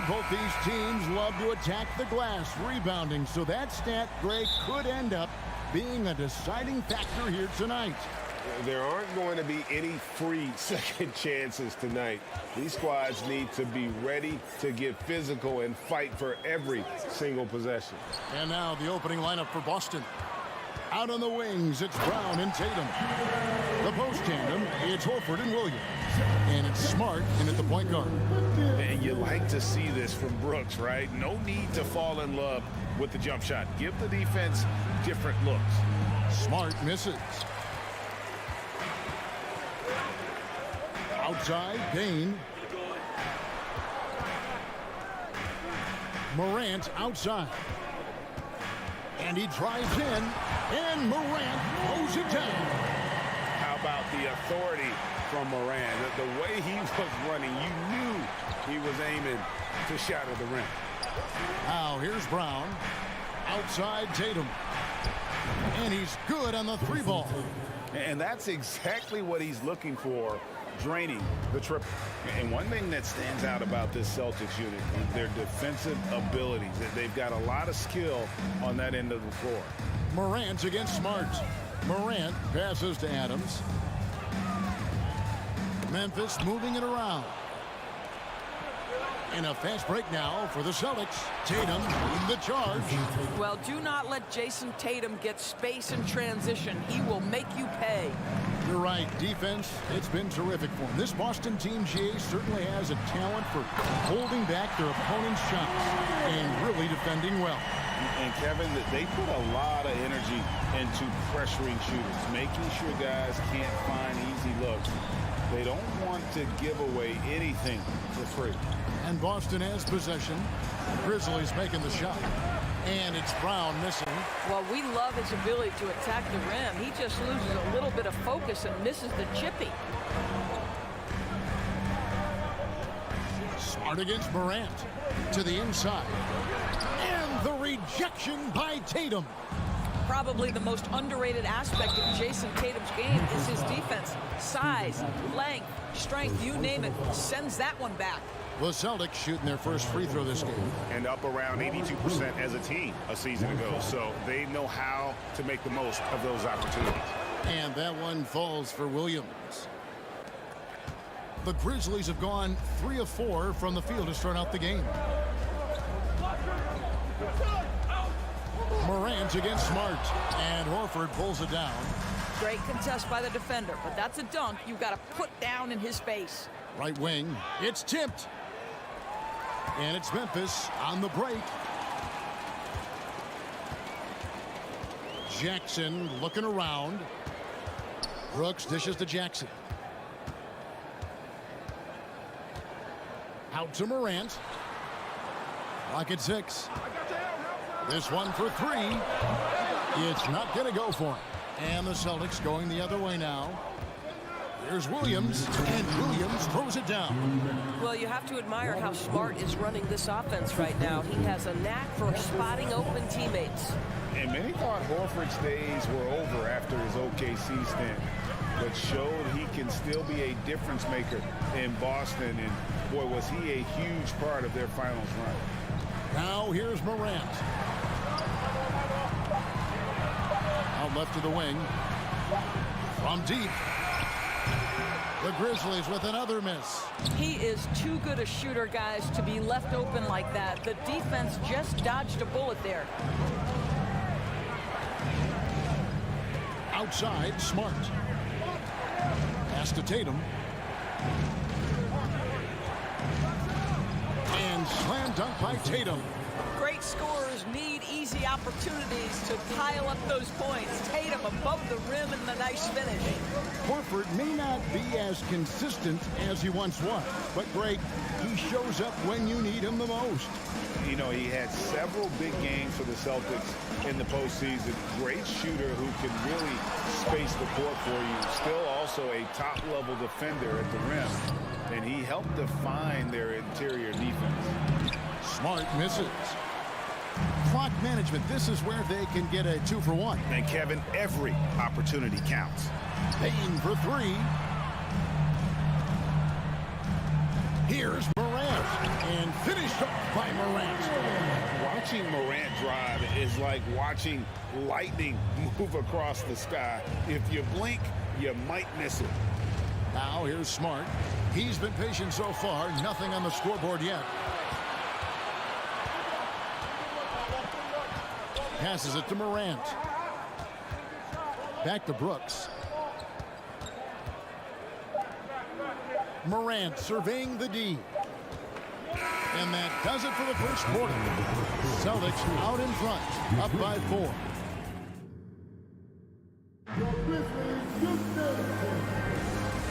both these teams love to attack the glass, rebounding, so that stat, Greg, could end up being a deciding factor here tonight. There aren't going to be any free second chances tonight. These squads need to be ready to get physical and fight for every single possession. And now the opening lineup for Boston. Out on the wings, it's Brown and Tatum. The post tandem, it's Horford and Williams. And it's Smart in at the point guard. And you like to see this from Brooks, right? No need to fall in love with the jump shot. Give the defense different looks. Smart misses. Outside, Payne. Morant outside. And he drives in, and Morant throws it down. How about the authority from Morant? The way he was running, you knew he was aiming to shatter the rim. Now here's Brown. Outside, Tatum. And he's good on the three ball. And that's exactly what he's looking for, draining the triple. And one thing that stands out about this Celtics unit is their defensive abilities. They've got a lot of skill on that end of the floor. Morant against Smart. Morant passes to Adams. Memphis moving it around. And a fast break now for the Celtics. Tatum leading the charge. Well, do not let Jason Tatum get space in transition. He will make you pay. You're right. Defense, it's been terrific for him. This Boston team, GA, certainly has a talent for holding back their opponent's shots and really defending well. And Kevin, they put a lot of energy into pressuring shooters, making sure guys can't find easy looks. They don't want to give away anything for free. And Boston has possession. Grizzlies making the shot. And it's Brown missing. Well, we love his ability to attack the rim. He just loses a little bit of focus and misses the chippy. Smart against Morant. To the inside. And the rejection by Tatum. Probably the most underrated aspect of Jason Tatum's game is his defense. Size, length, strength, you name it, sends that one back. The Celtics shooting their first free throw this game. And up around 82% as a team a season ago. So they know how to make the most of those opportunities. And that one falls for Williams. The Grizzlies have gone 3 of 4 from the field to start out the game. Morant against Smart. And Horford pulls it down. Great contest by the defender, but that's a dunk you've got to put down in his face. Right wing. It's tipped. And it's Memphis on the break. Jackson looking around. Brooks dishes to Jackson. Out to Morant. Lock at 6. This one for 3. It's not going to go for him. And the Celtics going the other way now. Here's Williams, and Williams throws it down. Well, you have to admire how Smart is running this offense right now. He has a knack for spotting open teammates. And many thought Horford's days were over after his OKC stint, but showed he can still be a difference maker in Boston. And boy, was he a huge part of their finals run. Now here's Morant. Out left to the wing. From deep. The Grizzlies with another miss. He is too good a shooter, guys, to be left open like that. The defense just dodged a bullet there. Outside, Smart. Pass to Tatum. And slam dunk by Tatum. Great scorers need easy opportunities to pile up those points. Tatum above the rim and the nice finish. Horford may not be as consistent as he once was, but Greg, he shows up when you need him the most. You know, he had several big games for the Celtics in the postseason. Great shooter who can really space the court for you. Still also a top-level defender at the rim. And he helped define their interior defense. Smart misses. Clock management, this is where they can get a 2-for-1. And Kevin, every opportunity counts. Payne for 3. Here's Morant. And finishes off by Morant. Watching Morant drive is like watching lightning move across the sky. If you blink, you might miss it. Now here's Smart. He's been patient so far. Nothing on the scoreboard yet. Passes it to Morant. Back to Brooks. Morant surveying the D. And that does it for the first quarter. Celtics out in front, up by 4.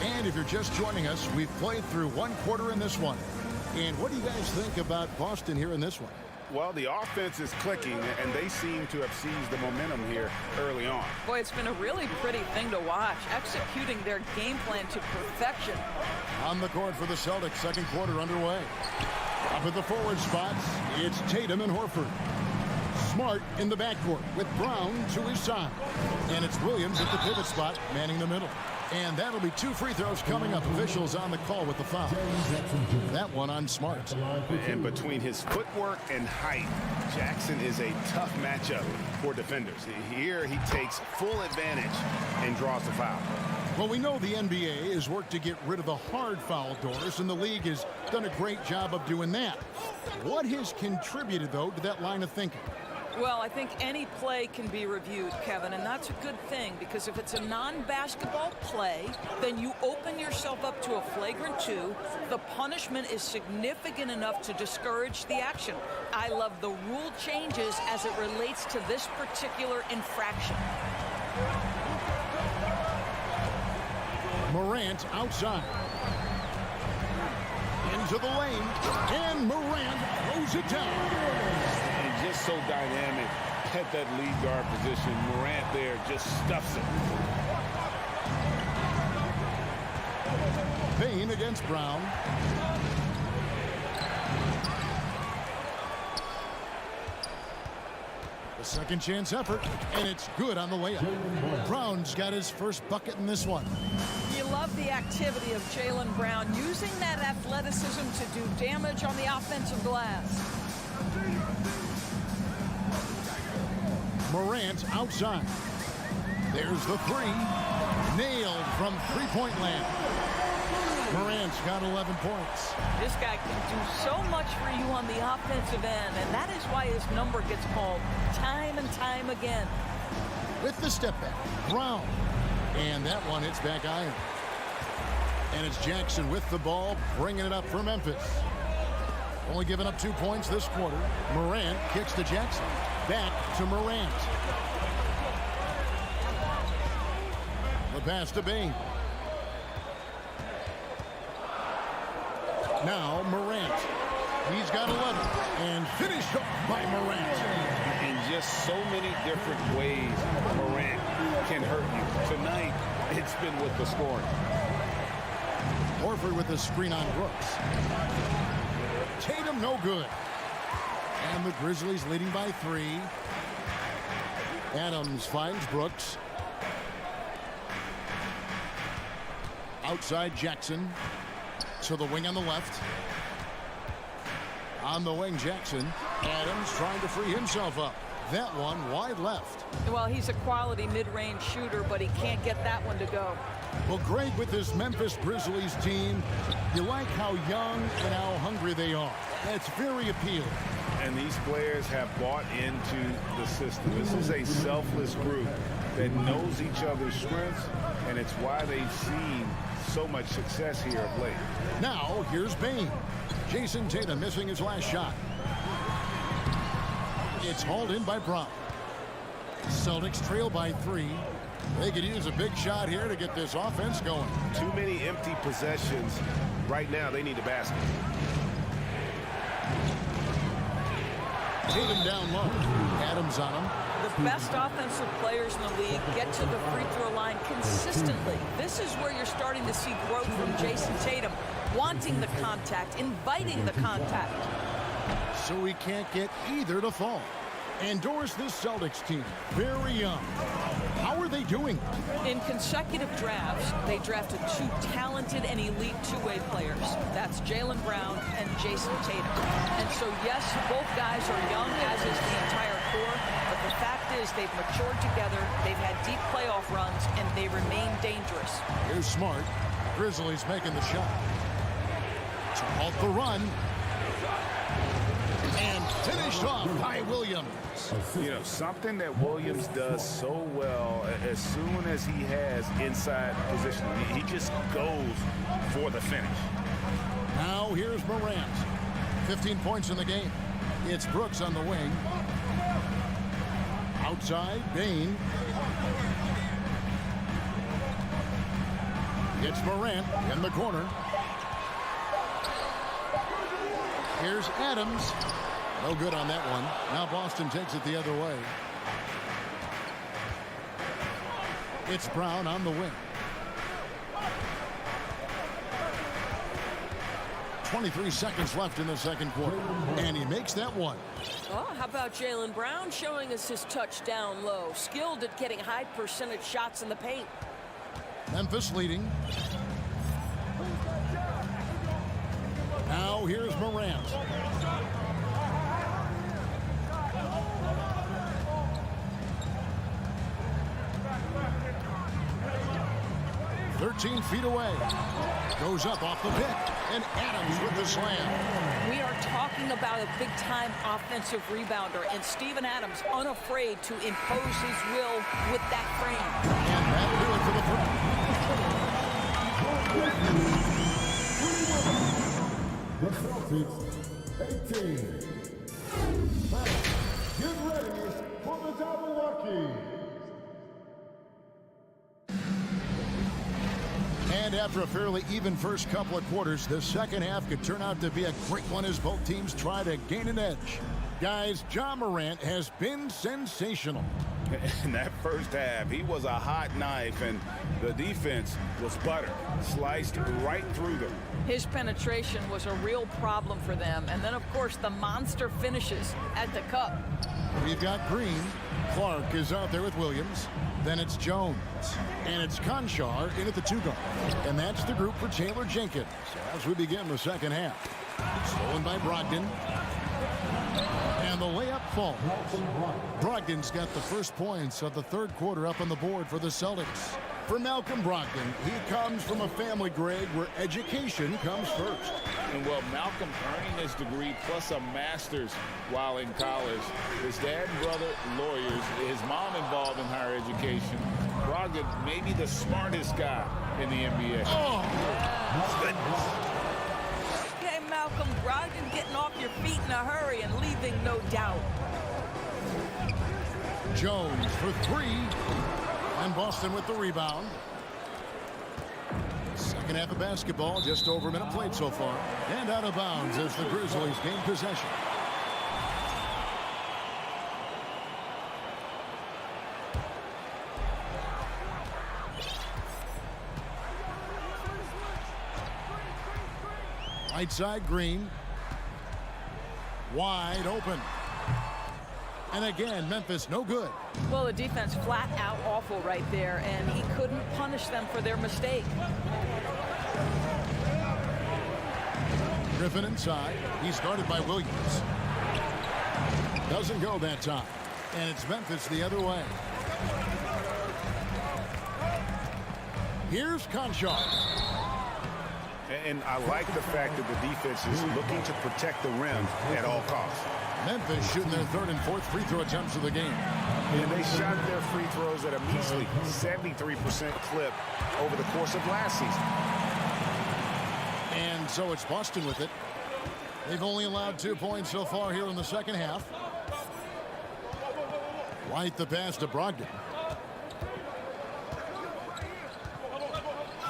And if you're just joining us, we've played through one quarter in this one. And what do you guys think about Boston here in this one? Well, the offense is clicking, and they seem to have seized the momentum here early on. Boy, it's been a really pretty thing to watch, executing their game plan to perfection. On the court for the Celtics, second quarter underway. Up at the forward spots, it's Tatum and Horford. Smart in the backcourt with Brown to his side. And it's Williams at the pivot spot, manning the middle. And that'll be 2 free throws coming up. Officials on the call with the foul. That one on Smart. And between his footwork and height, Jackson is a tough matchup for defenders. Here he takes full advantage and draws the foul. Well, we know the NBA has worked to get rid of the hard foul doors, and the league has done a great job of doing that. What has contributed, though, to that line of thinking? Well, I think any play can be reviewed, Kevin, and that's a good thing, because if it's a non-basketball play, then you open yourself up to a flagrant 2. The punishment is significant enough to discourage the action. I love the rule changes as it relates to this particular infraction. Morant outside. Into the lane, and Morant throws it down. Just so dynamic at that lead guard position. Morant there just stuffs it. Payne against Brown. The second chance effort, and it's good on the layup. Brown's got his first bucket in this one. You love the activity of Jaylen Brown, using that athleticism to do damage on the offensive glass. Morant outside. There's the 3. Nailed from three-point land. Morant's got 11 points. This guy can do so much for you on the offensive end, and that is why his number gets called time and time again. With the step back, Brown. And that one hits back iron. And it's Jackson with the ball, bringing it up for Memphis. Only giving up 2 points this quarter. Morant kicks to Jackson. Back to Morant. The pass to Bain. Now Morant. He's got 11. And finished off by Morant. In just so many different ways, Morant can hurt you. Tonight, it's been with the scoring. Horford with the screen on Brooks. Tatum no good. And the Grizzlies leading by 3. Adams finds Brooks. Outside Jackson. To the wing on the left. On the wing, Jackson. Adams trying to free himself up. That one wide left. Well, he's a quality mid-range shooter, but he can't get that one to go. Well, Greg, with this Memphis Grizzlies team, you like how young and how hungry they are. That's very appealing. And these players have bought into the system. This is a selfless group that knows each other's strengths, and it's why they've seen so much success here of late. Now, here's Bain. Jason Tatum missing his last shot. It's hauled in by Brown. Celtics trail by 3. They could use a big shot here to get this offense going. Too many empty possessions. Right now, they need a basket. Tatum down low. Adams on him. The best offensive players in the league get to the free throw line consistently. This is where you're starting to see growth from Jason Tatum, wanting the contact, inviting the contact. So he can't get either to fall. Endorse this Celtics team. Very young. Howard are they doing? In consecutive drafts, they drafted 2 talented and elite two-way players. That's Jaylen Brown and Jason Tatum. And so, yes, both guys are young, as is the entire core. But the fact is they've matured together, they've had deep playoff runs, and they remain dangerous. Here's Smart. Grizzlies making the shot. To halt the run. And finished off by Williams. You know, something that Williams does so well, as soon as he has inside position, he just goes for the finish. Now here's Morant. 15 points in the game. It's Brooks on the wing. Outside, Bain. It's Morant in the corner. Here's Adams. No good on that one. Now Boston takes it the other way. It's Brown on the wing. 23 seconds left in the second quarter. And he makes that one. Oh, how about Jaylen Brown showing us his touchdown low? Skilled at getting high percentage shots in the paint. Memphis leading. Now here's Morant. "13 feet away." Goes up off the pick. And Adams with the slam. We are talking about a big-time offensive rebounder, and Steven Adams unafraid to impose his will with that frame. And that'll do it for the The Celtics 18. Get ready for the double lucky. And after a fairly even first couple of quarters, the second half could turn out to be a great one as both teams try to gain an edge. Guys, Ja Morant has been sensational. In that first half, he was a hot knife, and the defense was butter, sliced right through them. His penetration was a real problem for them. And then, of course, the monster finishes at the cup. We've got Green. Clark is out there with Williams. Then it's Jones. And it's Conchar in at the 2-guard. And that's the group for Taylor Jenkins as we begin the second half. Stolen by Brogdon. And the layup falls. Brogdon's got the first points of the third quarter up on the board for the Celtics. For Malcolm Brogdon, he comes from a family, Greg, where education comes first. And well, Malcolm earning his degree plus a master's while in college. His dad and brother, lawyers. His mom involved in higher education. Brogdon, maybe the smartest guy in the NBA. Oh! Okay, Malcolm Brogdon getting off your feet in a hurry and leaving no doubt. Jones for 3. And Boston with the rebound. Second half of basketball, just over a minute played so far. And out of bounds as the Grizzlies gain possession. Right side, Green. Wide open. And again, Memphis no good. Well, the defense flat out awful right there, and he couldn't punish them for their mistake. Griffin inside. He's guarded by Williams. Doesn't go that time. And it's Memphis the other way. Here's Conchar. And I like the fact that the defense is looking to protect the rim at all costs. Memphis shooting their third and fourth free throw attempts of the game. And they shot their free throws at a measly 73% clip over the course of last season. And so it's Boston with it. They've only allowed 2 points so far here in the second half. White the pass to Brogdon.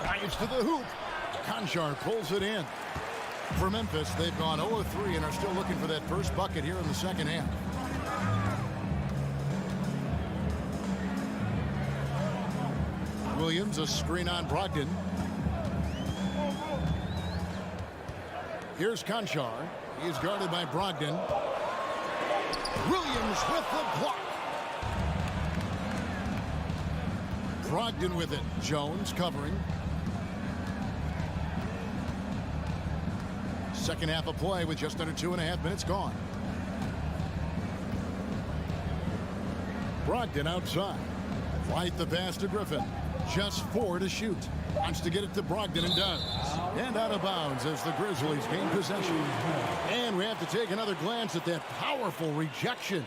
Drives to the hoop. Conchar pulls it in. For Memphis, they've gone 0-3 and are still looking for that first bucket here in the second half. Williams, a screen on Brogdon. Here's Conchar. He's guarded by Brogdon. Williams with the block. Brogdon with it. Jones covering. Second half of play with just under 2.5 minutes gone. Brogdon outside. Right the pass to Griffin. Just 4 to shoot. Wants to get it to Brogdon and does. And out of bounds as the Grizzlies gain possession. And we have to take another glance at that powerful rejection.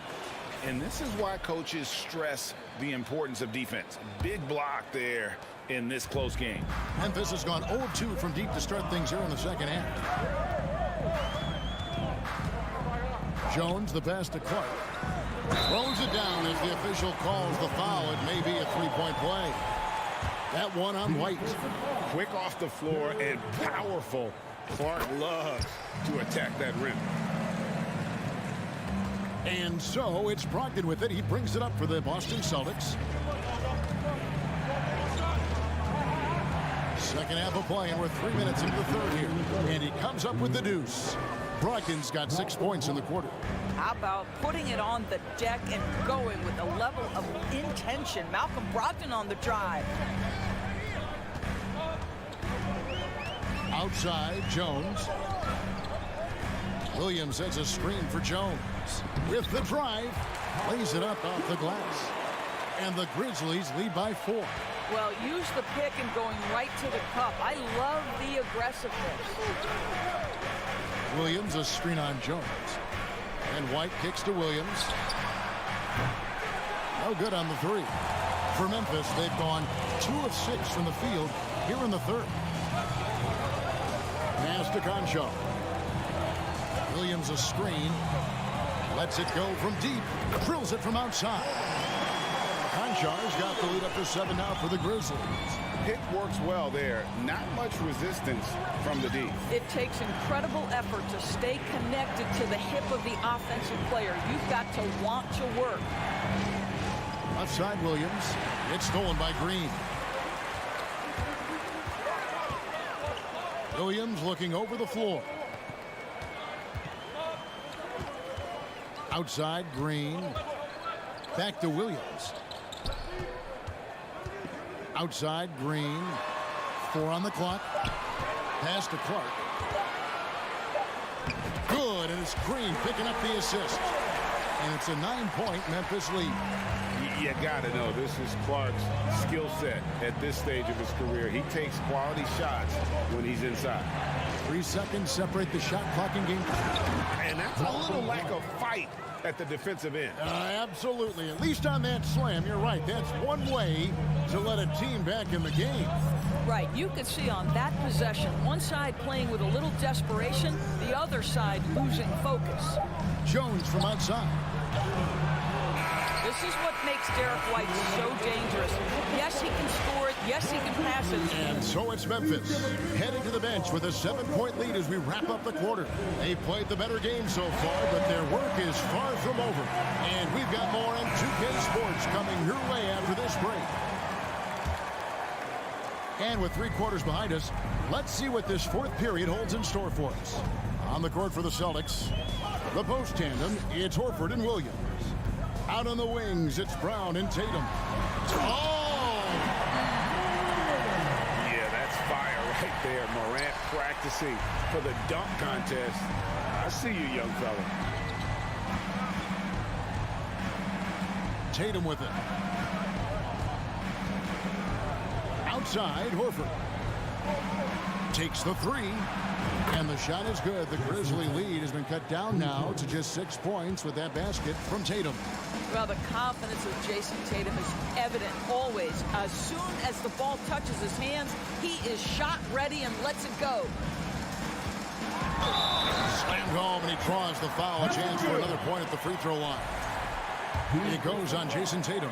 And this is why coaches stress the importance of defense. Big block there in this close game. Memphis has gone 0-2 from deep to start things here in the second half. Jones, the pass to Clark. Throws it down as the official calls the foul. It may be a three-point play. That one on White. Quick off the floor and powerful. Clark loves to attack that rim. And so it's Brogdon with it. He brings it up for the Boston Celtics. Second half of play, and we're 3 minutes into the third here. And he comes up with the deuce. Brogdon's got 6 points in the quarter. How about putting it on the deck and going with a level of intention? Malcolm Brogdon on the drive. Outside, Jones. Williams sets a screen for Jones. With the drive, lays it up off the glass. And the Grizzlies lead by 4. Well, use the pick and going right to the cup. I love the aggressiveness. Williams, a screen on Jones. And White kicks to Williams. No good on the three. For Memphis, they've gone 2 of 6 from the field here in the third. Pass to Concho. Williams a screen. Lets it go from deep. Drills it from outside. Concho's got the lead up to 7 now for the Grizzlies. Pick works well there. Not much resistance from the D. It takes incredible effort to stay connected to the hip of the offensive player. You've got to want to work. Left side, Williams. It's stolen by Green. Williams looking over the floor. Outside, Green. Back to Williams. Outside, Green. 4 on the clock. Pass to Clark. Good, and it's Green picking up the assist. And it's a 9-point Memphis lead. You got to know this is Clark's skill set at this stage of his career. He takes quality shots when he's inside. 3 seconds separate the shot clock in game. And that's a little lack of fight at the defensive end. Absolutely. At least on that slam, you're right. That's one way to let a team back in the game. Right. You could see on that possession, one side playing with a little desperation, the other side losing focus. Jones from outside. This is what makes Derek White so dangerous. Yes, he can score it. Yes, he can pass it. And so it's Memphis heading to the bench with a 7-point lead as we wrap up the quarter. They've played the better game so far, but their work is far from over. And we've got more on 2K Sports coming your way after this break. And with 3 quarters behind us, let's see what this 4th period holds in store for us. On the court for the Celtics, the post tandem, it's Horford and Williams. Out on the wings, it's Brown and Tatum. Oh! Yeah, that's fire right there. Morant practicing for the dunk contest. I see you, young fella. Tatum with it. Outside, Horford. Takes the 3. And the shot is good. The Grizzly lead has been cut down now to just 6 points with that basket from Tatum. Well, the confidence of Jason Tatum is evident always. As soon as the ball touches his hands, he is shot ready and lets it go. Slammed home, and he draws the foul. A chance for another point at the free throw line. It goes on Jason Tatum.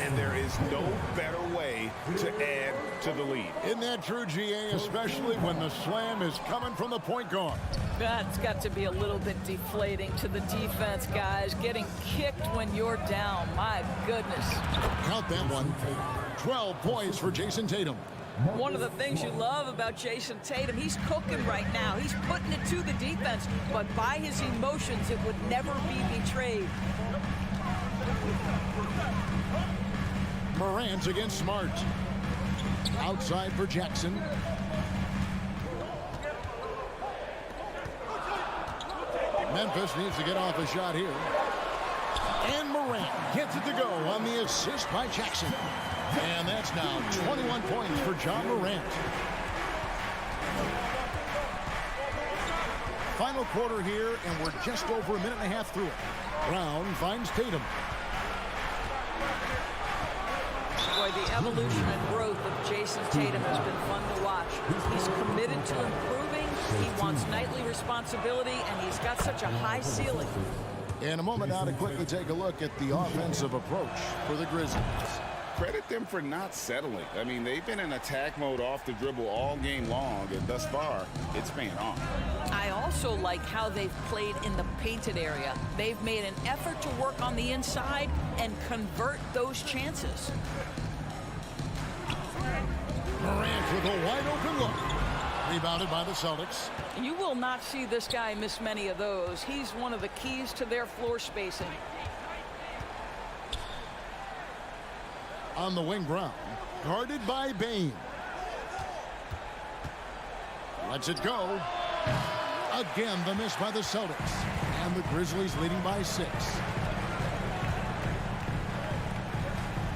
And there is no better way to add to the lead. Isn't that true, GA, especially when the slam is coming from the point guard? That's got to be a little bit deflating to the defense, guys. Getting kicked when you're down. My goodness. Count that one. 12 points for Jason Tatum. One of the things you love about Jason Tatum, he's cooking right now. He's putting it to the defense, but by his emotions, it would never be betrayed. Morant against Smart. Outside for Jackson. Memphis needs to get off a shot here. And Morant gets it to go on the assist by Jackson. And that's now 21 points for John Morant. Final quarter here, and we're just over a minute and a half through it. Brown finds Tatum. Boy, the evolution and growth of Jason Tatum has been fun to watch. He's committed to improving. He wants nightly responsibility, and he's got such a high ceiling. In a moment now to quickly take a look at the offensive approach for the Grizzlies. Credit them for not settling. I mean, they've been in attack mode off the dribble all game long, and thus far, it's paying off. I also like how they've played in the painted area. They've made an effort to work on the inside and convert those chances. Morant with a wide open look. Rebounded by the Celtics. You will not see this guy miss many of those. He's one of the keys to their floor spacing. On the wing, Brown. Guarded by Bain. Lets it go. Again, the miss by the Celtics. And the Grizzlies leading by 6.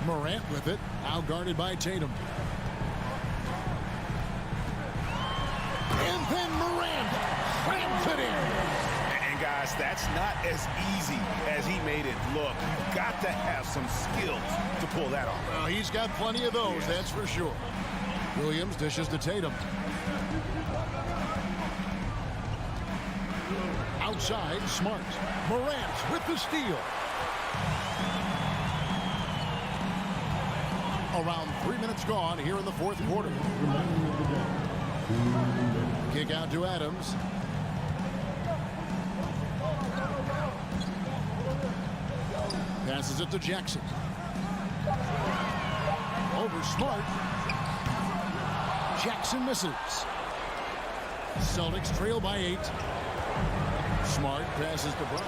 Morant with it. Now guarded by Tatum. And then Morant slams it in. And guys, that's not as easy as he made it look. You've got to have some skills to pull that off. Well, he's got plenty of those, that's for sure. Williams dishes to Tatum. Outside, Smart. Morant with the steal. Around 3 minutes gone here in the fourth quarter. Kick out to Adams. Passes it to Jackson. Over Smart. Jackson misses. Celtics trail by 8. Smart passes to Brown.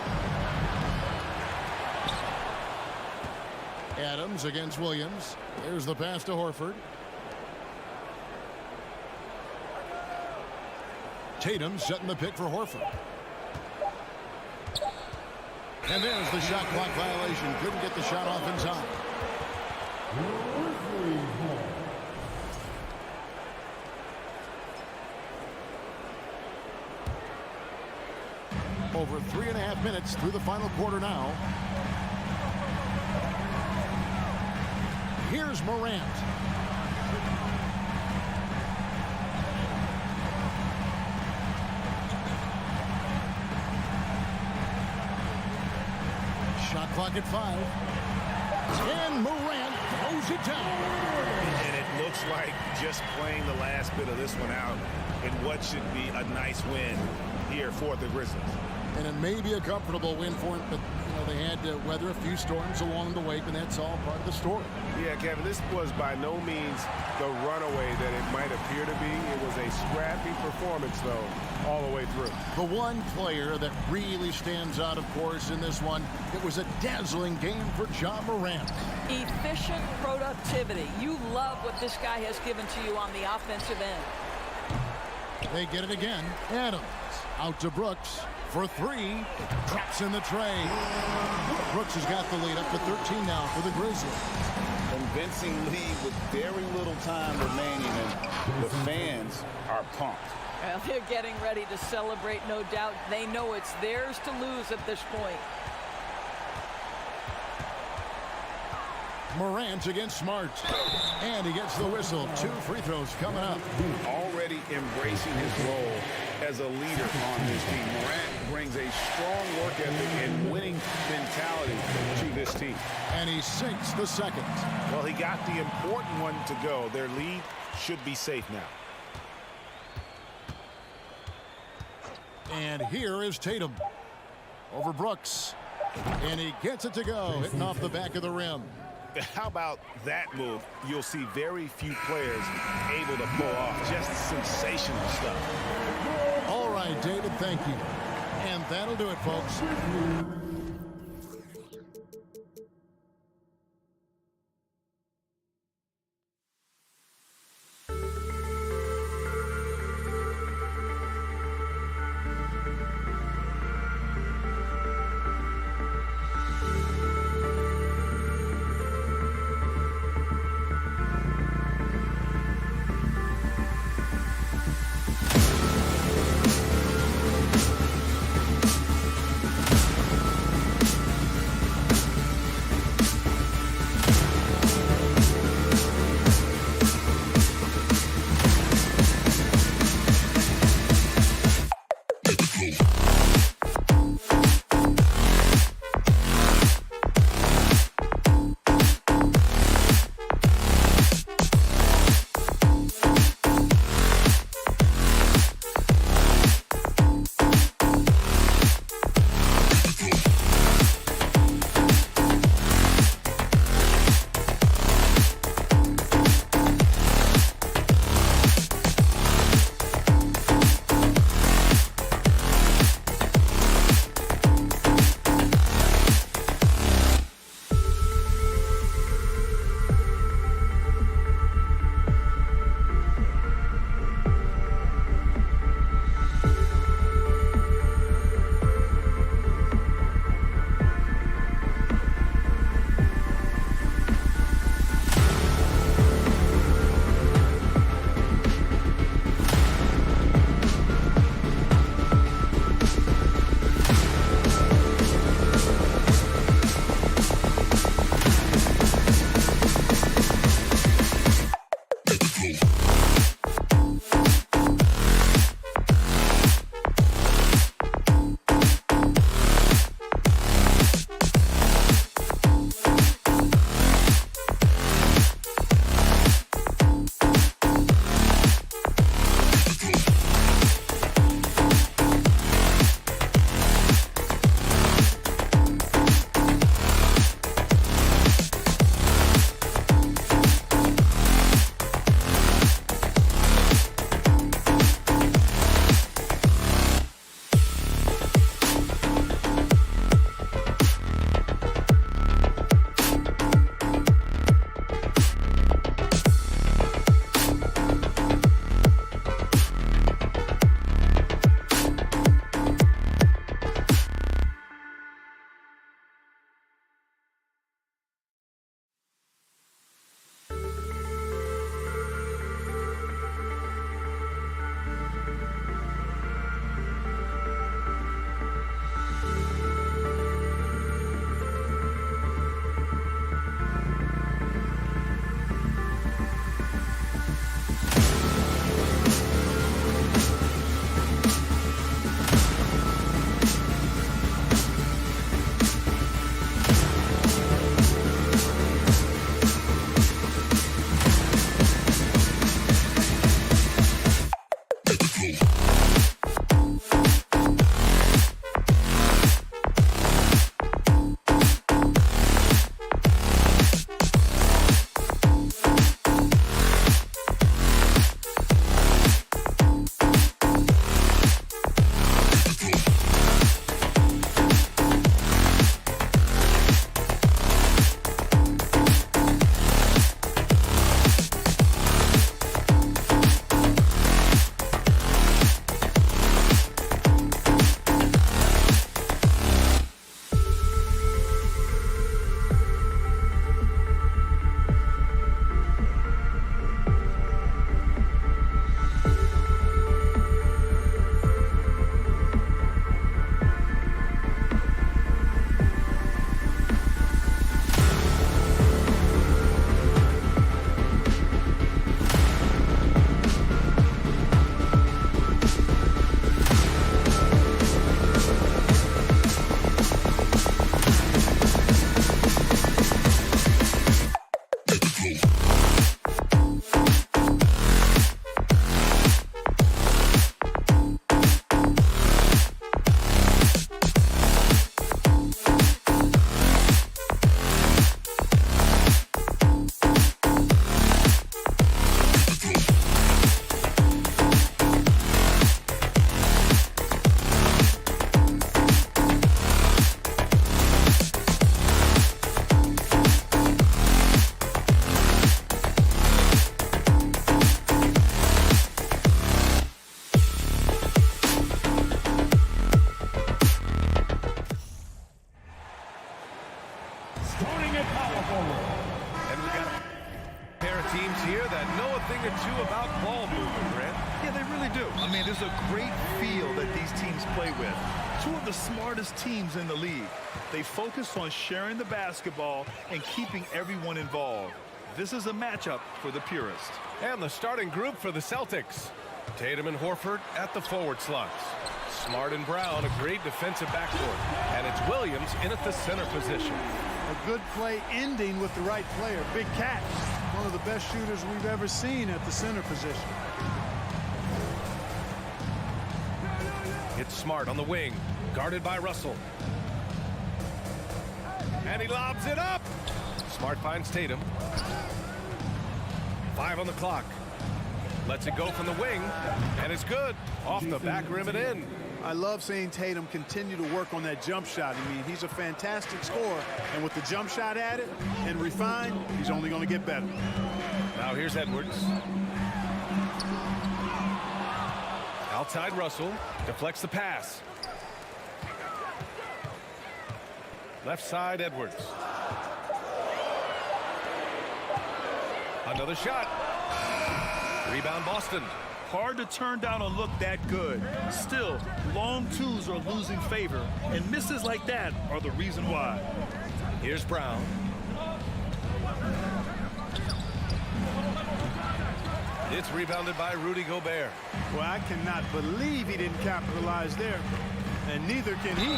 Adams against Williams. There's the pass to Horford. Tatum setting the pick for Horford. And there's the shot clock violation. Couldn't get the shot off in time. Over 3.5 minutes through the final quarter now. Here's Morant. Shot clock at 5. And Morant throws it down. And it looks like just playing the last bit of this one out in what should be a nice win here for the Grizzlies. And it may be a comfortable win for them, but they had to weather a few storms along the way, but that's all part of the story. Yeah, Kevin, this was by no means the runaway that it might appear to be. It was a scrappy performance, though, all the way through. The one player that really stands out, of course, in this one, it was a dazzling game for John Morant. Efficient productivity. You love what this guy has given to you on the offensive end. They get it again. Adams out to Brooks for 3. Traps in the tray. Brooks has got the lead up to 13 now for the Grizzlies. Convincing lead with very little time remaining, and the fans are pumped. Well, they're getting ready to celebrate, no doubt. They know it's theirs to lose at this point. Morant against Smart. And he gets the whistle. 2 free throws coming up. Already embracing his role as a leader on this team. Morant brings a strong work ethic and winning mentality to this team. And he sinks the second. Well, he got the important one to go. Their lead should be safe now. And here is Tatum over Brooks. And he gets it to go, hitting off the back of the rim. How about that move? You'll see very few players able to pull off just sensational stuff. All right, David, thank you. And that'll do it, folks. There's a great feel that these teams play with. Two of the smartest teams in the league. They focus on sharing the basketball and keeping everyone involved. This is a matchup for the purist. And the starting group for the Celtics. Tatum and Horford at the forward slots. Smart and Brown, a great defensive backcourt. And it's Williams in at the center position. A good play ending with the right player. Big catch. One of the best shooters we've ever seen at the center position. It's Smart on the wing, guarded by Russell. And he lobs it up. Smart finds Tatum. 5 on the clock. Lets it go from the wing, and it's good. Off the back rim and in. I love seeing Tatum continue to work on that jump shot. I mean, he's a fantastic scorer, and with the jump shot added and refined, he's only going to get better. Now here's Edwards. Outside Russell, deflects the pass. Left side Edwards. Another shot. Rebound Boston. Hard to turn down a look that good. Still, long twos are losing favor, and misses like that are the reason why. Here's Brown. It's rebounded by Rudy Gobert. Well, I cannot believe he didn't capitalize there, and neither can he.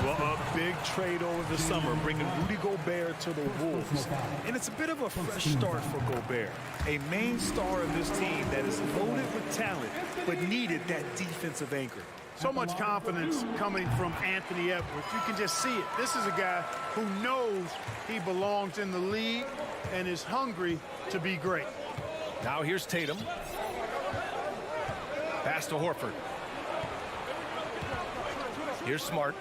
Well, a big trade over the summer, bringing Rudy Gobert to the Wolves. And it's a bit of a fresh start for Gobert. A main star of this team that is loaded with talent, but needed that defensive anchor. So much confidence coming from Anthony Edwards. You can just see it. This is a guy who knows he belongs in the league and is hungry to be great. Now here's Tatum. Pass to Horford. Here's Smart.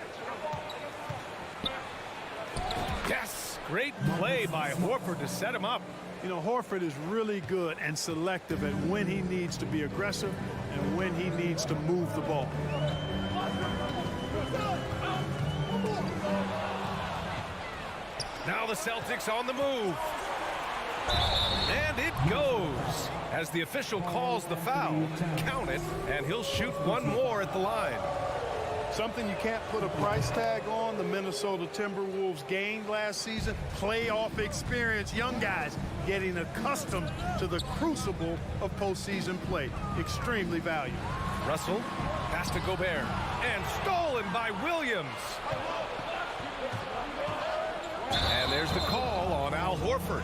Yes! Great play by Horford to set him up. You know, Horford is really good and selective at when he needs to be aggressive and when he needs to move the ball. Now the Celtics on the move. And it goes. As the official calls the foul, count it, and he'll shoot one more at the line. Something you can't put a price tag on, the Minnesota Timberwolves gained last season. Playoff experience, young guys getting accustomed to the crucible of postseason play. Extremely valuable. Russell, pass to Gobert, and stolen by Williams. And there's the call on Al Horford.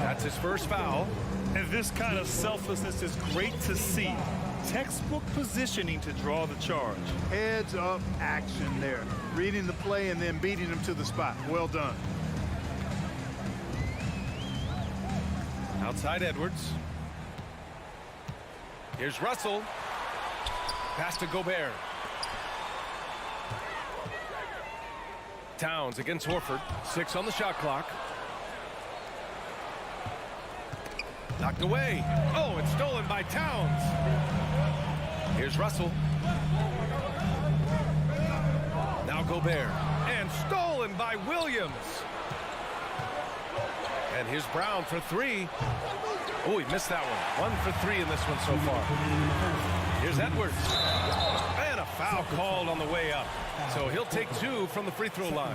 That's his first foul. And this kind of selflessness is great to see. Textbook positioning to draw the charge. Heads up action there. Reading the play and then beating him to the spot. Well done. Outside Edwards. Here's Russell. Pass to Gobert. Towns against Horford. 6 on the shot clock. Knocked away. Oh, it's stolen by Towns. Here's Russell. Now Gobert. And stolen by Williams. And here's Brown for 3. Oh, he missed that one. 1 for 3 in this one so far. Here's Edwards. And a foul called on the way up. So he'll take 2 from the free throw line.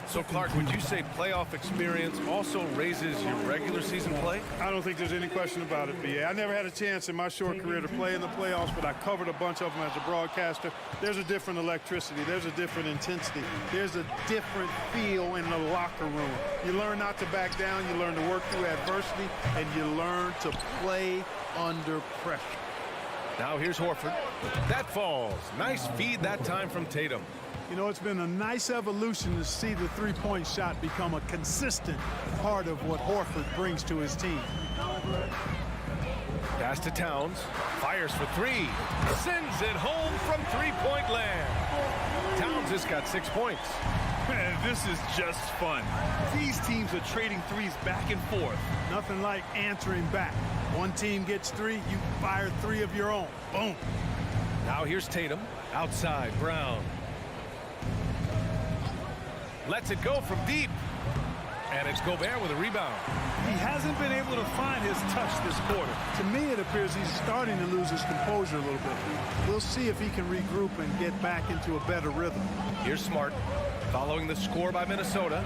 So, Clark, would you say playoff experience also raises your regular season play? I don't think there's any question about it, B.A. I never had a chance in my short career to play in the playoffs, but I covered a bunch of them as a broadcaster. There's a different electricity. There's a different intensity. There's a different feel in the locker room. You learn not to back down. You learn to work through adversity, and you learn to play under pressure. Now here's Horford. That falls. Nice feed that time from Tatum. You know, it's been a nice evolution to see the three-point shot become a consistent part of what Horford brings to his team. Pass to Towns. Fires for 3. Sends it home from three-point land. Towns has got 6 points. Man, this is just fun. These teams are trading threes back and forth. Nothing like answering back. One team gets 3, you fire 3 of your own. Boom. Now here's Tatum. Outside, Brown. Lets it go from deep. And it's Gobert with a rebound. He hasn't been able to find his touch this quarter. To me, it appears he's starting to lose his composure a little bit. We'll see if he can regroup and get back into a better rhythm. Here's Smart, following the score by Minnesota.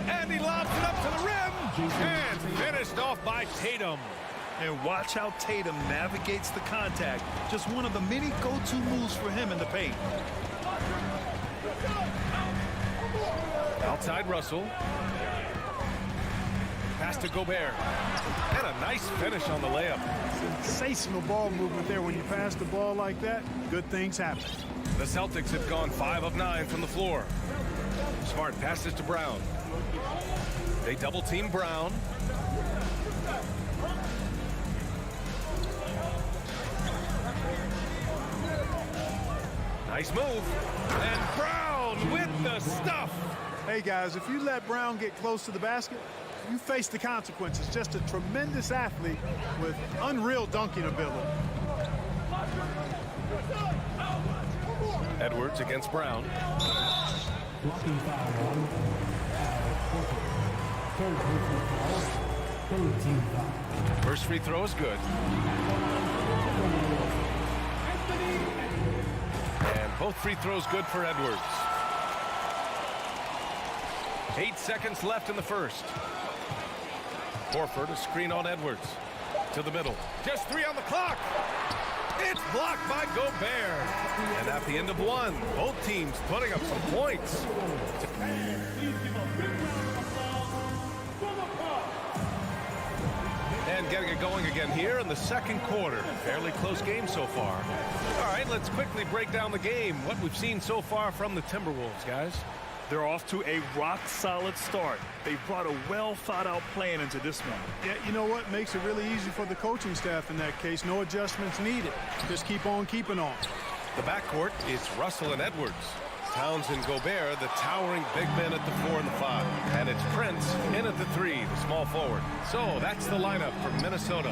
And he lobs it up to the rim. And finished off by Tatum. And watch how Tatum navigates the contact. Just one of the many go-to moves for him in the paint. Outside Russell. Pass to Gobert. And a nice finish on the layup. Sensational ball movement there. When you pass the ball like that, good things happen. The Celtics have gone 5 of 9 from the floor. Smart passes to Brown. They double team Brown. Nice move. And Brown with the stuff. Hey, guys, if you let Brown get close to the basket, you face the consequences. Just a tremendous athlete with unreal dunking ability. Edwards against Brown. First free throw is good. And both free throws good for Edwards. 8 seconds left in the first. Horford, a screen on Edwards. To the middle. Just 3 on the clock. It's blocked by Gobert. And at the end of 1, both teams putting up some points. And getting it going again here in the second quarter. Fairly close game so far. All right, let's quickly break down the game. What we've seen so far from the Timberwolves, guys. They're off to a rock-solid start. They brought a well-thought-out plan into this one. Yeah, you know what? Makes it really easy for the coaching staff in that case. No adjustments needed. Just keep on keeping on. The backcourt is Russell and Edwards. Towns and Gobert, the towering big men at the 4 and the 5. And it's Prince in at the 3, the small forward. So that's the lineup for Minnesota.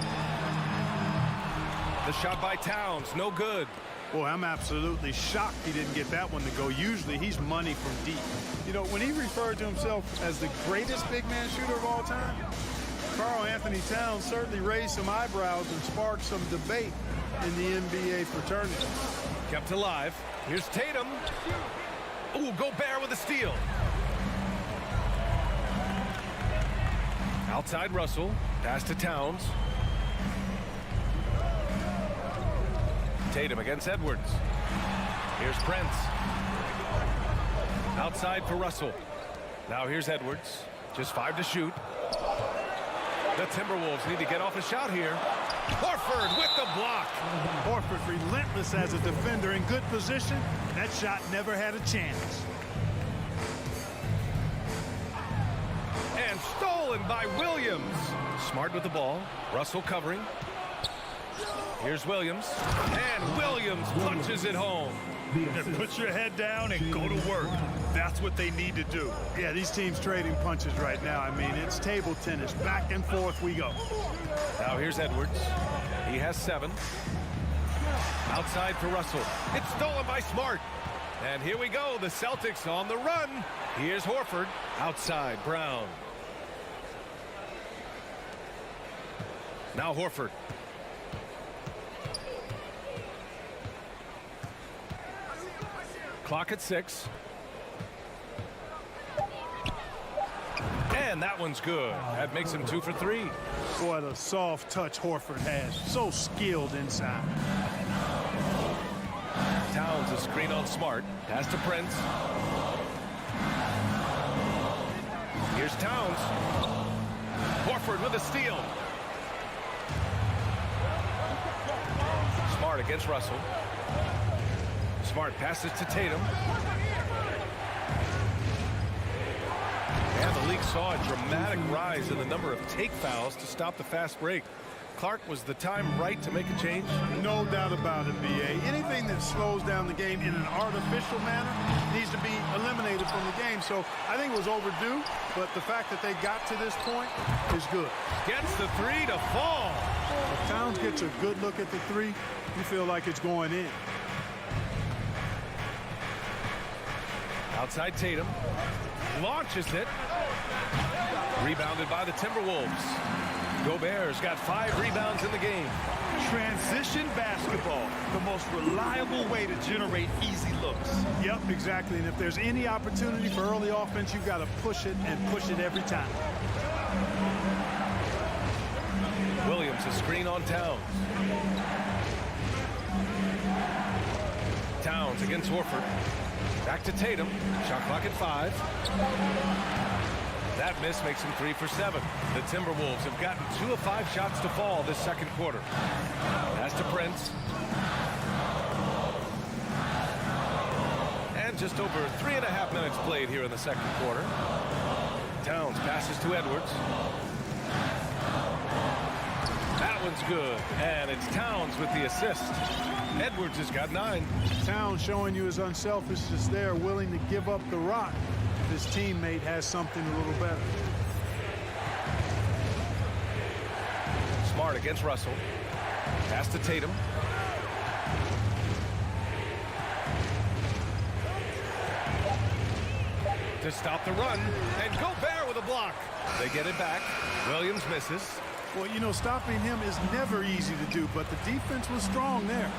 The shot by Towns, no good. Boy, I'm absolutely shocked he didn't get that one to go. Usually he's money from deep. You know, when he referred to himself as the greatest big man shooter of all time, Karl Anthony Towns certainly raised some eyebrows and sparked some debate in the NBA fraternity. Kept alive. Here's Tatum. Ooh, Gobert with a steal. Outside Russell. Pass to Towns. Tatum against Edwards. Here's Prince. Outside for Russell. Now here's Edwards. Just 5 to shoot. The Timberwolves need to get off a shot here. Horford with the block. Horford relentless as a defender in good position. That shot never had a chance. And stolen by Williams. Smart with the ball. Russell covering. Here's Williams. And Williams punches it home. And put your head down and go to work. That's what they need to do. Yeah, these teams trading punches right now. I mean, it's table tennis. Back and forth we go. Now here's Edwards. He has 7. Outside for Russell. It's stolen by Smart. And here we go. The Celtics on the run. Here's Horford. Outside, Brown. Now Horford. Clock at 6. And that one's good. That makes him 2 for 3. What a soft touch Horford has. So skilled inside. Towns a screen on Smart. Pass to Prince. Here's Towns. Horford with a steal. Smart against Russell. Smart passes to Tatum. And the league saw a dramatic rise in the number of take fouls to stop the fast break. Clark, was the time right to make a change? No doubt about it, B.A. Anything that slows down the game in an artificial manner needs to be eliminated from the game. So I think it was overdue, but the fact that they got to this point is good. Gets the 3 to fall. If Towns gets a good look at the 3, you feel like it's going in. Outside Tatum. Launches it. Rebounded by the Timberwolves. Gobert's got 5 rebounds in the game. Transition basketball, the most reliable way to generate easy looks. Yep, exactly. And if there's any opportunity for early offense, you've got to push it and push it every time. Williams, a screen on Towns. Towns against Horford. Back to Tatum. Shot clock at 5. That miss makes him 3 for 7. The Timberwolves have gotten 2 of 5 shots to fall this second quarter. Pass to Prince. And just over 3.5 minutes played here in the second quarter. Towns passes to Edwards. That one's good. And it's Towns with the assist. Edwards has got 9. Towns showing you his unselfishness there, willing to give up the rock. His teammate has something a little better. Smart against Russell. Pass to Tatum. To stop the run. And Gobert with a block. They get it back. Williams misses. Well, you know, stopping him is never easy to do, but the defense was strong there.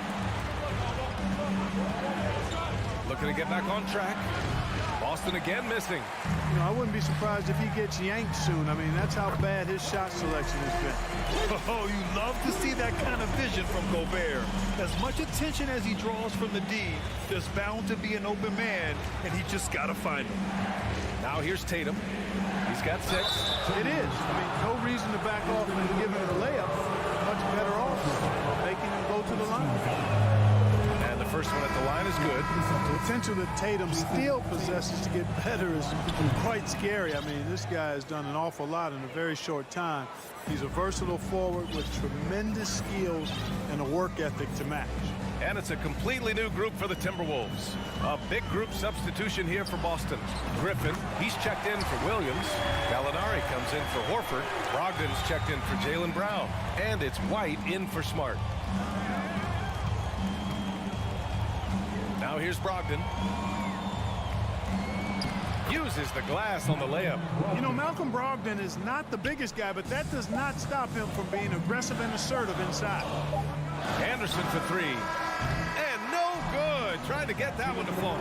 Looking to get back on track. Boston again missing. You know, I wouldn't be surprised if he gets yanked soon. I mean, that's how bad his shot selection has been. Oh, you love to see that kind of vision from Gobert. As much attention as he draws from the D, there's bound to be an open man, and he just got to find him. Now here's Tatum. He's got 6. It is. I mean, no reason to back off and give him the layup. Much better off making him go to the line. And the first one at the line is good. The potential that Tatum still possesses to get better is quite scary. I mean, this guy has done an awful lot in a very short time. He's a versatile forward with tremendous skills and a work ethic to match. And it's a completely new group for the Timberwolves. A big group substitution here for Boston. Griffin, he's checked in for Williams. Gallinari comes in for Horford. Brogdon's checked in for Jaylen Brown. And it's White in for Smart. Now here's Brogdon. Uses the glass on the layup. You know, Malcolm Brogdon is not the biggest guy, but that does not stop him from being aggressive and assertive inside. Anderson for 3. And no good. Trying to get that one to fall.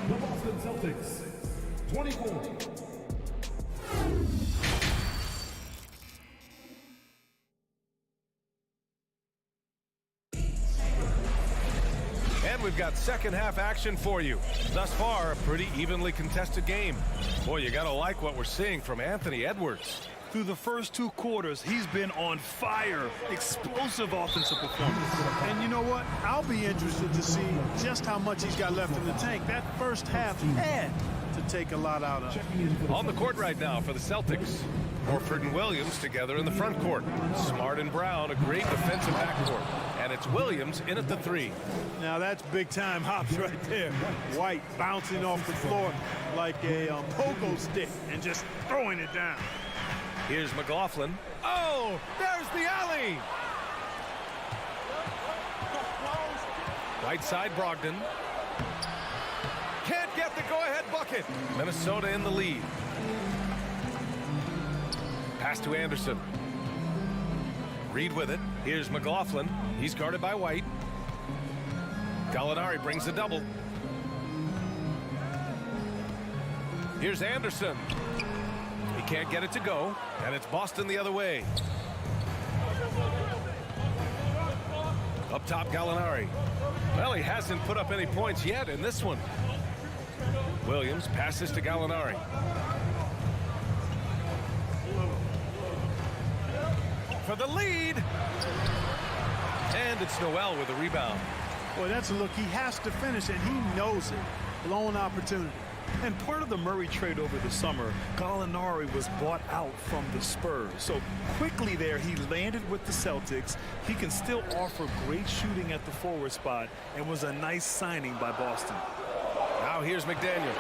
The Boston Celtics, 24. And we've got second half action for you. Thus far, a pretty evenly contested game. Boy, you gotta like what we're seeing from Anthony Edwards. Through the first 2 quarters, he's been on fire. Explosive offensive performance. And you know what? I'll be interested to see just how much he's got left in the tank. That first half had to take a lot out of him. On the court right now for the Celtics. Horford and Williams together in the front court. Smart and Brown, a great defensive backcourt. And it's Williams in at the 3. Now that's big-time hops right there. White bouncing off the floor like a pogo stick and just throwing it down. Here's McLaughlin. Oh, there's the alley. Right side, Brogdon. Can't get the go-ahead bucket. Minnesota in the lead. Pass to Anderson. Reed with it. Here's McLaughlin. He's guarded by White. Gallinari brings the double. Here's Anderson. He can't get it to go, and it's Boston the other way. Up top, Gallinari. Well, he hasn't put up any points yet in this one. Williams passes to Gallinari. For the lead. And it's Noel with a rebound. Boy, that's a look. He has to finish, and he knows it. Blown opportunity. And part of the Murray trade over the summer, Gallinari was bought out from the Spurs. So quickly there, he landed with the Celtics. He can still offer great shooting at the forward spot and was a nice signing by Boston. Now here's McDaniels.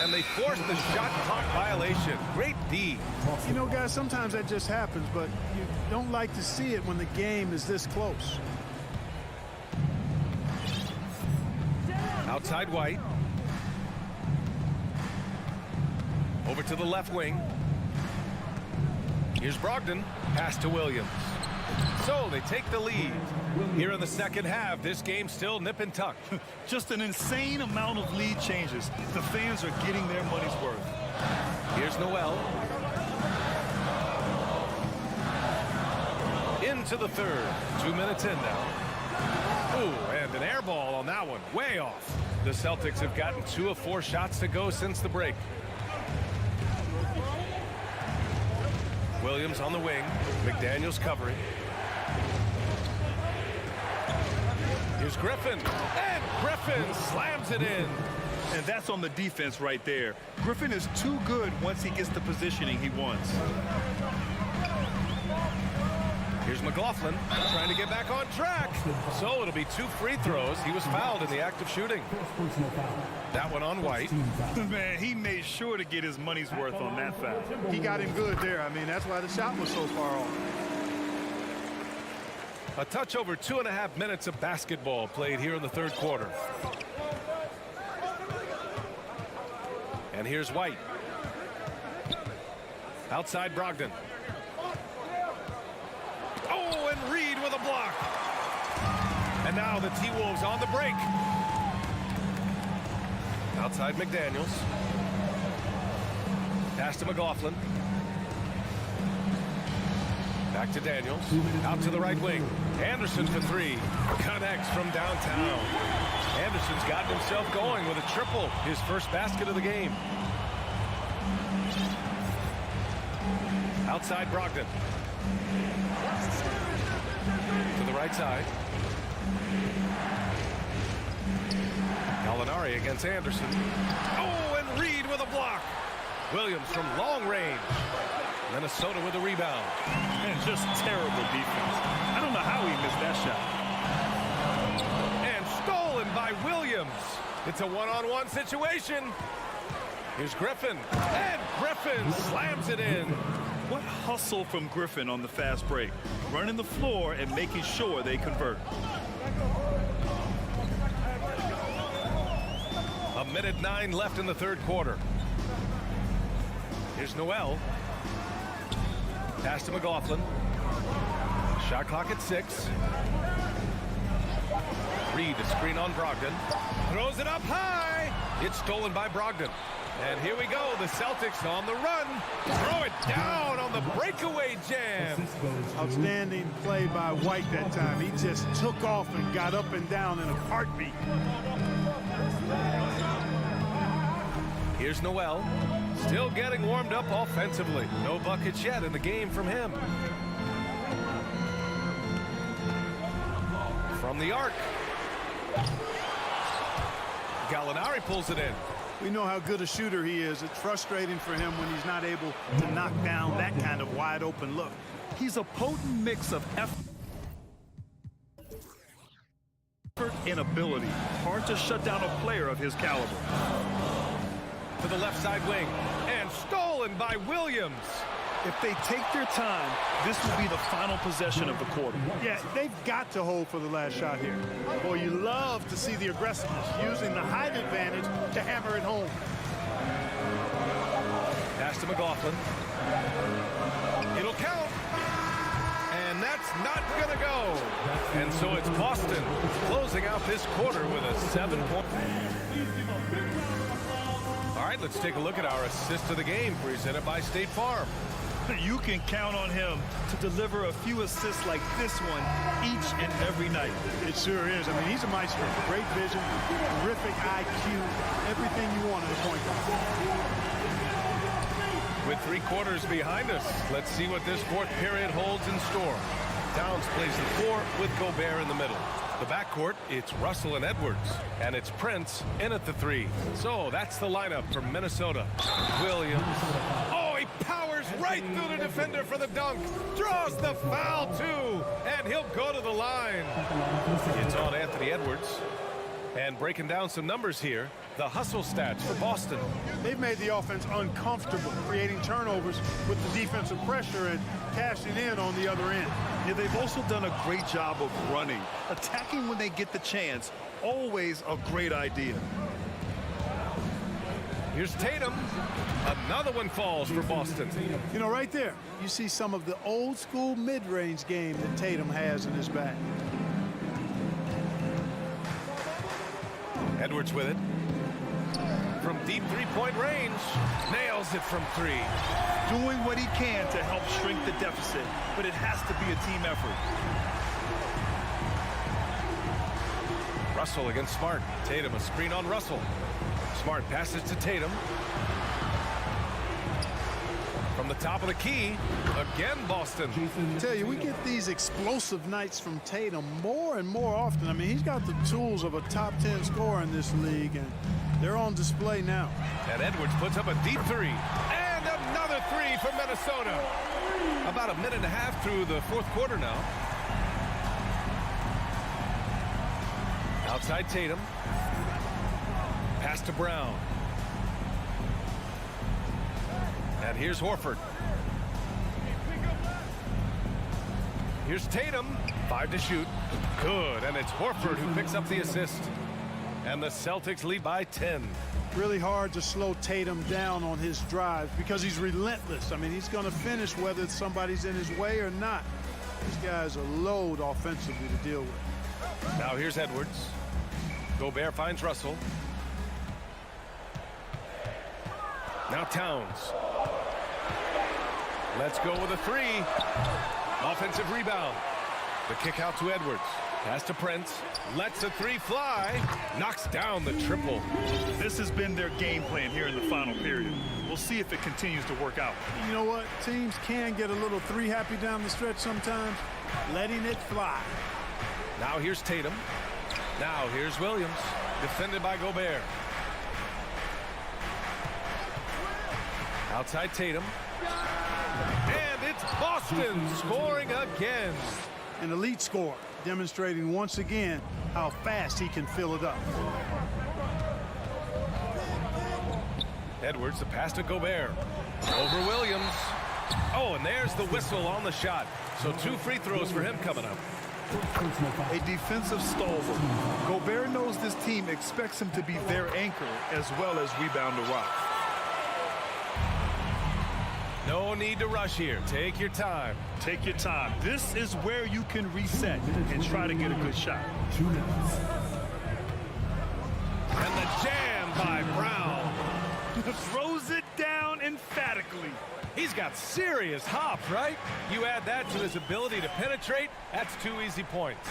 And they forced the shot clock violation. Great D. You know, guys, sometimes that just happens, but you don't like to see it when the game is this close. Outside White. Over to the left wing. Here's Brogdon. Pass to Williams. So they take the lead. Here in the second half, this game still nip and tuck. Just an insane amount of lead changes. The fans are getting their money's worth. Here's Noel. Into the third. 2 minutes in now. Ooh, and an air ball on that one. Way off. The Celtics have gotten 2 of 4 shots to go since the break. Williams on the wing. McDaniels covering. Here's Griffin. And Griffin slams it in. And that's on the defense right there. Griffin is too good once he gets the positioning he wants. Here's McLaughlin trying to get back on track. So it'll be 2 free throws. He was fouled in the act of shooting. That one on White. Man, he made sure to get his money's worth on that foul. He got him good there. I mean, that's why the shot was so far off. A touch over 2.5 minutes of basketball played here in the third quarter. And here's White. Outside Brogdon. Oh, and Reed with a block. And now the T-Wolves on the break. Outside McDaniels. Pass to McLaughlin. Back to Daniels. Out to the right wing. Anderson for 3. Connects from downtown. Anderson's gotten himself going with a triple. His first basket of the game. Outside Brogdon. To the right side. Gallinari against Anderson. Oh, and Reed with a block. Williams from long range. Minnesota with a rebound. And just terrible defense. I don't know how he missed that shot. And stolen by Williams. It's a one-on-one situation. Here's Griffin. And Griffin slams it in. What hustle from Griffin on the fast break. Running the floor and making sure they convert. A minute 9 left in the third quarter. Here's Noel. Pass to McLaughlin. Shot clock at 6. Reed, the screen on Brogdon. Throws it up high. It's stolen by Brogdon. And here we go. The Celtics on the run. Throw it down on the breakaway jam. Outstanding play by White that time. He just took off and got up and down in a heartbeat. Here's Noel. Still getting warmed up offensively. No buckets yet in the game from him. From the arc. Gallinari pulls it in. We know how good a shooter he is. It's frustrating for him when he's not able to knock down that kind of wide open look. He's a potent mix of effort and ability. Hard to shut down a player of his caliber. To the left side wing. And stolen by Williams. If they take their time, this will be the final possession of the quarter. Yeah, they've got to hold for the last shot here. Boy, you love to see the aggressiveness, using the height advantage to hammer it home. Pass to McLaughlin. It'll count. And that's not going to go. And so it's Boston closing out this quarter with a 7-point. All right, let's take a look at our assist of the game presented by State Farm. You can count on him to deliver a few assists like this one each and every night. It sure is. I mean, he's a maestro. Great vision, terrific IQ, everything you want in a point guard. With 3 quarters behind us, let's see what this fourth period holds in store. Downs plays the 4 with Gobert in the middle. The backcourt, it's Russell and Edwards. And it's Prince in at the 3. So that's the lineup for Minnesota. Williams. Oh, he powers right through the defender for the dunk. Draws the foul, too. And he'll go to the line. It's on Anthony Edwards. And breaking down some numbers here, the hustle stats for Boston. They've made the offense uncomfortable, creating turnovers with the defensive pressure and cashing in on the other end. Yeah, they've also done a great job of running. Attacking when they get the chance, always a great idea. Here's Tatum. Another one falls for Boston. You know, right there, you see some of the old school mid-range game that Tatum has in his bag. Edwards with it. From deep three-point range. Nails it from three. Doing what he can to help shrink the deficit, but it has to be a team effort. Russell against Smart. Tatum a screen on Russell. Smart passes to Tatum. From the top of the key, again Boston. I tell you, we get these explosive nights from Tatum more and more often. I mean, he's got the tools of a top 10 scorer in this league, and they're on display now. And Edwards puts up a deep three. And another three from Minnesota. About a minute and a half through the fourth quarter now. Outside Tatum. Pass to Brown. And here's Horford. Here's Tatum. 5 to shoot. Good. And it's Horford who picks up the assist. And the Celtics lead by 10. Really hard to slow Tatum down on his drives because he's relentless. I mean, he's going to finish whether somebody's in his way or not. This guy's a load offensively to deal with. Now here's Edwards. Gobert finds Russell. Now Towns. Let's go with a three. Offensive rebound. The kick out to Edwards. Pass to Prince. Lets a three fly. Knocks down the triple. This has been their game plan here in the final period. We'll see if it continues to work out. You know what? Teams can get a little three happy down the stretch sometimes. Letting it fly. Now here's Tatum. Now here's Williams. Defended by Gobert. Outside Tatum. And it's Boston scoring again. An elite scorer, demonstrating once again how fast he can fill it up. Edwards, the pass to Gobert. Over Williams. Oh, and there's the whistle on the shot. So 2 free throws for him coming up. A defensive stalwart. Gobert knows this team expects him to be their anchor as well as rebound the rock. No need to rush here. Take your time. Take your time. This is where you can reset and try to get a good shot. 2 minutes. And the jam by Brown. Throws it down emphatically. He's got serious hop, right? You add that to his ability to penetrate, that's 2 easy points.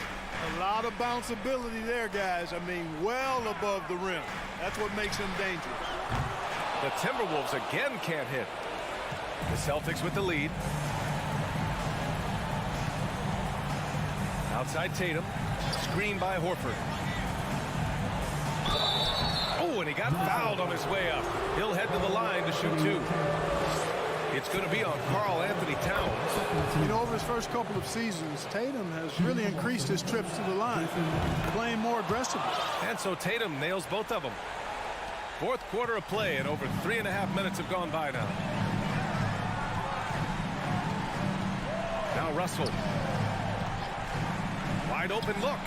A lot of bounceability there, guys. I mean, well above the rim. That's what makes him dangerous. The Timberwolves again can't hit. The Celtics with the lead. Outside Tatum. Screen by Horford. Oh, and he got fouled on his way up. He'll head to the line to shoot 2. It's going to be on Karl-Anthony Towns. You know, over his first couple of seasons, Tatum has really increased his trips to the line, playing more aggressively. And so Tatum nails both of them. Fourth quarter of play, and over 3.5 minutes have gone by now. Now Russell. Wide open look.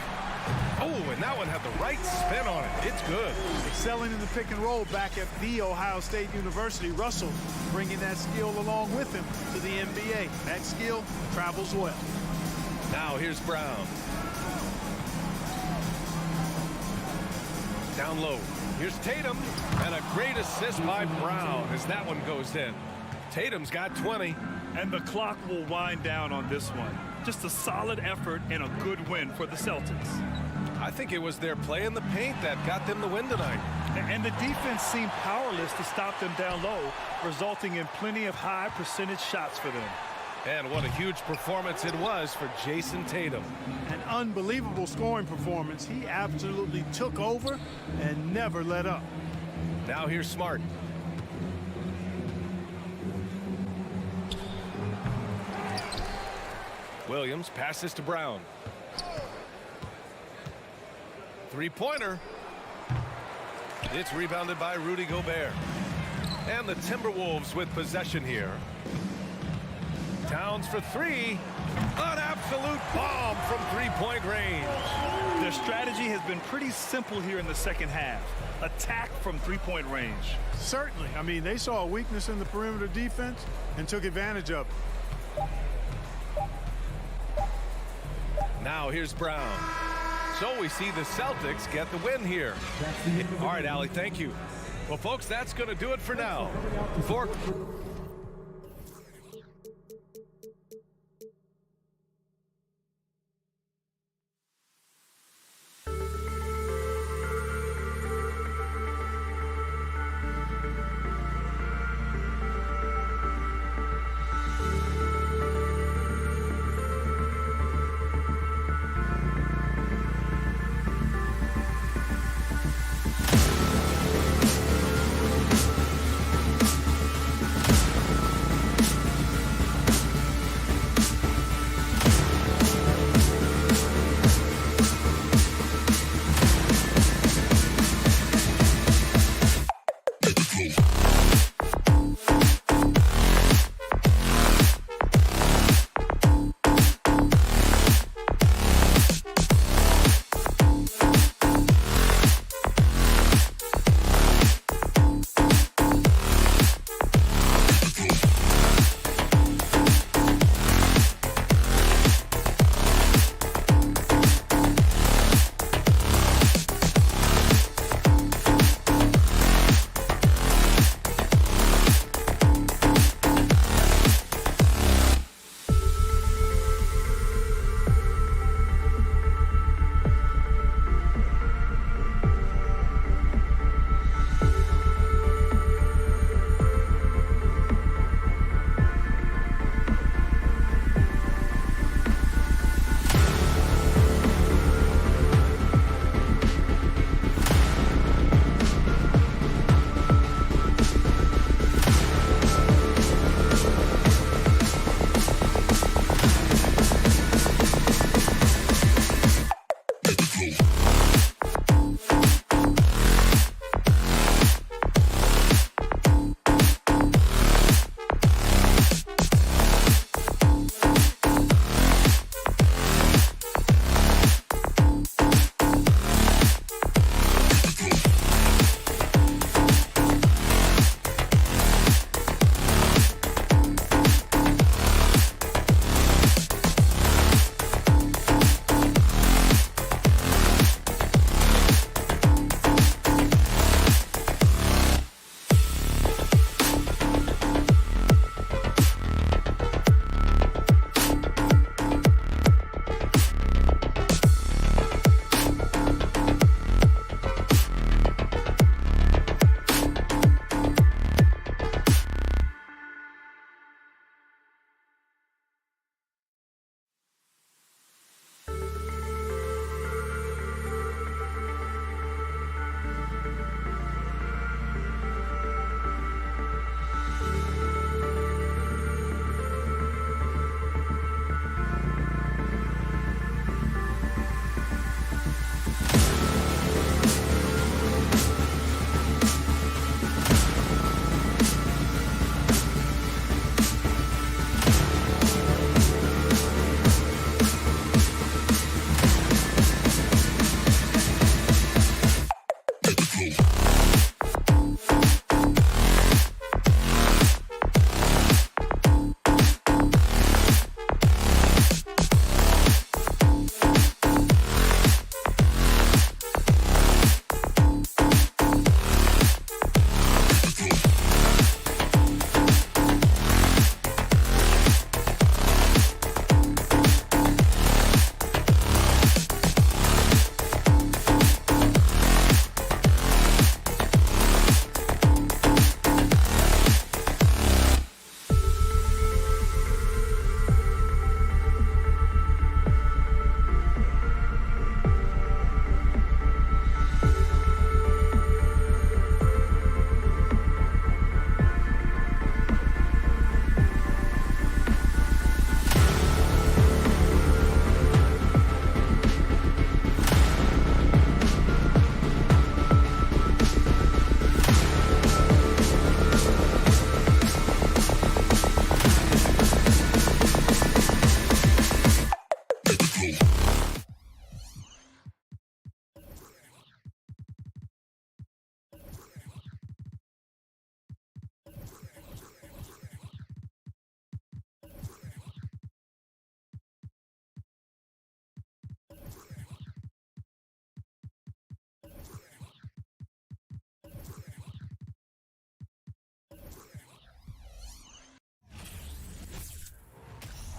Oh, and that one had the right spin on it. It's good. Excelling in the pick and roll back at The Ohio State University. Russell bringing that skill along with him to the NBA. That skill travels well. Now here's Brown. Down low. Here's Tatum. And a great assist by Brown as that one goes in. Tatum's got 20. And the clock will wind down on this one. Just a solid effort and a good win for the Celtics. I think it was their play in the paint that got them the win tonight. And the defense seemed powerless to stop them down low, resulting in plenty of high percentage shots for them. And what a huge performance it was for Jason Tatum. An unbelievable scoring performance. He absolutely took over and never let up. Now here's Smart. Williams passes to Brown. Three-pointer. It's rebounded by Rudy Gobert. And the Timberwolves with possession here. Towns for three. An absolute bomb from three-point range. Their strategy has been pretty simple here in the second half. Attack from three-point range. Certainly. I mean, they saw a weakness in the perimeter defense and took advantage of it. Now here's Brown. So we see the Celtics get the win here. All right, Allie, thank you. Well, folks, that's going to do it for now. For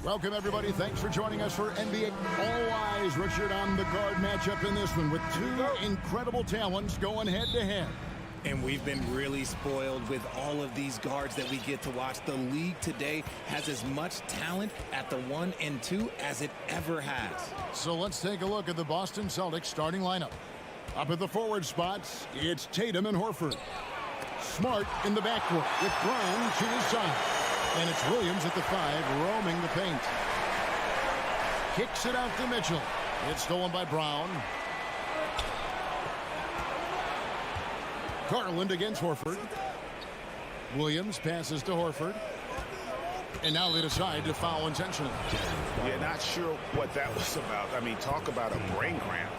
Welcome, everybody. Thanks for joining us for NBA All Eyes. Richard on the guard matchup in this one with two incredible talents going head-to-head. And we've been really spoiled with all of these guards that we get to watch. The league today has as much talent at the 1 and 2 as it ever has. So let's take a look at the Boston Celtics starting lineup. Up at the forward spots, it's Tatum and Horford. Smart in the backcourt with Brown to his side. And it's Williams at the 5, roaming the paint. Kicks it out to Mitchell. It's stolen by Brown. Garland against Horford. Williams passes to Horford. And now they decide to foul intentionally. Yeah, not sure what that was about. I mean, talk about a brain cramp.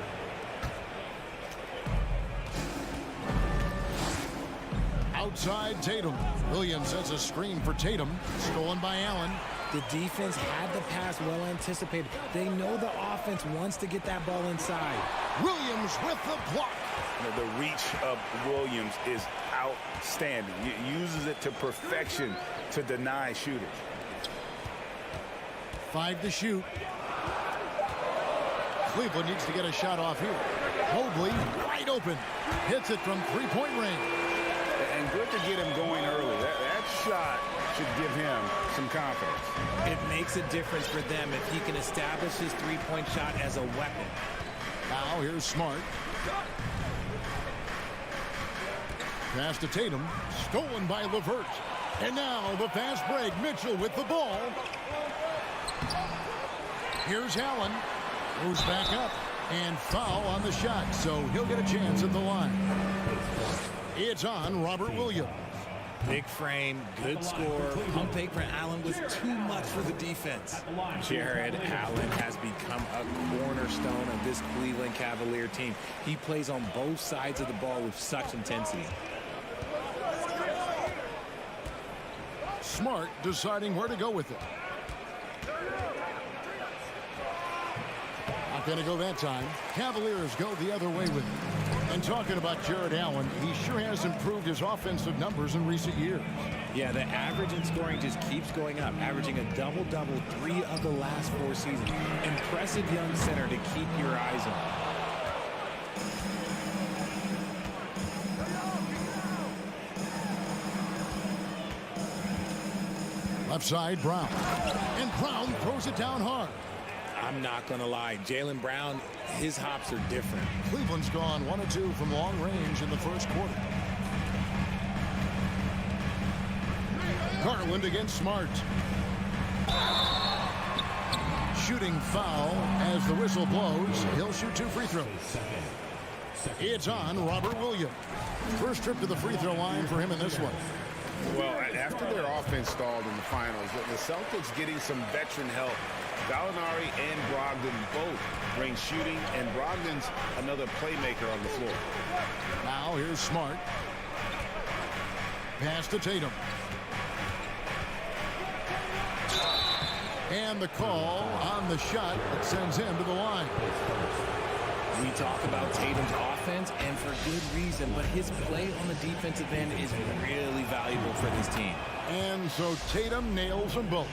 Outside Tatum. Williams sets a screen for Tatum. Stolen by Allen. The defense had the pass well anticipated. They know the offense wants to get that ball inside. Williams with the block. The reach of Williams is outstanding. He uses it to perfection to deny shooters. 5 to shoot. Cleveland needs to get a shot off here. Mobley wide open. Hits it from three-point range. And good to get him going early. That shot should give him some confidence. It makes a difference for them if he can establish his three-point shot as a weapon. Now here's Smart. Pass to Tatum. Stolen by LeVert. And now the fast break. Mitchell with the ball. Here's Allen. Moves back up. And foul on the shot. So he'll get a chance at the line. It's on Robert Williams. Big frame, good score. Pump fake for Allen was too much for the defense. Jared Allen has become a cornerstone of this Cleveland Cavalier team. He plays on both sides of the ball with such intensity. Smart deciding where to go with it. Not going to go that time. Cavaliers go the other way with it. And talking about Jared Allen, he sure has improved his offensive numbers in recent years. Yeah, the average in scoring just keeps going up, averaging a double-double 3 of the last 4 seasons. Impressive young center to keep your eyes on. Left side, Brown. And Brown throws it down hard. I'm not going to lie. Jaylen Brown, his hops are different. Cleveland's gone 1 of 2 from long range in the first quarter. Garland against Smart. Shooting foul as the whistle blows. He'll shoot 2 free throws. It's on Robert Williams. First trip to the free throw line for him in this one. Well, after their offense stalled in the finals, the Celtics getting some veteran help. Gallinari and Brogdon both bring shooting, and Brogdon's another playmaker on the floor. Now here's Smart. Pass to Tatum. And the call on the shot that sends him to the line. We talk about Tatum's offense, and for good reason, but his play on the defensive end is really valuable for this team. And so Tatum nails them both.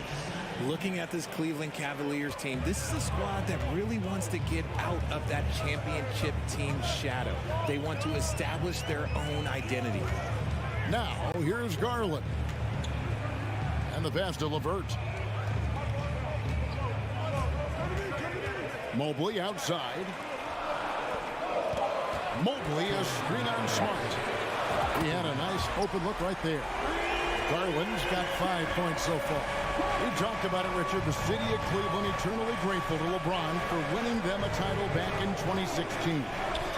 Looking at this Cleveland Cavaliers team, this is a squad that really wants to get out of that championship team shadow. They want to establish their own identity. Now, here's Garland. And the pass to LeVert. Mobley outside. Mobley, a screen on Smart. He had a nice open look right there. Garland's got 5 points so far. We talked about it, Richard. The city of Cleveland eternally grateful to LeBron for winning them a title back in 2016.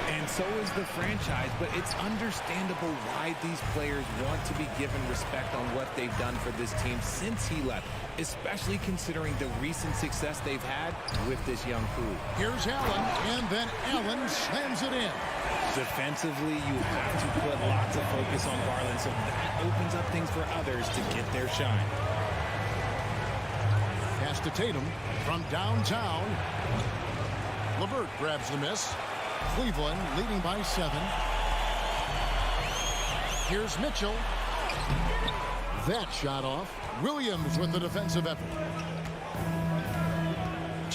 And so is the franchise, but it's understandable why these players want to be given respect on what they've done for this team since he left, especially considering the recent success they've had with this young crew. Here's Allen, and then Allen slams it in. Defensively, you have to put lots of focus on Garland, so that opens up things for others to get their shine. Pass to Tatum from downtown. LeVert grabs the miss. Cleveland leading by 7. Here's Mitchell. That shot off. Williams with the defensive effort.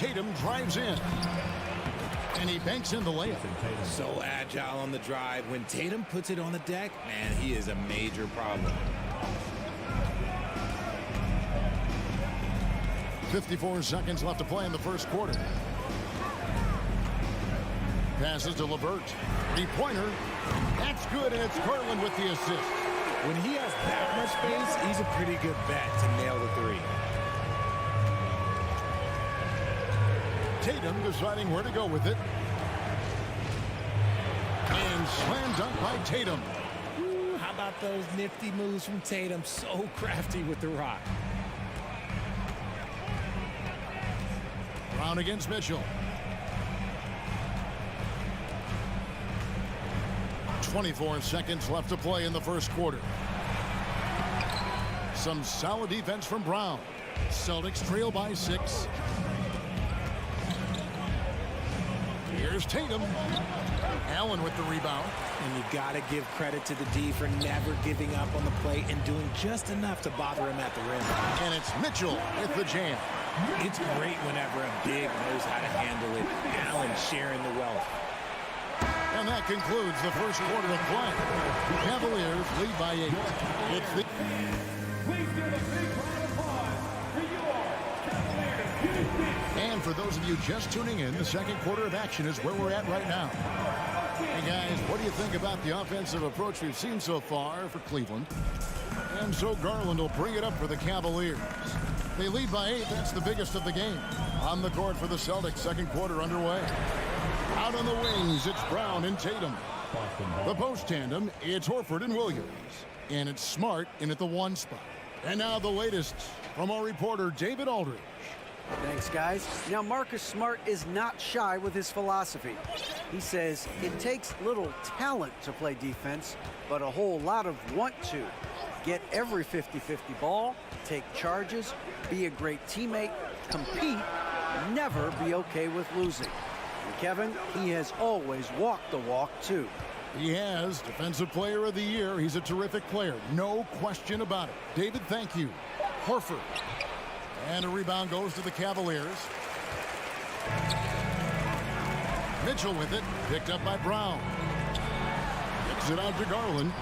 Tatum drives in. And he banks in the layup. So agile on the drive. When Tatum puts it on the deck, man, he is a major problem. 54 seconds left to play in the first quarter. Passes to LeVert. Three-pointer. That's good, and it's Garland with the assist. When he has that much space, he's a pretty good bet to nail the three. Tatum deciding where to go with it. And slam dunk by Tatum. Ooh, how about those nifty moves from Tatum? So crafty with the rock. Brown against Mitchell. 24 seconds left to play in the first quarter. Some solid defense from Brown. Celtics trail by 6. Here's Tatum. Allen with the rebound. And you got to give credit to the D for never giving up on the play and doing just enough to bother him at the rim. And it's Mitchell with the jam. It's great whenever a big knows how to handle it. Allen sharing the wealth. And that concludes the first quarter of play. Cavaliers lead by 8. It's the... Please give a big round of applause for your Cavaliers. And for those of you just tuning in, the second quarter of action is where we're at right now. Hey guys, what do you think about the offensive approach we've seen so far for Cleveland? And so Garland will bring it up for the Cavaliers. They lead by 8. That's the biggest of the game. On the court for the Celtics, second quarter underway. Out on the wings, it's Brown and Tatum. The post tandem, it's Horford and Williams. And it's Smart in at the 1 spot. And now the latest from our reporter, David Aldridge. Thanks, guys. Now, Marcus Smart is not shy with his philosophy. He says it takes little talent to play defense, but a whole lot of want to. Get every 50-50 ball, take charges, be a great teammate, compete, never be okay with losing. And Kevin, he has always walked the walk, too. He has. Defensive Player of the Year. He's a terrific player. No question about it. David, thank you. Horford. And a rebound goes to the Cavaliers. Mitchell with it. Picked up by Brown. Kicks it out to Garland.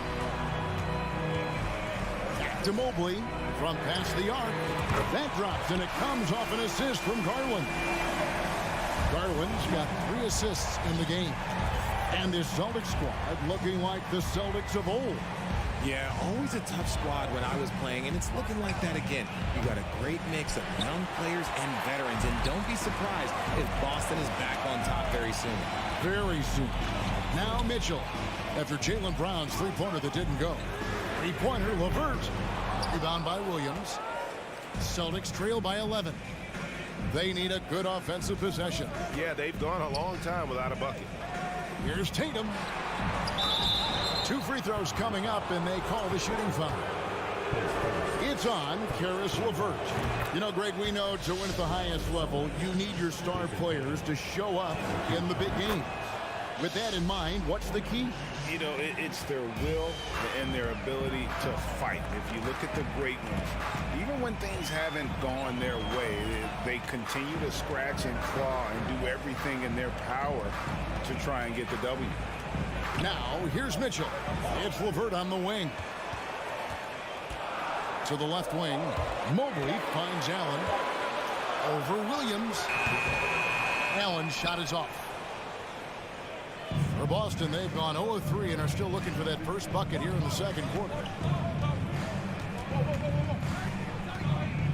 Back to Mobley. From past the arc. That drops, and it comes off an assist from Garland. Garland's got 3 assists in the game. And this Celtics squad looking like the Celtics of old. Yeah, always a tough squad when I was playing, and it's looking like that again. You got a great mix of young players and veterans, and don't be surprised if Boston is back on top very soon. Very soon. Now Mitchell, after Jaylen Brown's three-pointer that didn't go. Three-pointer, LeVert. Rebound by Williams. Celtics trail by 11. They need a good offensive possession. Yeah, they've gone a long time without a bucket. Here's Tatum. 2 free throws coming up, and they call the shooting foul. It's on Caris LeVert. You know, Greg, we know to win at the highest level, you need your star players to show up in the big game. With that in mind, what's the key? You know, it's their will and their ability to fight. If you look at the great ones, even when things haven't gone their way, they continue to scratch and claw and do everything in their power to try and get the W. Now, here's Mitchell. It's LeVert on the wing. To the left wing, Mobley finds Allen. Over Williams. Allen's shot is off. For Boston, they've gone 0-3 and are still looking for that first bucket here in the second quarter.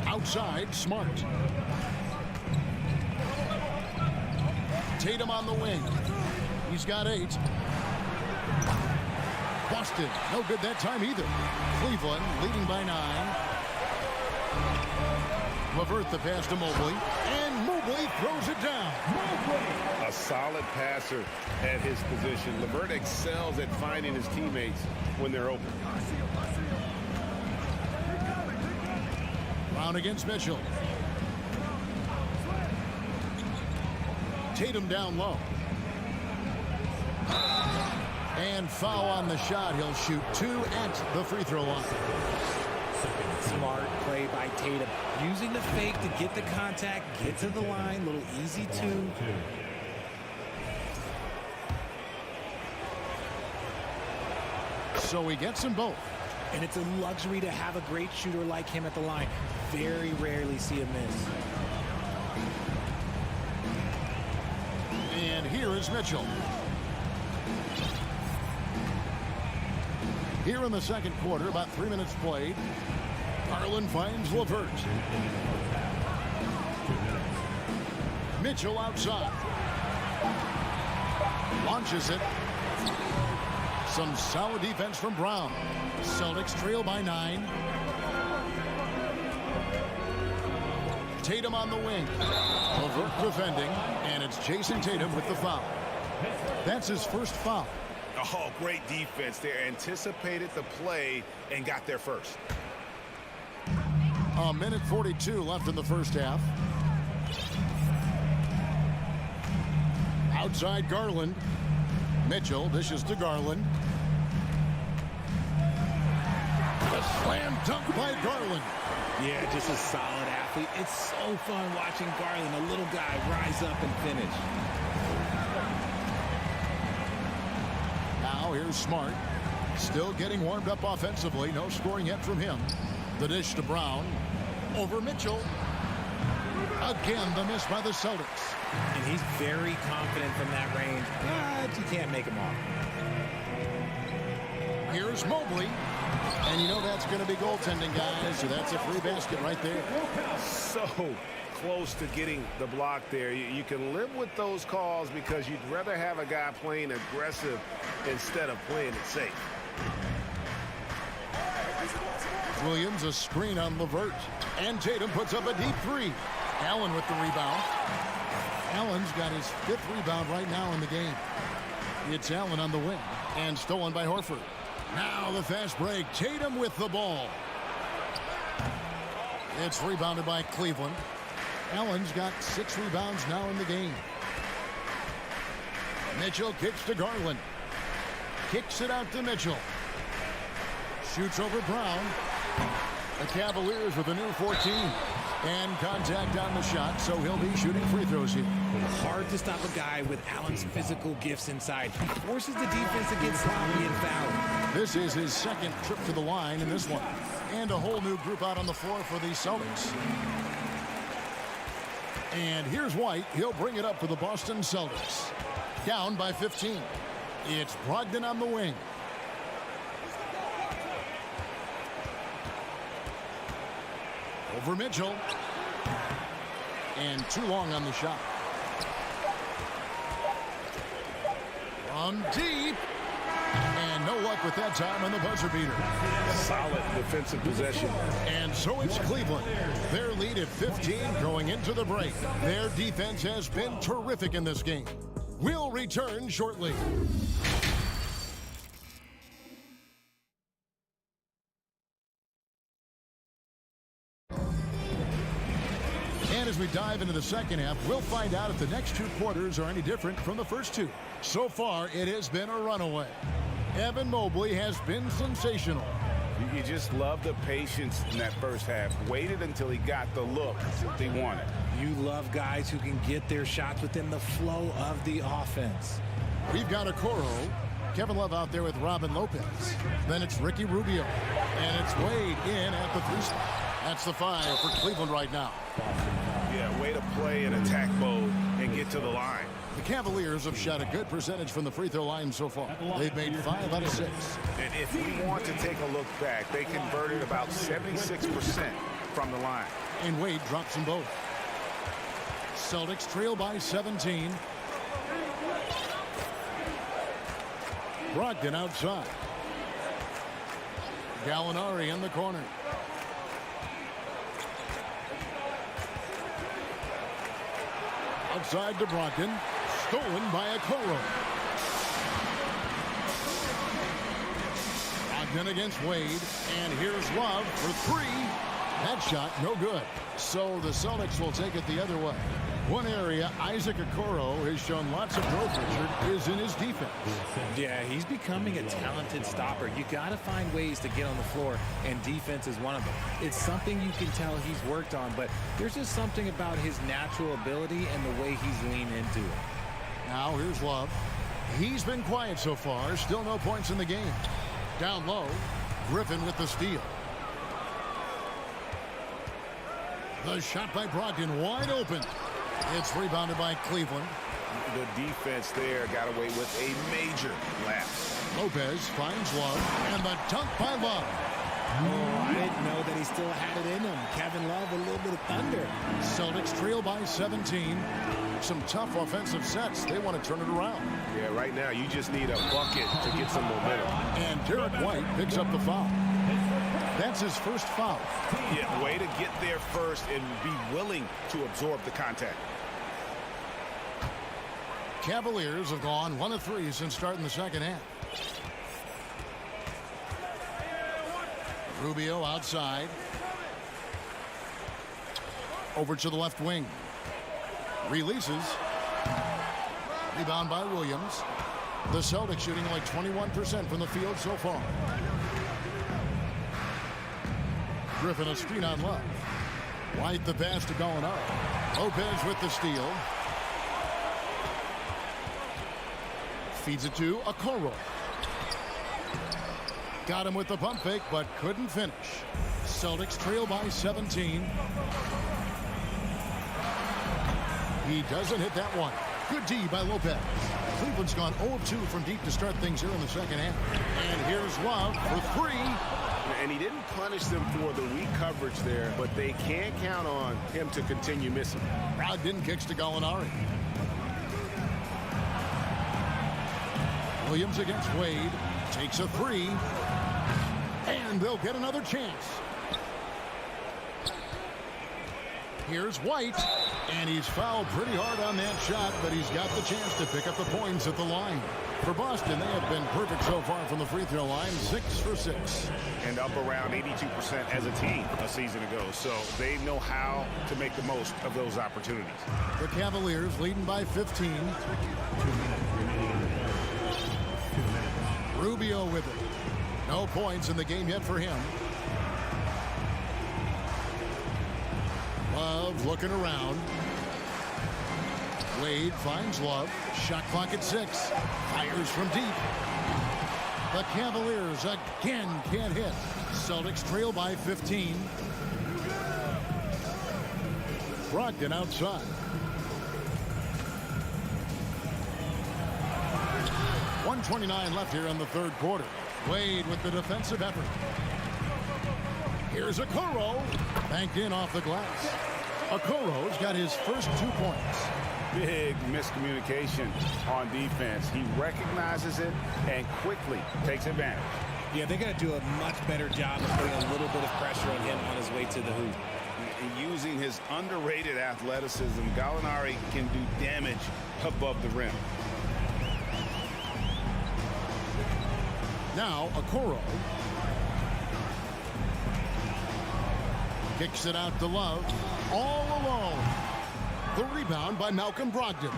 Outside, Smart. Tatum on the wing. He's got 8. Boston, no good that time either. Cleveland leading by 9. LeVert the pass to Mobley. And Mobley throws it down. A solid passer at his position. LeVert excels at finding his teammates when they're open. Brown against Mitchell. Tatum down low. And foul on the shot. He'll shoot 2 at the free throw line. Smart play by by Tatum. Using the fake to get the contact, get to the line, little easy two. So he gets them both. And it's a luxury to have a great shooter like him at the line. Very rarely see him miss. And here is Mitchell. Here in the second quarter, about 3 minutes played. Garland finds LeVert. Mitchell outside. Launches it. Some solid defense from Brown. Celtics trail by 9. Tatum on the wing. LeVert defending, and it's Jason Tatum with the foul. That's his first foul. Oh, great defense there. Anticipated the play and got there first. A minute 42 left in the first half. Outside Garland. Mitchell dishes to Garland. A slam dunk by Garland. Yeah, just a solid athlete. It's so fun watching Garland, a little guy, rise up and finish. Now here's Smart. Still getting warmed up offensively. No scoring yet from him. The dish to Brown. Over Mitchell. Again, the miss by the Celtics. And he's very confident from that range, but you can't make him off. Here's Mobley. And you know that's going to be goaltending, guys. So that's a free basket right there. So close to getting the block there. You can live with those calls because you'd rather have a guy playing aggressive instead of playing it safe. Williams a screen on LeVert. And Tatum puts up a deep three. Allen with the rebound. Allen's got his 5th rebound right now in the game. It's Allen on the wing. And stolen by Horford. Now the fast break. Tatum with the ball. It's rebounded by Cleveland. Allen's got 6 rebounds now in the game. Mitchell kicks to Garland. Kicks it out to Mitchell. Shoots over Brown. The Cavaliers with a new 14. And contact on the shot, so he'll be shooting free throws here. Hard to stop a guy with Allen's physical gifts inside. He forces the defense to get sloppy and foul. This is his 2nd trip to the line in this one. And a whole new group out on the floor for the Celtics. And here's White. He'll bring it up for the Boston Celtics. Down by 15. It's Brogdon on the wing. Over Mitchell. And too long on the shot. From deep. And no luck with that time on the buzzer beater. Solid defensive possession. And so it's Cleveland. Their lead at 15 going into the break. Their defense has been terrific in this game. We'll return shortly. And as we dive into the second half, we'll find out if the next 2 quarters are any different from the first 2. So far, it has been a runaway. Evan Mobley has been sensational. You just love the patience in that first half. Waited until he got the look they wanted. You love guys who can get their shots within the flow of the offense. We've got Okoro. Kevin Love out there with Robin Lopez. Then it's Ricky Rubio. And it's Wade in at the 3 spot. That's the 5 for Cleveland right now. Yeah, way to play in attack mode and get to the line. The Cavaliers have shot a good percentage from the free throw line so far. They've made 5 out of 6. And if we want to take a look back, they converted about 76% from the line. And Wade drops them both. Celtics trail by 17. Brogdon outside. Gallinari in the corner. Outside to Brogdon. Stolen by Okoro. Brogdon against Wade. And here's Love for 3. That shot, no good. So the Celtics will take it the other way. One area Isaac Okoro has shown lots of growth, Richard, is in his defense. Yeah, he's becoming a talented stopper. You got to find ways to get on the floor, and defense is one of them. It's something you can tell he's worked on, but there's just something about his natural ability and the way he's leaned into it. Now here's Love. He's been quiet so far. Still no points in the game. Down low, Griffin with the steal. The shot by Brogdon wide open. It's rebounded by Cleveland. The defense there got away with a major lapse. Lopez finds Love, and the dunk by Love. Oh, I didn't know that he still had it in him. Kevin Love, a little bit of thunder. Celtics trail by 17. Some tough offensive sets. They want to turn it around. Yeah, right now you just need a bucket to get some momentum. And Derek White picks up the foul. That's his first foul. Yeah, way to get there first and be willing to absorb the contact. Cavaliers have gone 1 of 3 since starting the second half. Rubio outside. Over to the left wing. Releases. Rebound by Williams. The Celtics shooting like 21% from the field so far. Griffin a screen on Love. White the pass to Gallinari. Lopez with the steal. Feeds it to Okoro. Got him with the pump fake, but couldn't finish. Celtics trail by 17. He doesn't hit that one. Good D by Lopez. Cleveland's gone 0 of 2 from deep to start things here in the second half. And here's Love for 3. And he didn't punish them for the weak coverage there, but they can't count on him to continue missing. Brogdon kicks to Gallinari. Williams against Wade. Takes a 3. And they'll get another chance. Here's White. And he's fouled pretty hard on that shot, but he's got the chance to pick up the points at the line. For Boston, they have been perfect so far from the free throw line, 6 for 6. And up around 82% as a team a season ago. So they know how to make the most of those opportunities. The Cavaliers leading by 15. Rubio with it. No points in the game yet for him. Love looking around. Wade finds Love. Shot clock at 6. Fires from deep. The Cavaliers again can't hit. Celtics trail by 15. Brogdon outside. .129 left here in the third quarter. Wade with the defensive effort. Here's Okoro. Banked in off the glass. Okoro's got his first 2 points. Big miscommunication on defense. He recognizes it and quickly takes advantage. Yeah, they got to do a much better job of putting a little bit of pressure on him on his way to the hoop. Using his underrated athleticism, Gallinari can do damage above the rim. Now Okoro kicks it out to Love. All alone. The rebound by Malcolm Brogdon.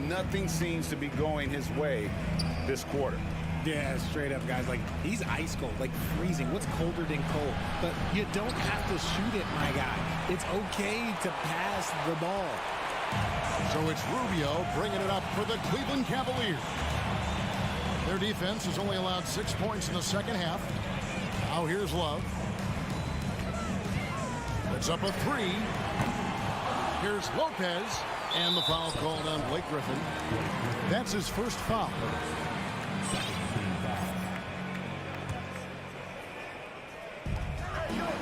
Nothing seems to be going his way this quarter. Yeah, straight up, guys. Like, he's ice cold, like freezing. What's colder than cold? But you don't have to shoot it, my guy. It's okay to pass the ball. So it's Rubio bringing it up for the Cleveland Cavaliers. Their defense has only allowed 6 points in the second half. Now here's Love. It's up a 3. Here's Lopez. And the foul called on Blake Griffin. That's his first foul.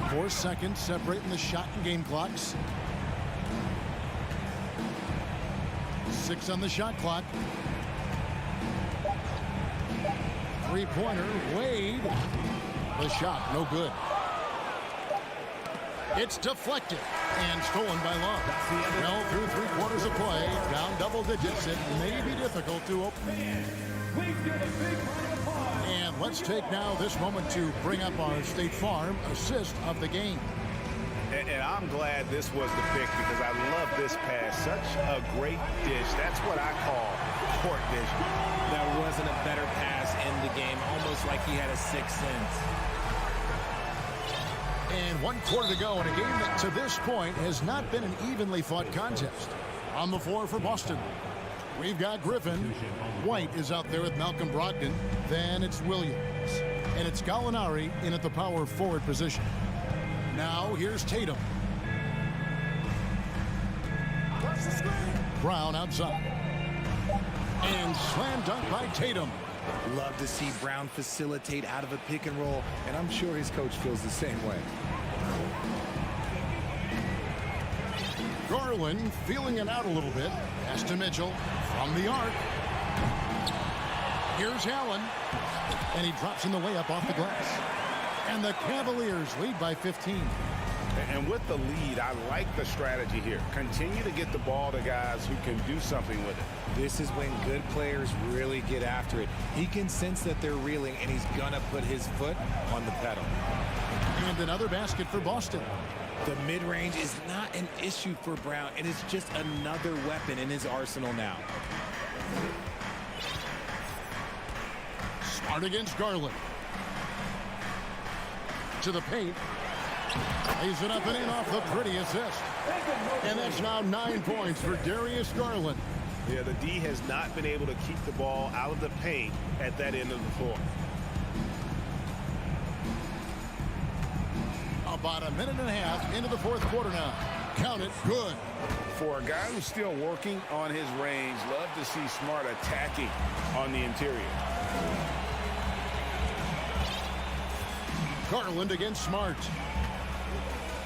Four seconds separating the shot and game clocks. 6 on the shot clock. Three-pointer, Wade. The shot, no good. It's deflected and stolen by Love. Well, through 3 quarters of play, down double digits, it may be difficult to open. And let's take now this moment to bring up our State Farm assist of the game. And I'm glad this was the pick because I love this pass. Such a great dish. That's what I call court vision. There wasn't a better pass in the game, almost like he had a sixth sense. And 1 quarter to go in a game that to this point has not been an evenly fought contest. On the floor for Boston, we've got Griffin. White is out there with Malcolm Brogdon. Then it's Williams. And it's Gallinari in at the power forward position. Now here's Tatum. Brown outside. And slam dunk by Tatum. Love to see Brown facilitate out of a pick and roll, and I'm sure his coach feels the same way. Garland feeling it out a little bit. Pass to Mitchell from the arc. Here's Allen. And he drops in the layup off the glass. And the Cavaliers lead by 15. And with the lead, I like the strategy here. Continue to get the ball to guys who can do something with it. This is when good players really get after it. He can sense that they're reeling, and he's going to put his foot on the pedal. And another basket for Boston. The mid-range is not an issue for Brown, and it's just another weapon in his arsenal now. Smart against Garland. To the paint. Lays it up and in off the pretty assist. And that's now 9 points for Darius Garland. Yeah, the D has not been able to keep the ball out of the paint at that end of the floor. About a minute and a half into the fourth quarter now. Count it, good. For a guy who's still working on his range, love to see Smart attacking on the interior. Garland against Smart.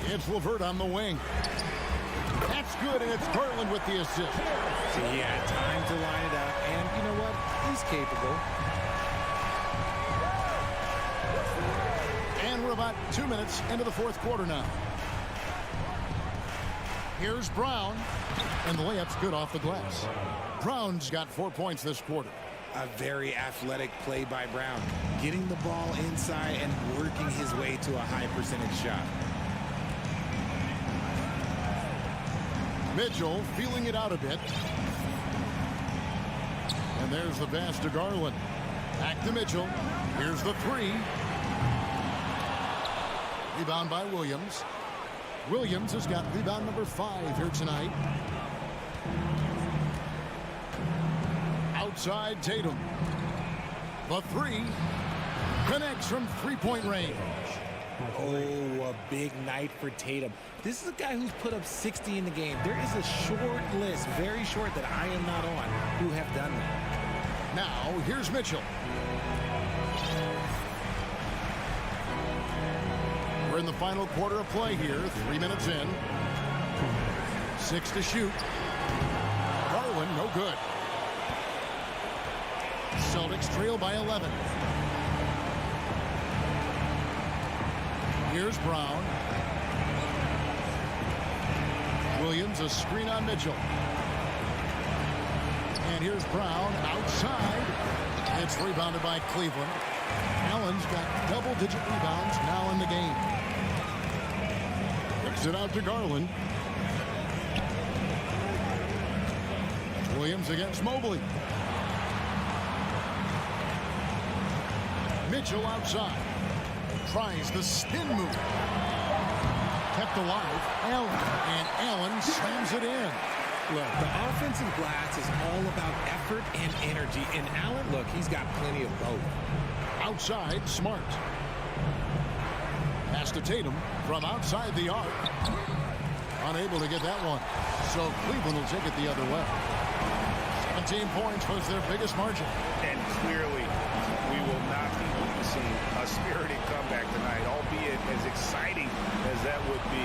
It's LeVert on the wing. That's good, and it's Garland with the assist. So he had time to line it up, and you know what? He's capable. And we're about 2 minutes into the fourth quarter now. Here's Brown, and the layup's good off the glass. Brown's got 4 points this quarter. A very athletic play by Brown, getting the ball inside and working his way to a high percentage shot. Mitchell feeling it out a bit. And there's the pass to Garland. Back to Mitchell. Here's the three. Rebound by Williams. Williams has got rebound number 5 here tonight. Outside Tatum. The three connects from three-point range. Oh, a big night for Tatum. This is a guy who's put up 60 in the game. There is a short list, very short, that I am not on, who have done that. Now, here's Mitchell. We're in the final quarter of play here, 3 minutes in. 6 to shoot. Garland, no good. Celtics trail by 11. Here's Brown. Williams, a screen on Mitchell. And here's Brown outside. It's rebounded by Cleveland. Allen's got double-digit rebounds now in the game. Kicks it out to Garland. Williams against Mobley. Mitchell outside. Tries the spin move. Kept alive. Allen. And Allen slams it in. Look, the offensive glass is all about effort and energy. And Allen, look, he's got plenty of both. Outside, Smart. Pass to Tatum from outside the arc. Unable to get that one. So Cleveland will take it the other way. 17 points was their biggest margin. And clearly, we will not be witnessing a spirited comeback tonight, albeit as exciting as that would be.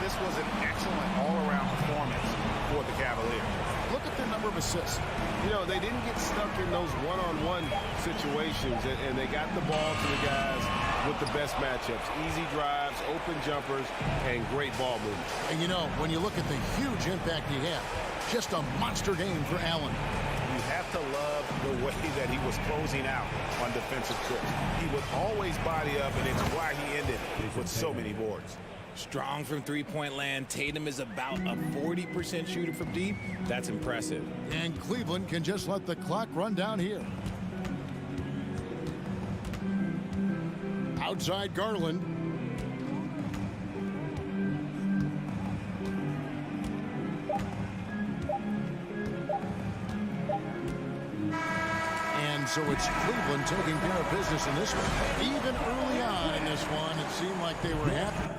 This was an excellent all-around performance for the Cavaliers. Look at their number of assists. You know, they didn't get stuck in those one-on-one situations, and they got the ball to the guys with the best matchups. Easy drives, open jumpers, and great ball movement. And you know, when you look at the huge impact he had, just a monster game for Allen. You have to love the way that he was closing out on defensive trips. He would always body up, and it's why he ended with so many boards. Strong from three-point land. Tatum is about a 40% shooter from deep. That's impressive. And Cleveland can just let the clock run down here. Outside Garland. And so it's Cleveland taking care of business in this one. Even early on in this one, it seemed like they were happy.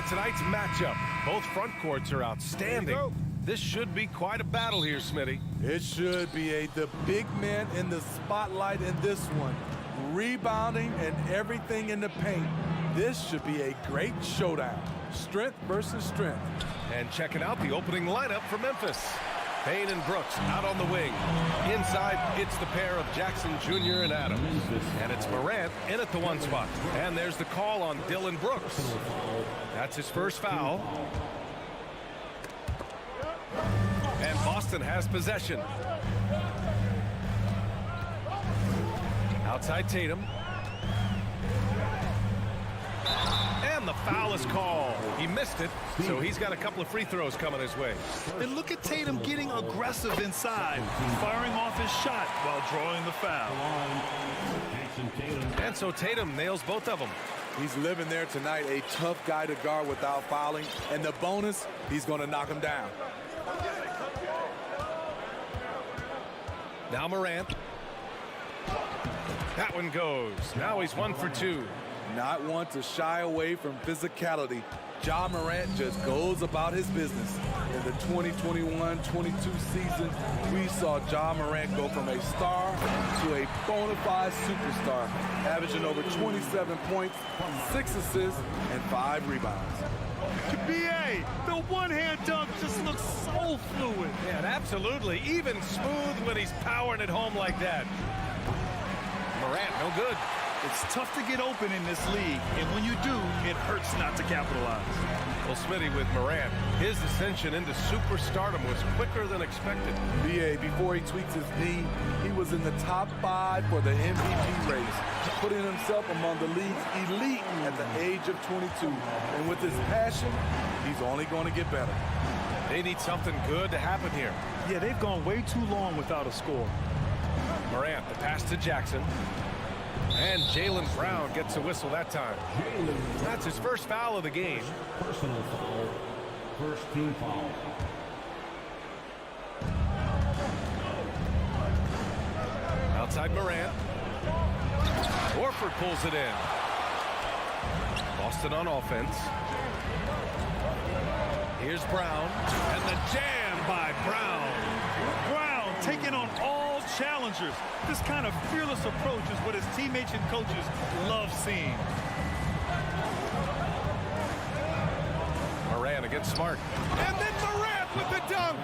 tonight's matchup. Both front courts are outstanding. This should be quite a battle here, Smitty. It should be the big men in the spotlight in this one. Rebounding and everything in the paint. This should be a great showdown. Strength versus strength. And checking out the opening lineup for Memphis. Payne and Brooks out on the wing. Inside, it's the pair of Jackson Jr. and Adams. And it's Morant in at the 1 spot. And there's the call on Dillon Brooks. That's his first foul. And Boston has possession. Outside Tatum. And the foul is called. He missed it, so he's got a couple of free throws coming his way. And look at Tatum getting aggressive inside, firing off his shot while drawing the foul. And so Tatum nails both of them. He's living there tonight, a tough guy to guard without fouling. And the bonus, he's going to knock him down. Now Morant. That one goes. Now he's 1 for 2. Not one to shy away from physicality. Ja Morant just goes about his business. In the 2021-22 season, we saw Ja Morant go from a star to a bona fide superstar, averaging over 27 points, 6 assists, and 5 rebounds. B.A., the one-hand dunk just looks so fluid. Yeah, absolutely. Even smooth when he's powering it home like that. Morant, no good. It's tough to get open in this league, and when you do, it hurts not to capitalize. Well, Smitty, with Morant, his ascension into superstardom was quicker than expected. B.A., before he tweaks his knee, he was in the top 5 for the MVP race, putting himself among the league's elite at the age of 22. And with his passion, he's only going to get better. They need something good to happen here. Yeah, they've gone way too long without a score. Morant, the pass to Jackson. And Jaylen Brown gets a whistle that time. That's his first foul of the game. Personal foul. First team foul. Outside Morant. Horford pulls it in. Boston on offense. Here's Brown. And the jam by Brown. Brown taking on all challengers. This kind of fearless approach is what his teammates and coaches love seeing. Morant against Smart. And then Morant with the dunk.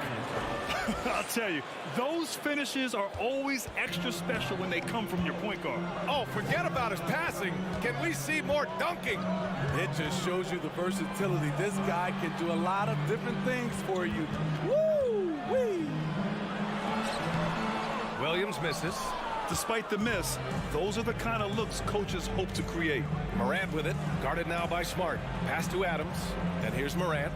I'll tell you, those finishes are always extra special when they come from your point guard. Oh, forget about his passing. Can we see more dunking? It just shows you the versatility. This guy can do a lot of different things for you. Woo-wee! Williams misses. Despite the miss, those are the kind of looks coaches hope to create. Morant with it, guarded now by Smart. Pass to Adams, and here's Morant.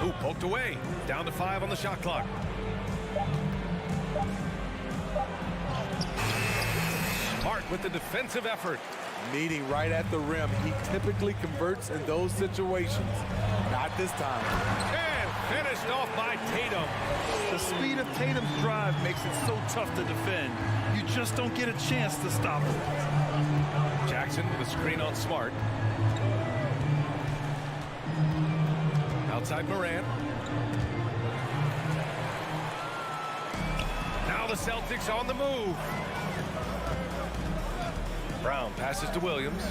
Ooh, poked away. Down to 5 on the shot clock. Smart with the defensive effort. Meeting right at the rim. He typically converts in those situations. Not this time. And finished off by Tatum. The speed of Tatum's drive makes it so tough to defend. You just don't get a chance to stop him. Jackson with a screen on Smart. Outside Morant. Now the Celtics on the move. Brown passes to Williams.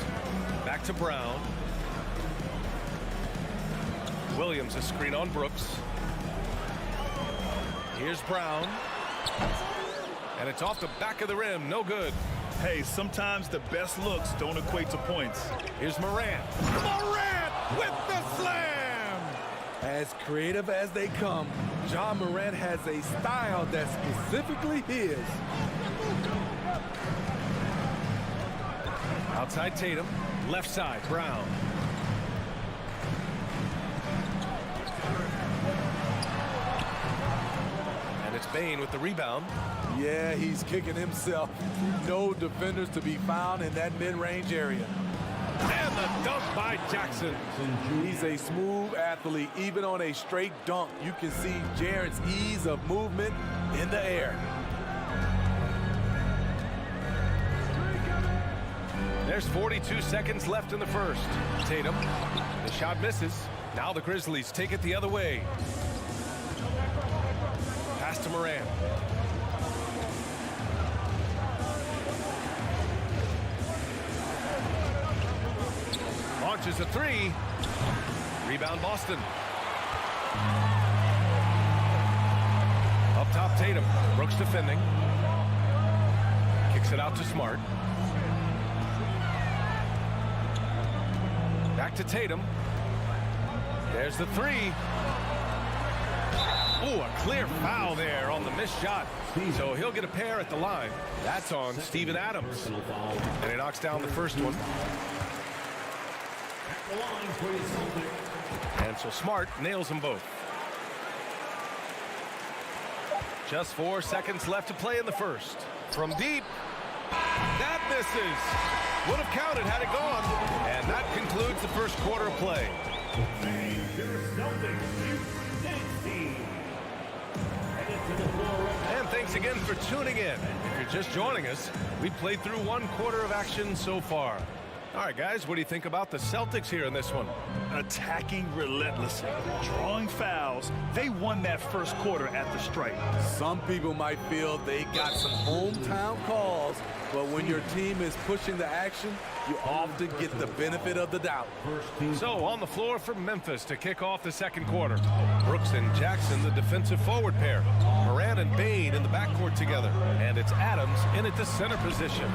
Back to Brown. Williams a screen on Brooks. Here's Brown. And it's off the back of the rim. No good. Hey, sometimes the best looks don't equate to points. Here's Morant. Morant with the slam! As creative as they come, Ja Morant has a style that's specifically his. Outside Tatum, left side, Brown. And it's Bane with the rebound. Yeah, he's kicking himself. No defenders to be found in that mid-range area. And the dunk by Jackson. He's a smooth athlete. Even on a straight dunk, you can see Jarrett's ease of movement in the air. There's 42 seconds left in the first. Tatum, the shot misses. Now the Grizzlies take it the other way. Pass to Morant. Launches a three. Rebound Boston. Up top Tatum. Brooks defending. Kicks it out to Smart. Back to Tatum. There's the three. Oh, a clear foul there on the missed shot. So he'll get a pair at the line. That's on Steven Adams. And he knocks down the first one. And so Smart nails them both. Just 4 seconds left to play in the first. From deep. That misses. Would have counted had it gone. And that concludes the first quarter of play. And thanks again for tuning in. If you're just joining us, we played through 1 quarter of action so far. All right, guys, what do you think about the Celtics here in this one? Attacking relentlessly, drawing fouls. They won that first quarter at the stripe. Some people might feel they got some hometown calls, but when your team is pushing the action, you often get the benefit of the doubt. So on the floor for Memphis to kick off the second quarter. Brooks and Jackson, the defensive forward pair. Morant and Bane in the backcourt together. And it's Adams in at the center position.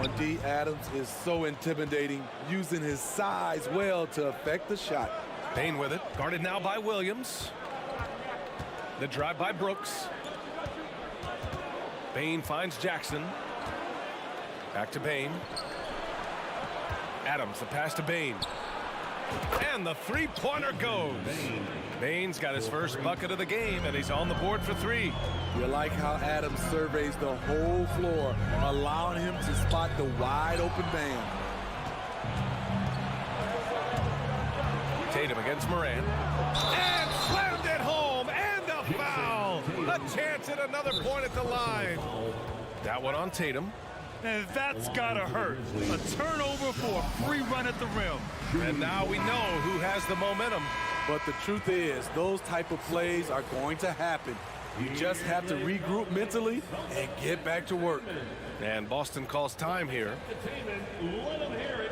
On D, Adams is so intimidating, using his size well to affect the shot. Bane with it, guarded now by Williams. The drive by Brooks. Bane finds Jackson. Back to Bane. Adams, the pass to Bane. And the three-pointer goes. Bane's got his first bucket of the game, and he's on the board for 3. You like how Adams surveys the whole floor, allowing him to spot the wide-open man. Tatum against Morant. And slammed it home, and a foul. A chance at another point at the line. That one on Tatum. And that's gotta hurt. A turnover for a free run at the rim. And now we know who has the momentum. But the truth is, those type of plays are going to happen. You just have to regroup mentally and get back to work. And Boston calls time here. Let them hear it.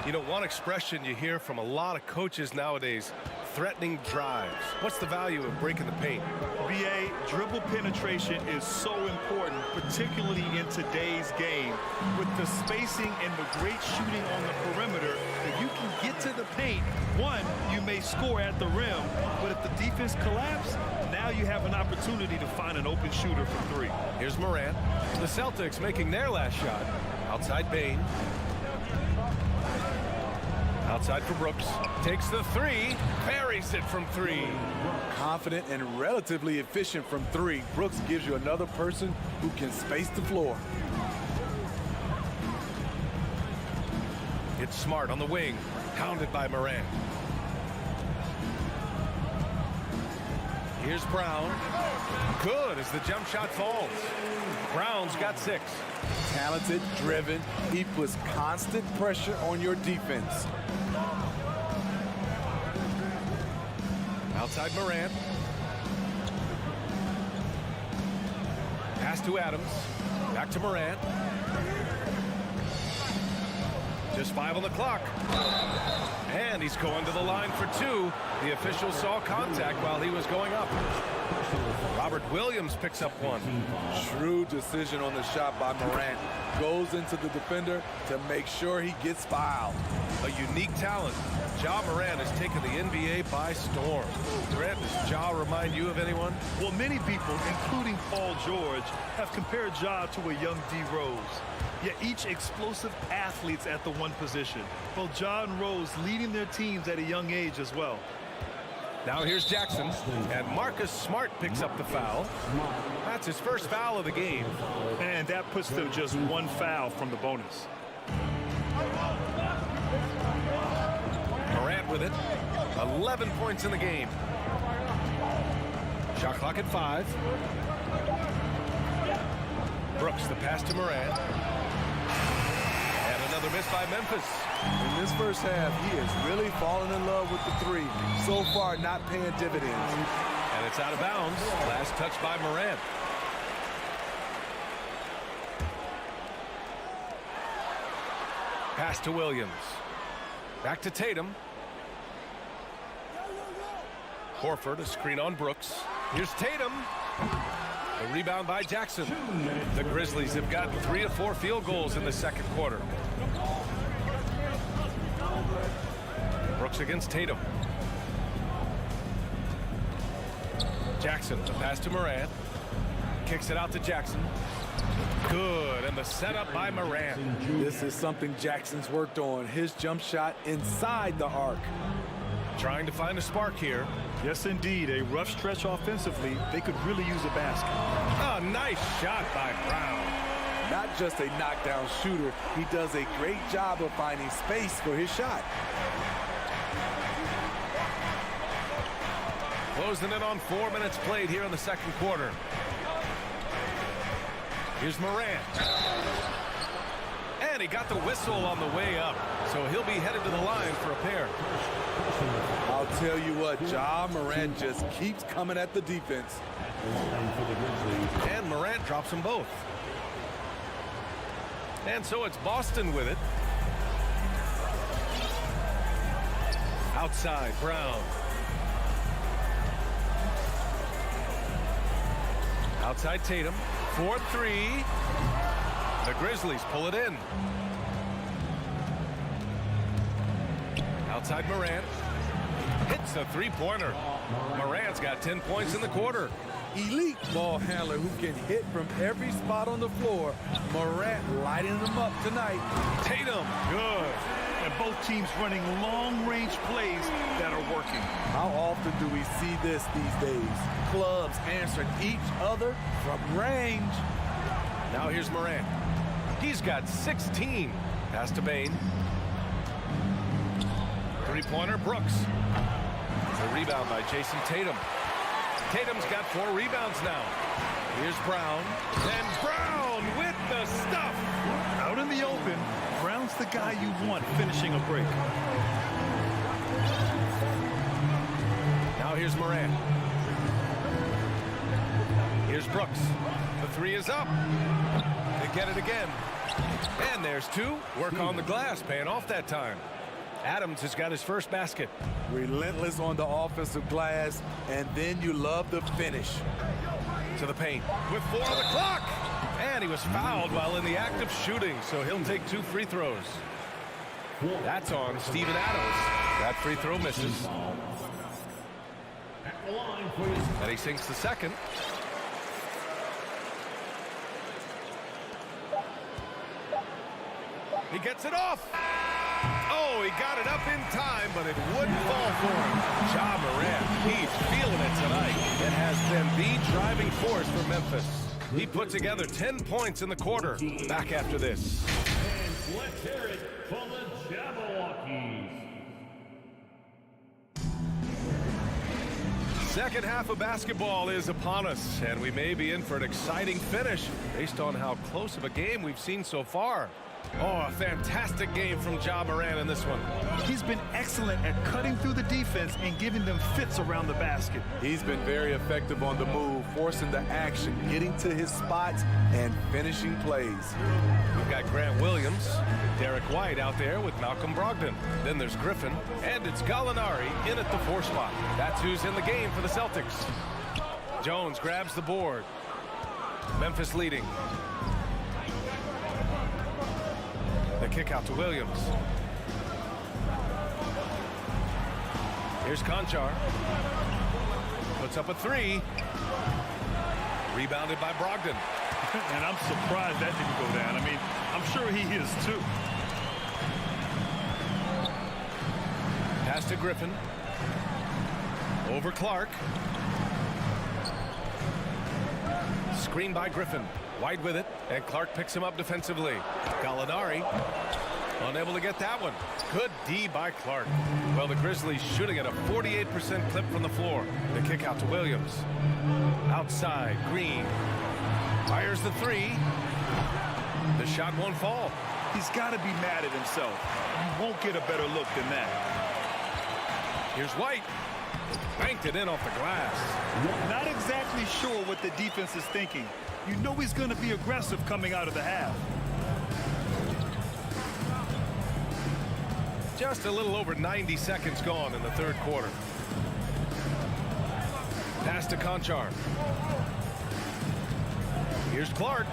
You know, one expression you hear from a lot of coaches nowadays, threatening drives. What's the value of breaking the paint? BA, dribble penetration is so important, particularly in today's game. With the spacing and the great shooting on the perimeter, if you can get to the paint, one, you may score at the rim, but if the defense collapses, now you have an opportunity to find an open shooter for 3. Here's Morant. The Celtics making their last shot. Outside Bane. Outside for Brooks. Takes the 3. Buries it from 3. Confident and relatively efficient from 3. Brooks gives you another person who can space the floor. It's Smart on the wing. Hounded by Morant. Here's Brown. Good as the jump shot falls. Brown's got 6. Talented, driven. He puts constant pressure on your defense. Outside Morant. Pass to Adams. Back to Morant. Just 5 on the clock. And he's going to the line for 2. The official saw contact while he was going up. Robert Williams picks up 1. Shrewd decision on the shot by Morant. Goes into the defender to make sure he gets fouled. A unique talent. Ja Morant has taken the NBA by storm. Grant, does Ja remind you of anyone? Well, many people, including Paul George, have compared Ja to a young D. Rose. Yet each explosive athletes at the one position. Both Ja and Rose leading their teams at a young age as well. Now here's Jackson, and Marcus Smart picks up the foul. That's his first foul of the game. And that puts them just one foul from the bonus. Morant with it. 11 points in the game. Shot clock at 5. Brooks, the pass to Morant. And another miss by Memphis. In this first half, he is really falling in love with the three. So far, not paying dividends. And it's out of bounds. Last touch by Morant. Pass to Williams. Back to Tatum. Horford, a screen on Brooks. Here's Tatum. A rebound by Jackson. The Grizzlies have gotten 3 of 4 field goals in the second quarter. Brooks against Tatum. Jackson, the pass to Morant. Kicks it out to Jackson. Good, and the setup by Morant. This is something Jackson's worked on. His jump shot inside the arc. Trying to find a spark here. Yes, indeed. A rough stretch offensively. They could really use a basket. A nice shot by Brown. Not just a knockdown shooter, he does a great job of finding space for his shot. Closing in on 4 minutes played here in the second quarter. Here's Morant. And he got the whistle on the way up, so he'll be headed to the line for a pair. I'll tell you what, Ja Morant just keeps coming at the defense. And Morant drops them both. And so it's Boston with it. Outside, Brown. Outside Tatum. 4-3. The Grizzlies pull it in. Outside Morant. Hits a three-pointer. Morant's got 10 points in the quarter. Elite ball handler who can hit from every spot on the floor. Morant lighting them up tonight. Tatum. Good. And both teams running long-range plays that are working. How often do we see this these days? Clubs answering each other from range. Now here's Morant. He's got 16. Pass to Bane. Three-pointer, Brooks. The rebound by Jason Tatum. Tatum's got 4 rebounds now. Here's Brown. And Brown with the stuff. Out in the open, Brown's the guy you want finishing a break. Now here's Morant. Here's Brooks. The 3 is up. They get it again. And there's 2. Work on the glass, paying off that time. Adams has got his first basket. Relentless on the offensive glass, and then you love the finish. To the paint with 4 on the clock. And he was fouled while in the act of shooting, so he'll take 2 free throws. That's on Steven Adams. That free throw misses. And he sinks the second. He gets it off. Oh, he got it up in time, but it wouldn't fall for him. Ja Morant, he's feeling it tonight. It has been the driving force for Memphis. He put together 10 points in the quarter. Back after this. And let's hear it from the Jabberwockies. Second half of basketball is upon us, and we may be in for an exciting finish based on how close of a game we've seen so far. Oh, a fantastic game from Ja Morant in this one. He's been excellent at cutting through the defense and giving them fits around the basket. He's been very effective on the move, forcing the action, getting to his spots, and finishing plays. We've got Grant Williams, Derek White out there with Malcolm Brogdon. Then there's Griffin, and it's Gallinari in at the 4 spot. That's who's in the game for the Celtics. Jones grabs the board. Memphis leading. The kick out to Williams. Here's Conchar. Puts up a 3. Rebounded by Brogdon. And I'm surprised that didn't go down. I mean, I'm sure he is too. Pass to Griffin. Over Clark. Screen by Griffin. White with it, and Clark picks him up defensively. Gallinari unable to get that one. Good D by Clark. Well, the Grizzlies shooting at a 48% clip from the floor. The kick out to Williams. Outside, Green. Fires the three. The shot won't fall. He's got to be mad at himself. You won't get a better look than that. Here's White. Banked it in off the glass. Not exactly sure what the defense is thinking. You know he's going to be aggressive coming out of the half. Just a little over 90 seconds gone in the third quarter. Pass to Conchar. Here's Clark.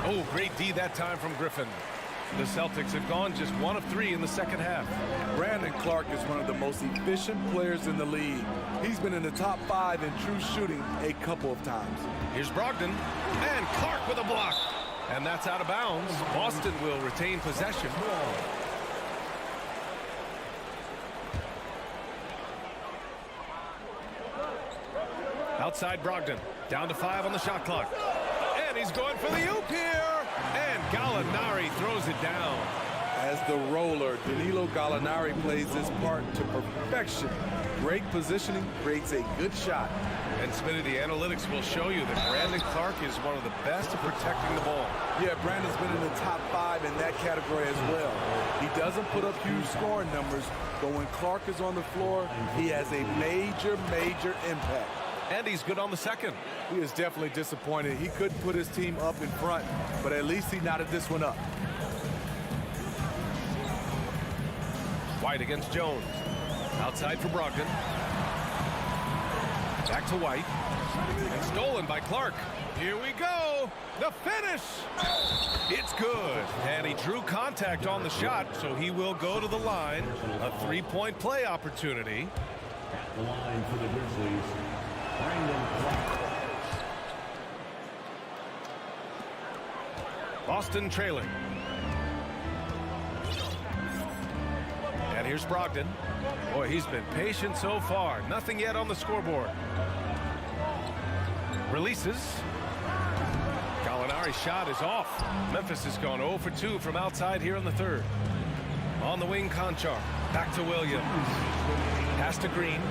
Oh, great D that time from Griffin. The Celtics have gone just 1 of 3 in the second half. Brandon Clark is one of the most efficient players in the league. He's been in the top 5 in true shooting a couple of times. Here's Brogdon, and Clark with a block. And that's out of bounds. Boston will retain possession. Outside Brogdon, down to 5 on the shot clock. And he's going for the oop here. And Gallinari throws it down. As the roller, Danilo Gallinari plays his part to perfection. Great positioning, creates a good shot. And Smitty, the analytics will show you that Brandon Clark is one of the best at protecting the ball. Yeah, Brandon's been in the top 5 in that category as well. He doesn't put up huge scoring numbers, but when Clark is on the floor, he has a major, major impact. And he's good on the second. He is definitely disappointed. He couldn't put his team up in front, but at least he knotted this one up. White against Jones. Outside for Brogdon. Back to White. And stolen by Clark. Here we go. The finish. It's good. And he drew contact on the shot, so he will go to the line. A 3-point play opportunity. At the line for the Grizzlies, Brandon Clark. Boston trailing. And here's Brogdon. Boy, he's been patient so far. Nothing yet on the scoreboard. Releases. Gallinari's shot is off. Memphis has gone 0 for 2 from outside here in the third. On the wing, Conchar. Back to Williams. Pass to Green.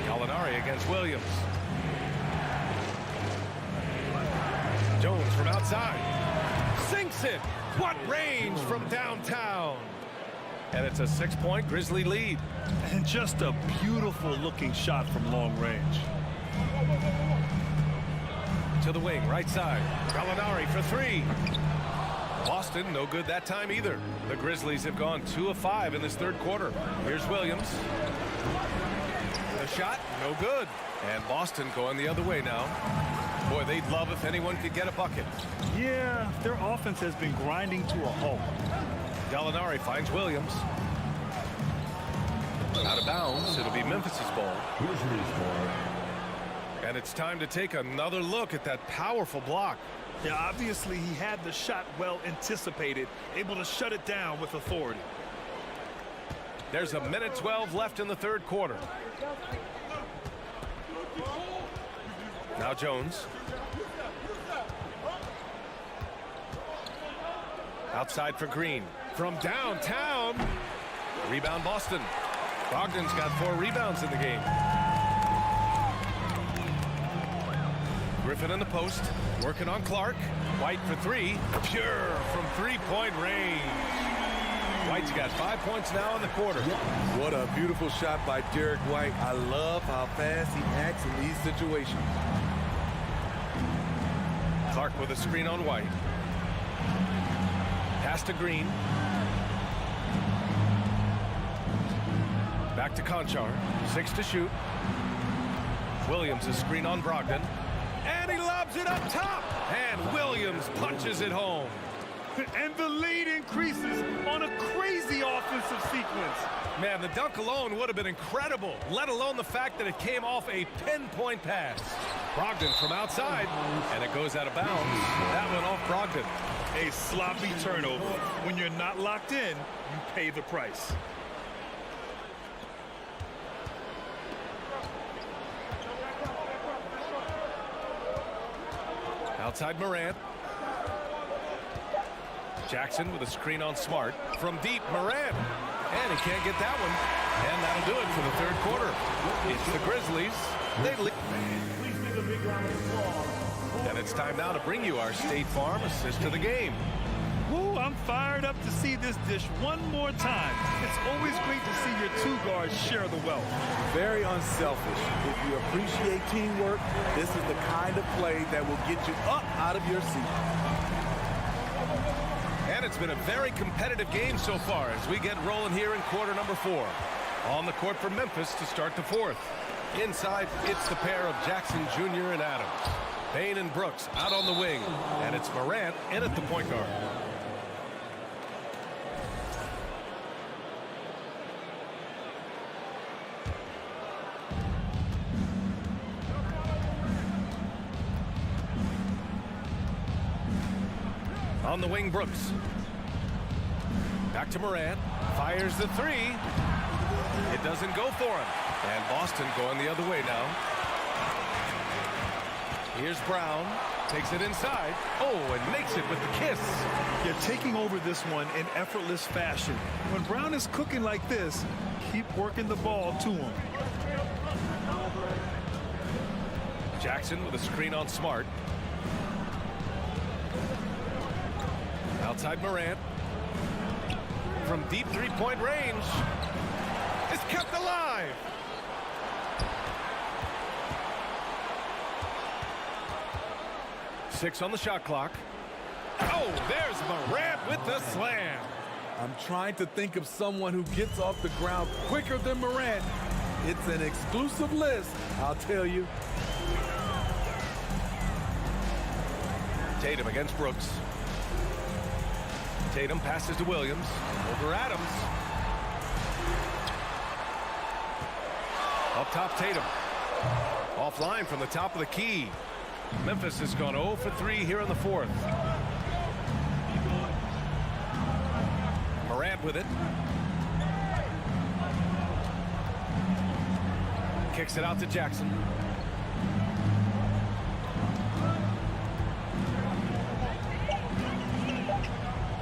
Gallinari against Williams. Jones from outside. Sinks it. What range from downtown. And it's a 6-point Grizzly lead. And just a beautiful looking shot from long range. To the wing, right side. Gallinari for 3. Boston, no good that time either. The Grizzlies have gone 2 of 5 in this third quarter. Here's Williams. The shot, no good. And Boston going the other way now. Boy, they'd love if anyone could get a bucket. Yeah, their offense has been grinding to a halt. Gallinari finds Williams. Out of bounds, it'll be Memphis's ball. And it's time to take another look at that powerful block. Yeah, obviously he had the shot well anticipated, able to shut it down with authority. There's 1:12 left in the third quarter. Now Jones. Outside for Green. From downtown. Rebound Boston. Brogdon's got 4 rebounds in the game. Griffin in the post. Working on Clark. White for 3. Pure from 3-point range. White's got 5 points now in the quarter. What a beautiful shot by Derek White. I love how fast he acts in these situations. Clark with a screen on White. Pass to Green. Back to Conchar. 6 to shoot. Williams a screen on Brogdon. And he lobs it up top. And Williams punches it home. And the lead increases on a crazy offensive sequence. Man, the dunk alone would have been incredible, let alone the fact that it came off a pinpoint pass. Brogdon from outside, and it goes out of bounds. That went off Brogdon. A sloppy turnover. When you're not locked in, you pay the price. Outside Morant. Jackson with a screen on Smart. From deep, Morant. And he can't get that one. And that'll do it for the third quarter. It's the Grizzlies. They lead. And it's time now to bring you our State Farm assist of the game. Woo, I'm fired up to see this dish one more time. It's always great to see your two guards share the wealth. Very unselfish. If you appreciate teamwork, this is the kind of play that will get you up out of your seat. And it's been a very competitive game so far as we get rolling here in quarter number 4. On the court for Memphis to start the fourth. Inside, it's the pair of Jackson Jr. and Adams. Payne and Brooks out on the wing. And it's Morant in at the point guard. On the wing, Brooks. Back to Morant. Fires the three. It doesn't go for him. And Boston going the other way now. Here's Brown. Takes it inside. Oh, and makes it with the kiss. You're taking over this one in effortless fashion. When Brown is cooking like this, keep working the ball to him. Jackson with a screen on Smart. Outside Morant. From deep three-point range. It's kept alive. Six on the shot clock. Oh, there's Morant with the slam. I'm trying to think of someone who gets off the ground quicker than Morant. It's an exclusive list, I'll tell you. Tatum against Brooks. Tatum passes to Williams. Over Adams. Up top, Tatum. Offline from the top of the key. Memphis has gone 0 for 3 here in the fourth. Morant with it. Kicks it out to Jackson.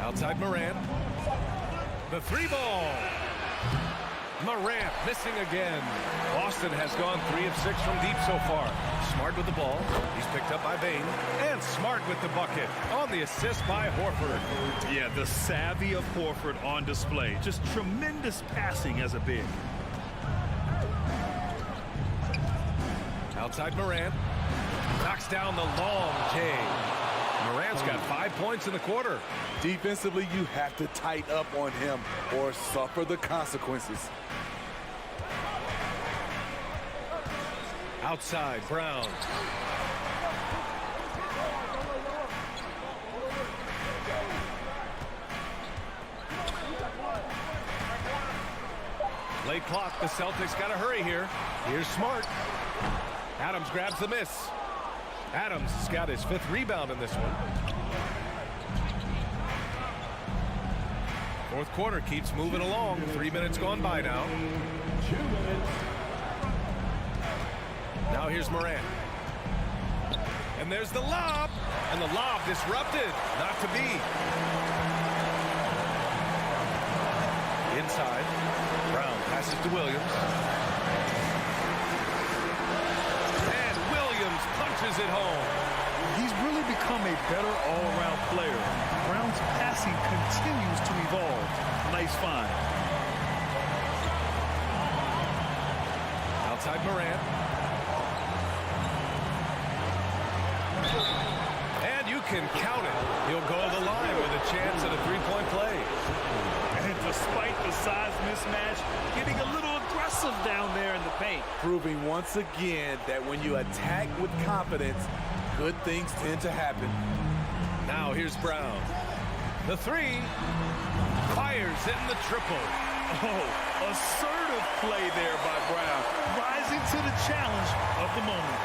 Outside Morant. The three ball. Morant missing again. Boston has gone 3 of 6 from deep so far. Smart with the ball. He's picked up by Payne. And Smart with the bucket. On the assist by Horford. Yeah, the savvy of Horford on display. Just tremendous passing as a big. Outside Morant. Knocks down the long J. Morant's got 5 points in the quarter. Defensively, you have to tighten up on him or suffer the consequences. Outside, Brown. Late clock, the Celtics got to hurry here. Here's Smart. Adams grabs the miss. Adams has got his 5th rebound in this one. Fourth quarter keeps moving along. 3 minutes gone by now. 2 minutes. Now here's Morant. And there's the lob. And the lob disrupted. Not to be. Inside. Brown passes to Williams. And Williams punches it home. He's really become a better all-around player. Brown's passing continues to evolve. Nice find. Outside Morant. And you can count it. He'll go to the line with a chance at a three-point play. And despite the size mismatch, getting a little aggressive down there in the paint. Proving once again that when you attack with confidence, good things tend to happen. Now here's Brown. The three. Fires in the triple. Oh, assertive play there by Brown. Rising to the challenge of the moment.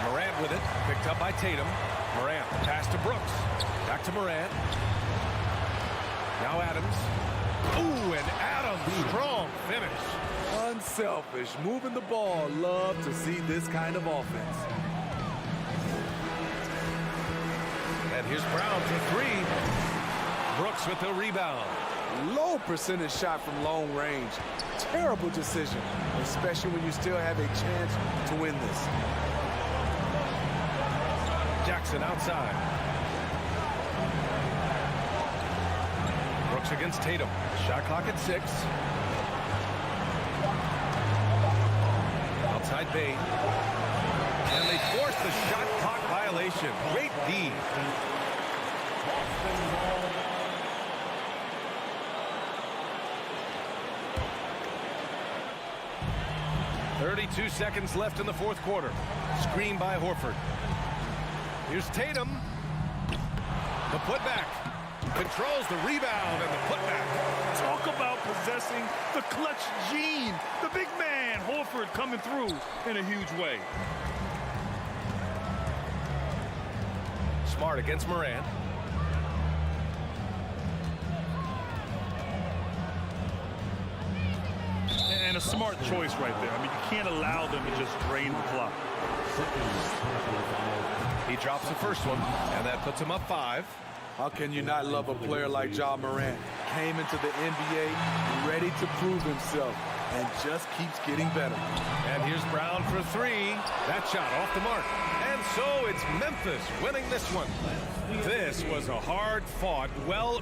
Morant with it. Picked up by Tatum. Morant. Pass to Brooks. Back to Morant. Now Adams. Ooh, and Adams. Strong finish. Unselfish. Moving the ball. Love to see this kind of offense. And here's Brown for three. Brooks with the rebound. Low percentage shot from long range. Terrible decision, especially when you still have a chance to win this. Jackson outside. Brooks against Tatum. Shot clock at 6. Outside Bay. And they force the shot clock violation. Great D. 32 seconds left in the fourth quarter. Screen by Horford. Here's Tatum. The putback. Controls the rebound and the putback. Talk about possessing the clutch gene. The big man, Horford, coming through in a huge way. Smart against Morant. And a smart choice right there. I mean, you can't allow them to just drain the clock. He drops the first one, and that puts him up 5. How can you not love a player like Ja Morant? Came into the NBA ready to prove himself and just keeps getting better. And here's Brown for 3. That shot off the mark. And so it's Memphis winning this one. This was a hard-fought, well...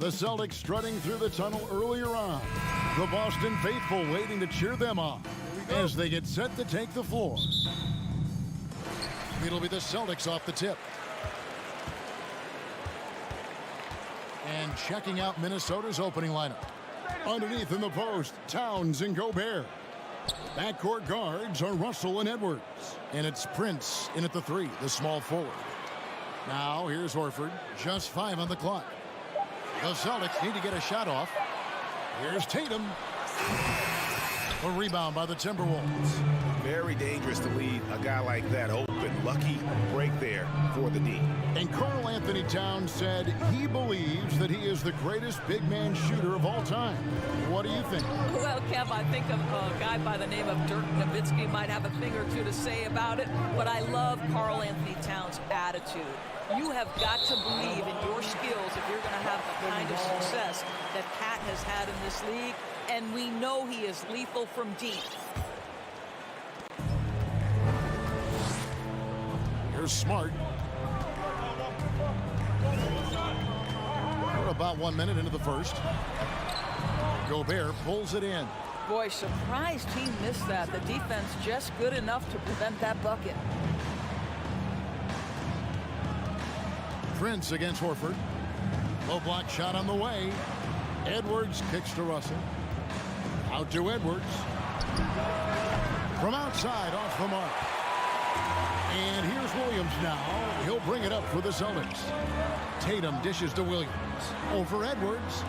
The Celtics strutting through the tunnel earlier on. The Boston faithful waiting to cheer them on as they get set to take the floor. It'll be the Celtics off the tip. And checking out Minnesota's opening lineup. Underneath in the post, Towns and Gobert. Backcourt guards are Russell and Edwards. And it's Prince in at the 3, the small forward. Now here's Horford, just 5 on the clock. The Celtics need to get a shot off. Here's Tatum. A rebound by the Timberwolves. Very dangerous to leave a guy like that open. Lucky break there for the D. And Karl Anthony Towns said he believes that he is the greatest big man shooter of all time. What do you think? Well, Kev, I think a guy by the name of Dirk Nowitzki might have a thing or two to say about it, but I love Karl Anthony Towns' attitude. You have got to believe in your skills if you're going to have the kind of success that Cat has had in this league, and we know he is lethal from deep. Here's Smart. We're about 1 minute into the first. Gobert pulls it in. Boy, surprised he missed that. The defense just good enough to prevent that bucket. Prince against Horford. Low block shot on the way. Edwards kicks to Russell. Out to Edwards. From outside, off the mark. And here's Williams now. He'll bring it up for the Celtics. Tatum dishes to Williams. Over Edwards.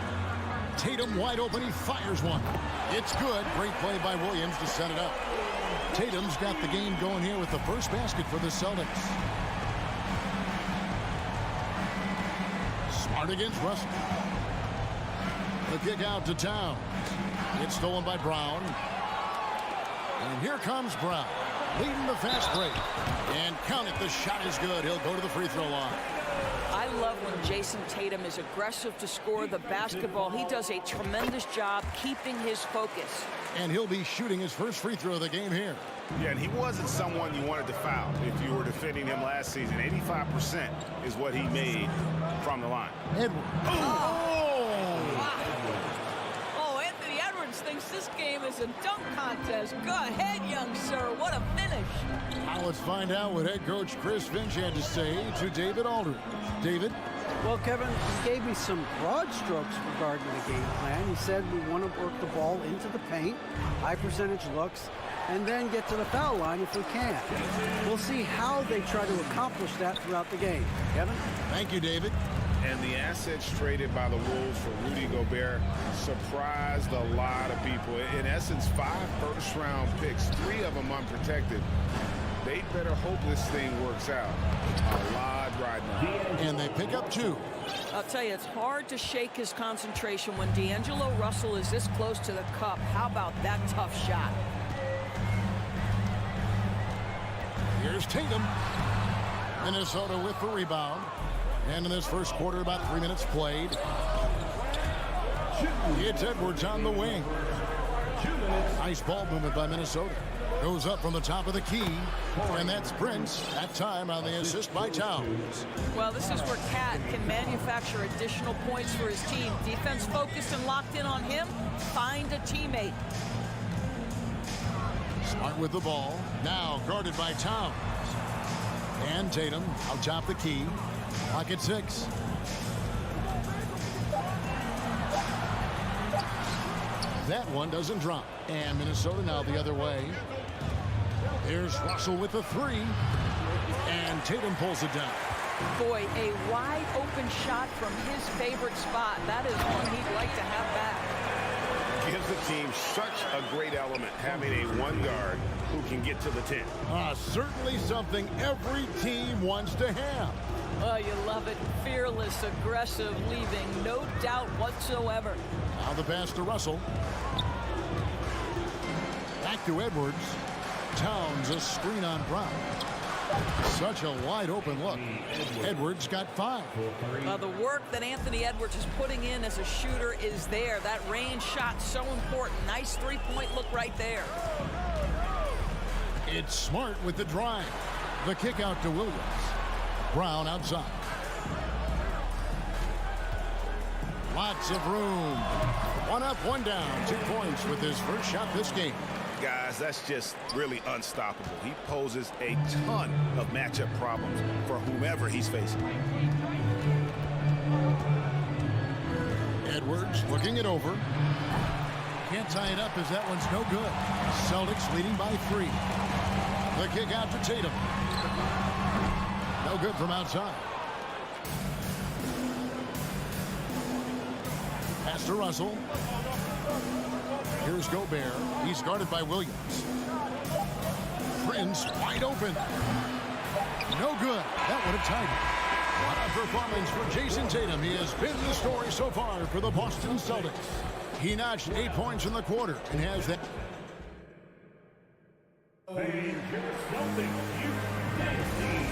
Tatum wide open. He fires one. It's good. Great play by Williams to set it up. Tatum's got the game going here with the first basket for the Celtics. Smart against Russell. The kick out to Towns. It's stolen by Brown. And here comes Brown, leading the fast break. And count it, the shot is good. He'll go to the free throw line. I love when Jason Tatum is aggressive to score the basketball. He does a tremendous job keeping his focus. And he'll be shooting his first free throw of the game here. Yeah, and he wasn't someone you wanted to foul if you were defending him last season. 85% is what he made from the line. Edwards. Anthony Edwards thinks this game is a dunk contest. Go ahead, young sir. What a finish. Now let's find out what head coach Chris Finch had to say to David Aldridge. David? Well, Kevin, he gave me some broad strokes regarding the game plan. He said we want to work the ball into the paint, high percentage looks, and then get to the foul line if we can. We'll see how they try to accomplish that throughout the game. Kevin? Thank you, David. And the assets traded by the Wolves for Rudy Gobert surprised a lot of people. In essence, 5 first-round picks, 3 of them unprotected. They better hope this thing works out. A lot riding on. And they pick up 2. I'll tell you, it's hard to shake his concentration when D'Angelo Russell is this close to the cup. How about that tough shot? Here's Tatum. Minnesota with the rebound. And in this first quarter, about 3 minutes played. It's Edwards on the wing. Nice ball movement by Minnesota. Goes up from the top of the key. And that's Prince, that time on the assist by Towns. Well, this is where Cat can manufacture additional points for his team. Defense focused and locked in on him. Find a teammate. Smart with the ball. Now guarded by Towns. And Tatum out top the key. Clock at 6. That one doesn't drop. And Minnesota now the other way. Here's Russell with the 3. And Tatum pulls it down. Boy, a wide open shot from his favorite spot. That is one he'd like to have back. Gives the team such a great element, having a 1 guard who can get to the 10. Certainly something every team wants to have. Oh, you love it. Fearless, aggressive, leaving no doubt whatsoever. Now the pass to Russell. Back to Edwards. Towns, a screen on Brown. Such a wide open look. Edwards got 5. The work that Anthony Edwards is putting in as a shooter is there. That range shot so important. Nice three-point look right there. It's Smart with the drive. The kick out to Williams. Brown outside. Lots of room. One up, one down. 2 points with his first shot this game. Guys, that's just really unstoppable. He poses a ton of matchup problems for whomever he's facing. Edwards looking it over. Can't tie it up as that one's no good. Celtics leading by 3. The kick out to Tatum. No good from outside. Pass to Russell. Here's Gobert. He's guarded by Williams. Prince wide open. No good. That would have tied it. What a performance for Jason Tatum. He has been the story so far for the Boston Celtics. He notched 8 points in the quarter and has that.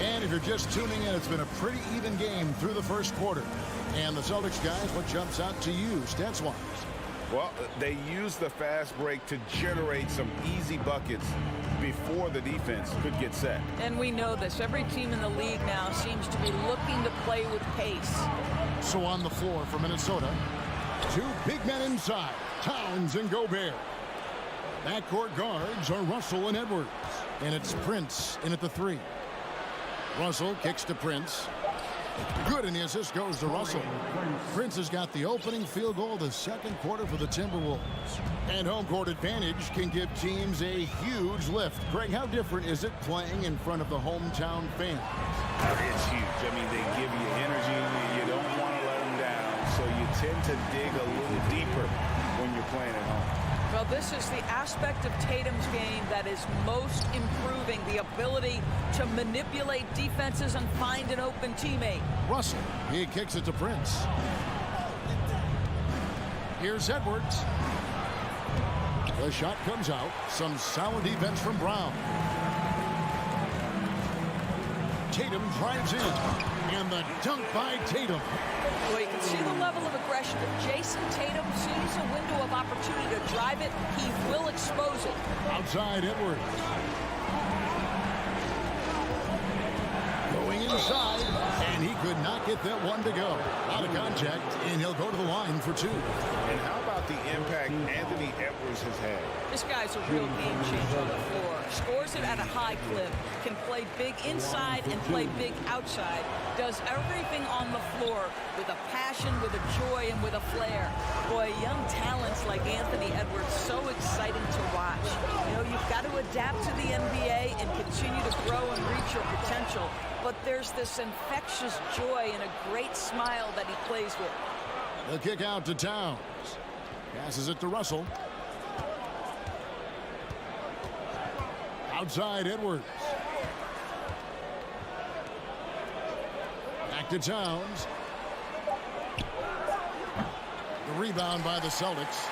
And if you're just tuning in, it's been a pretty even game through the first quarter. And the Celtics guys, what jumps out to you stats-wise? Well, they use the fast break to generate some easy buckets before the defense could get set. And we know this. Every team in the league now seems to be looking to play with pace. So on the floor for Minnesota, 2 big men inside, Towns and Gobert. Backcourt guards are Russell and Edwards. And it's Prince in at the 3. Russell kicks to Prince. Good, and the assist goes to Russell. Prince has got the opening field goal of the second quarter for the Timberwolves. And home court advantage can give teams a huge lift. Greg, how different is it playing in front of the hometown fans? It's huge. I mean, they give you energy. You don't want to let them down. So you tend to dig a little deeper when you're playing at home. Well, this is the aspect of Tatum's game that is most improving, the ability to manipulate defenses and find an open teammate. Russell, he kicks it to Prince. Here's Edwards. The shot comes out. Some solid defense from Brown. Tatum drives in. And the dunk by Tatum. Well, you can see the level of aggression. If Jason Tatum sees a window of opportunity to drive it, he will expose it. Outside Edwards. Going inside, and he could not get that one to go. Out of contact, and he'll go to the line for 2. And how about the impact Anthony Edwards has had? This guy's a real game changer on the floor. Scores it at a high clip. Can play big inside and play big outside. Does everything on the floor with a passion, with a joy, and with a flair. Boy, young talents like Anthony Edwards, so exciting to watch. You know, you've got to adapt to the NBA and continue to grow and reach your potential. But there's this infectious joy and a great smile that he plays with. The kick out to Towns. Passes it to Russell. Outside Edwards. Back to Towns. The rebound by the Celtics.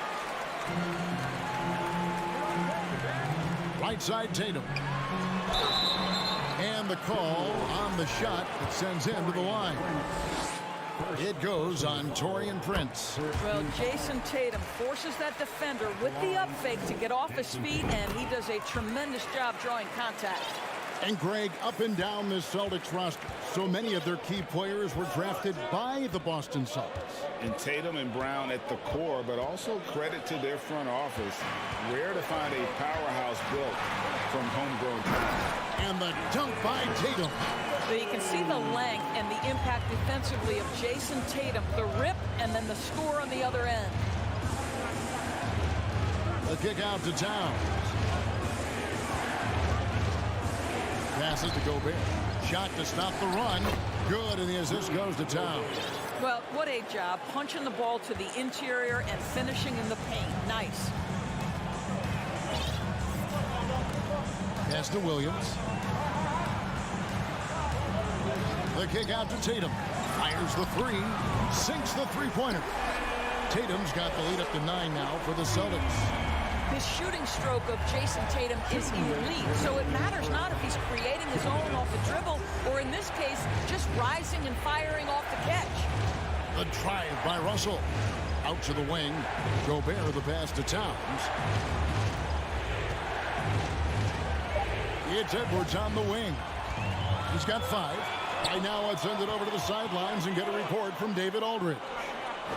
Right side Tatum. And the call on the shot that sends him to the line. It goes on Taurean Prince. Well, Jason Tatum forces that defender with the up fake to get off his feet, and he does a tremendous job drawing contact. And Greg, up and down this Celtics roster, so many of their key players were drafted by the Boston Celtics. And Tatum and Brown at the core, but also credit to their front office. Rare to find a powerhouse built from homegrown talent. And the dunk by Tatum. But you can see the length and the impact defensively of Jason Tatum, the rip and then the score on the other end. The kick out to Towns. Passes to Gobert. Shot to stop the run. Good, and the assist goes to Towns. Well, what a job. Punching the ball to the interior and finishing in the paint. Nice. Pass to Williams. The kick out to Tatum. Fires the 3. Sinks the three-pointer. Tatum's got the lead up to 9 now for the Celtics. His shooting stroke of Jason Tatum is elite, so it matters not if he's creating his own off the dribble or, in this case, just rising and firing off the catch. The drive by Russell. Out to the wing. Gobert the pass to Towns. It's Edwards on the wing. He's got 5. Right now, let's send it over to the sidelines and get a report from David Aldridge.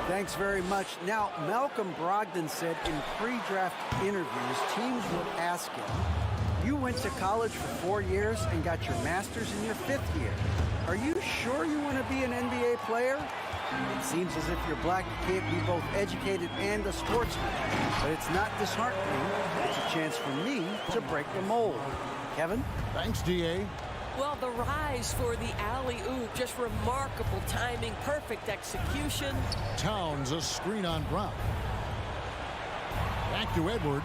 Thanks very much. Now, Malcolm Brogdon said in pre-draft interviews, teams would ask him, you went to college for 4 years and got your master's in your 5th year. Are you sure you want to be an NBA player? It seems as if you're black, you can't be both educated and a sportsman. But it's not disheartening. It's a chance for me to break the mold. Kevin? Thanks, D.A. Well, the rise for the alley-oop, just remarkable timing, perfect execution. Towns, a screen on Brown. Back to Edwards.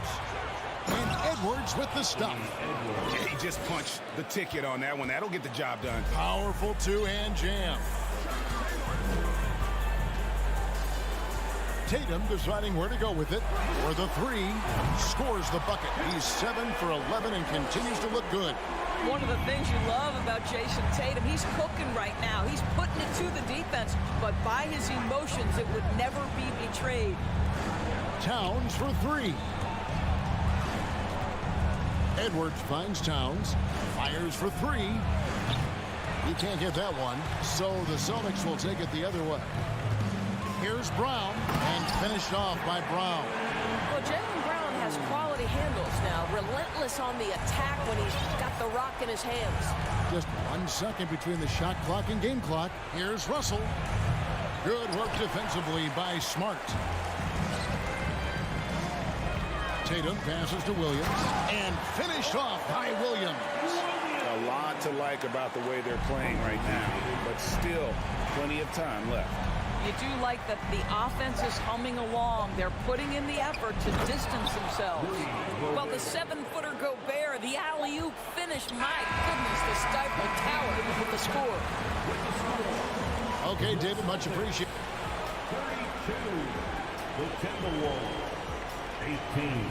And Edwards with the stop. Yeah, he just punched the ticket on that one. That'll get the job done. Powerful two-hand jam. Tatum deciding where to go with it. For the three, scores the bucket. He's 7 for 11 and continues to look good. One of the things you love about Jason Tatum, he's cooking right now. He's putting it to the defense, but by his emotions, it would never be betrayed. Towns for three. Edwards finds Towns, fires for three. He can't get that one, so the Celtics will take it the other way. Here's Brown, and finished off by Brown. Well, Jaylen Brown has quality handles now, relentless on the attack when he's got the rock in his hands. Just 1 second between the shot clock and game clock. Here's Russell. Good work defensively by Smart. Tatum passes to Williams, and finished off by Williams. A lot to like about the way they're playing right now, but still plenty of time left. You do like that the offense is humming along. They're putting in the effort to distance themselves. Well, the 7-footer Gobert, the alley-oop finish. My goodness, the Stifle Tower with the score. Okay, David, much appreciated. 32, the Timberwolves, 18.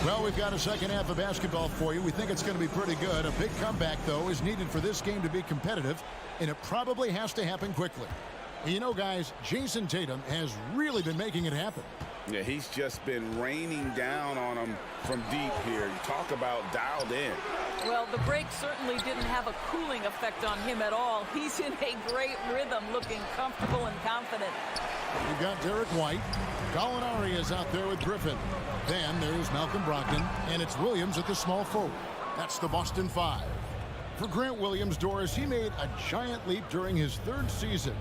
Well, we've got a second half of basketball for you. We think it's going to be pretty good. A big comeback, though, is needed for this game to be competitive, and it probably has to happen quickly. You know, guys, Jason Tatum has really been making it happen. Yeah, he's just been raining down on them from deep here. You talk about dialed in. Well, the break certainly didn't have a cooling effect on him at all. He's in a great rhythm, looking comfortable and confident. We've got Derek White. Gallinari is out there with Griffin. Then there's Malcolm Brogdon, and it's Williams at the small forward. That's the Boston Five. For Grant Williams, Doris, he made a giant leap during his 3rd season.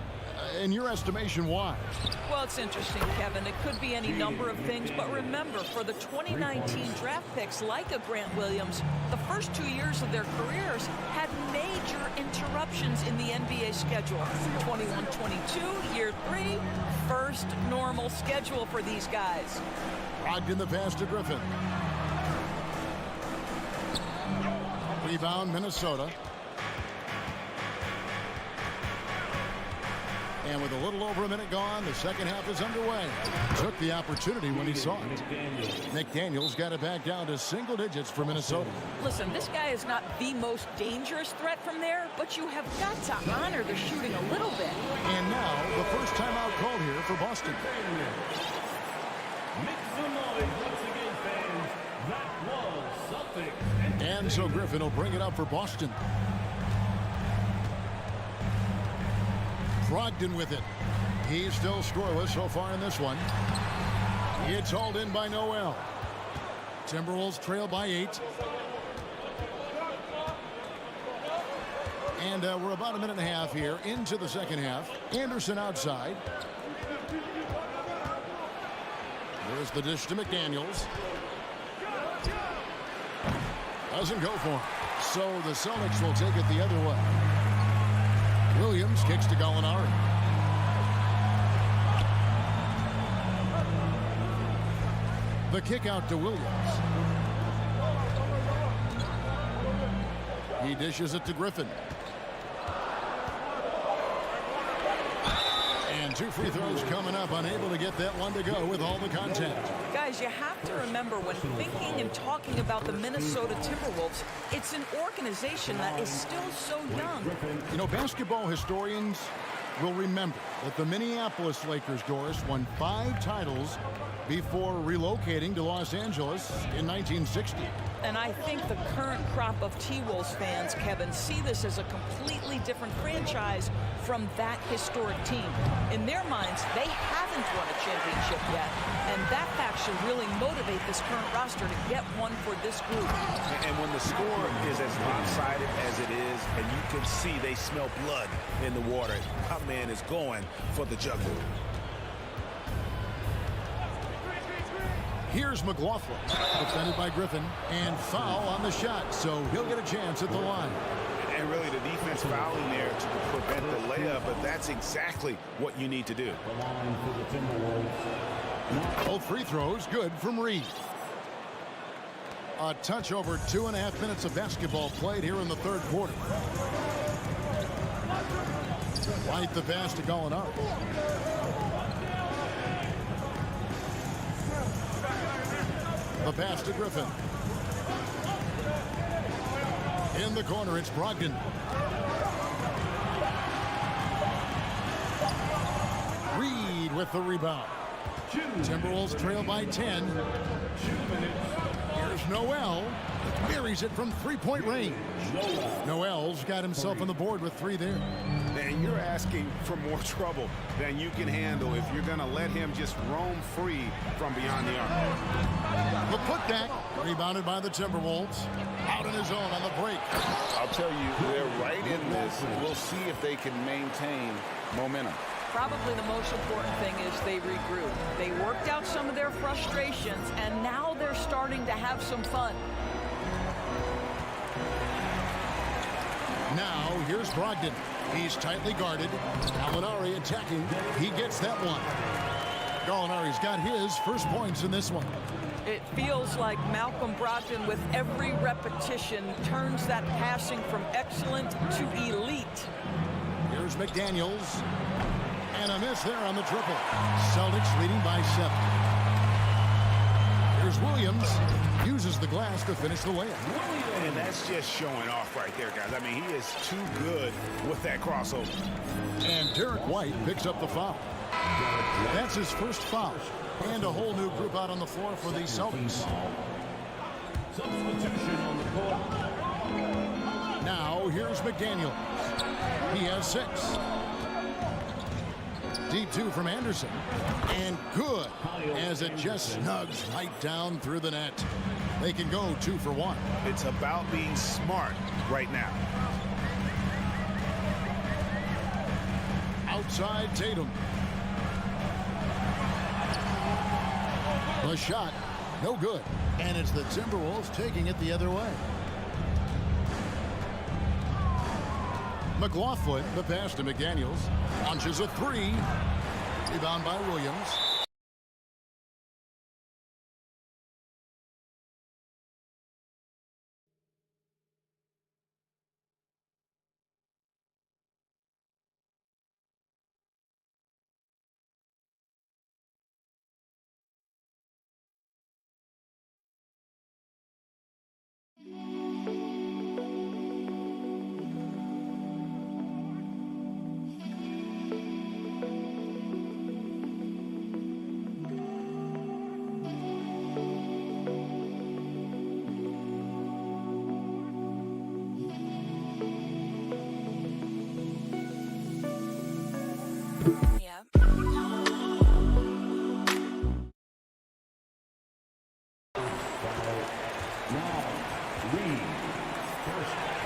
In your estimation, why? Well, it's interesting, Kevin. It could be any number of things, but remember, for the 2019 draft picks like a Grant Williams, the first 2 years of their careers had major interruptions in the NBA schedule. 21-22, year 3, first normal schedule for these guys. Brogdon the pass to Griffin. Rebound, Minnesota. And with a little over a minute gone, the second half is underway. Took the opportunity when he saw it. McDaniels got it back down to single digits for Minnesota. Listen, this guy is not the most dangerous threat from there, but you have got to honor the shooting a little bit. And now, the first timeout called here for Boston. Make some noise once again, fans. That was Celtics. And so Griffin will bring it up for Boston. Brogdon with it. He's still scoreless so far in this one. It's hauled in by Noel. Timberwolves trail by 8. And we're about a minute and a half here into the second half. Anderson outside. There's the dish to McDaniels. Doesn't go for him. So the Celtics will take it the other way. Williams kicks to Gallinari. The kick out to Williams. He dishes it to Griffin. And 2 free throws coming up, unable to get that one to go with all the contact. Guys, you have to remember when thinking and talking about the Minnesota Timberwolves, it's an organization that is still so young. You know, basketball historians will remember that the Minneapolis Lakers, Doris, won 5 titles before relocating to Los Angeles in 1960. And I think the current crop of T-Wolves fans, Kevin, see this as a completely different franchise from that historic team. In their minds, they haven't won a championship yet, and that fact should really motivate this current roster to get one for this group. And when the score is as lopsided as it is, and you can see they smell blood in the water, my man is going for the jugular. Here's McLaughlin, defended by Griffin, and foul on the shot, so he'll get a chance at the line. And really the defense fouling there to prevent the layup, but that's exactly what you need to do. Both free throws good from Reed. A touch over 2.5 minutes of basketball played here in the third quarter. White the pass to Gallinari. The pass to Griffin. In the corner, it's Brogdon. Reed with the rebound. Timberwolves trail by 10. Here's Noel. Buries it from three-point range. Noel's got himself on the board with 3 there. And you're asking for more trouble than you can handle if you're going to let him just roam free from beyond the arc. The putback, rebounded by the Timberwolves. Out on his own on the break. I'll tell you, they're right in this. We'll see if they can maintain momentum. Probably the most important thing is they regroup. They worked out some of their frustrations, and now they're starting to have some fun. Now, here's Brogdon. He's tightly guarded. Gallinari attacking. He gets that one. Gallinari's got his first points in this one. It feels like Malcolm Brogdon, with every repetition, turns that passing from excellent to elite. Here's McDaniels. And a miss there on the triple. Celtics leading by 7. Here's Williams. Uses the glass to finish the layup. And that's just showing off right there, guys. I mean, he is too good with that crossover. And Derek White picks up the foul. That's his first foul. And a whole new group out on the floor for the Celtics. Now, here's McDaniel. He has 6. Deep 2 from Anderson. And good, as it just snugs right down through the net. They can go 2 for 1. It's about being smart right now. Outside Tatum. The shot, no good. And it's the Timberwolves taking it the other way. McLaughlin, the pass to McDaniels. Launches a 3. Rebound by Williams.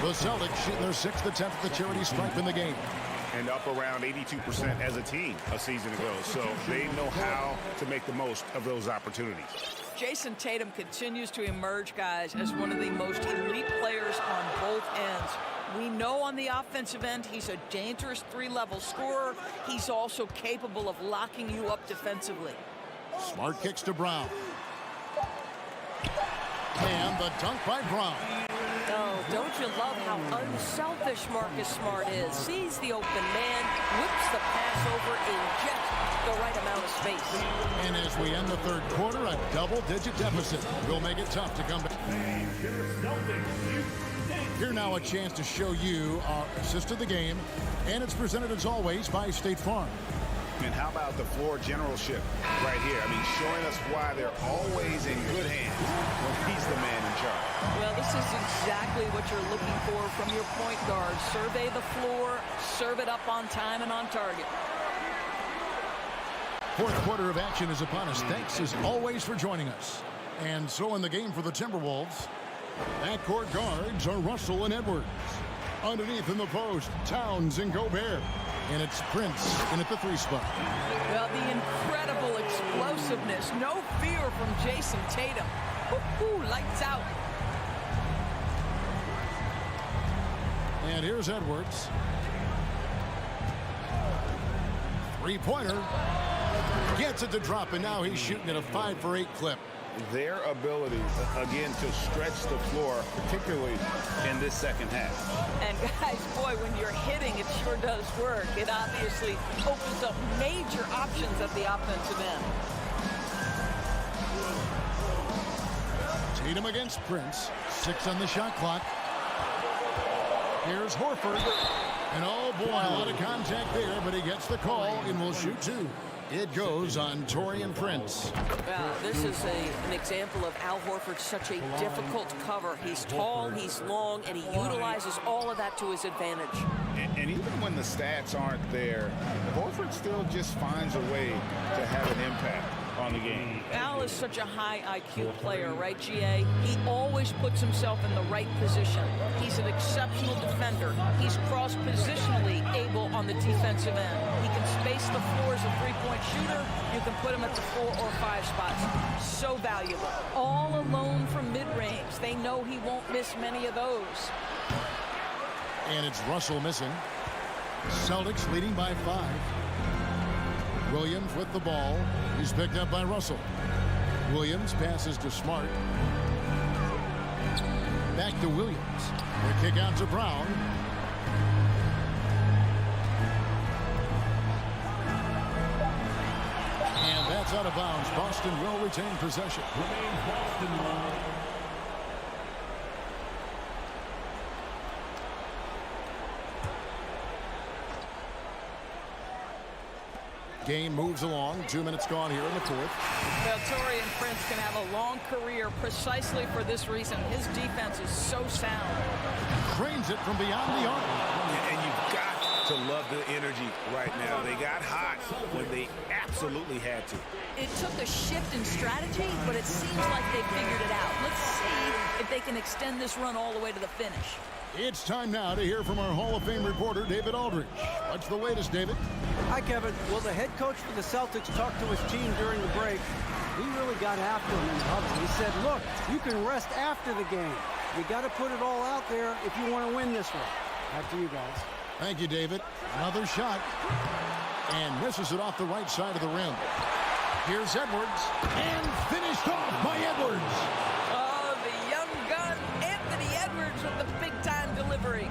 The Celtics shoot their 6th attempt at the charity stripe in the game. And up around 82% as a team a season ago. So they know how to make the most of those opportunities. Jason Tatum continues to emerge, guys, as one of the most elite players on both ends. We know on the offensive end, he's a dangerous 3-level scorer. He's also capable of locking you up defensively. Smart kicks to Brown. And the dunk by Brown. Oh, don't you love how unselfish Marcus Smart is? Sees the open man, whips the pass over in just the right amount of space. And as we end the third quarter, a double-digit deficit will make it tough to come back. Here now a chance to show you our assist of the game, and it's presented as always by State Farm. And how about the floor generalship right here? I mean, showing us why they're always in good hands when he's the man in charge. Well, this is exactly what you're looking for from your point guard. Survey the floor, serve it up on time and on target. Fourth quarter of action is upon us. Thanks as always for joining us. And so in the game for the Timberwolves, backcourt guards are Russell and Edwards. Underneath in the post, Towns and Gobert. And it's Prince in at the 3 spot. Well, the incredible explosiveness. No fear from Jason Tatum. Woo-hoo, lights out. And here's Edwards. 3-pointer. Gets it to drop, and now he's shooting at a 5-for-8 clip. Their ability, again, to stretch the floor, particularly in this second half. And guys, boy, when you're hitting, it sure does work. It obviously opens up major options at the offensive end. Tatum against Prince. 6 on the shot clock. Here's Horford. And oh boy, a lot of contact there, but he gets the call and will shoot 2. It goes on Taurean Prince. This is an example of Al Horford, such a difficult cover. He's tall, he's long, and he utilizes all of that to his advantage. And even when the stats aren't there, Horford still just finds a way to have an impact on the game. Al is such a high IQ player, right, GA? He always puts himself in the right position. He's an exceptional defender. He's cross-positionally able on the defensive end. He can space the floor as a three-point shooter. You can put him at the 4 or 5 spots. So valuable. All alone from mid-range. They know he won't miss many of those. And it's Russell missing. Celtics leading by 5. Williams with the ball. He's picked up by Russell. Williams passes to Smart. Back to Williams. The kick out to Brown. And that's out of bounds. Boston will retain possession. Game moves along. 2 minutes gone here in the fourth. Well, Taurean Prince can have a long career precisely for this reason. His defense is so sound. Cranes it from beyond the arc. And you've got to love the energy right now. They got hot when they absolutely had to. It took a shift in strategy, but it seems like they figured it out. Let's see if they can extend this run all the way to the finish. It's time now to hear from our Hall of Fame reporter, David Aldridge. What's the latest, David? Hi, Kevin. Well, the head coach for the Celtics talked to his team during the break. He really got after him in the huddle. He said, look, you can rest after the game. You got to put it all out there if you want to win this one. Back to you guys. Thank you, David. Another shot. And misses it off the right side of the rim. Here's Edwards. And finished off by Edwards. Oh, the young gun, Anthony Edwards with the big-time delivery.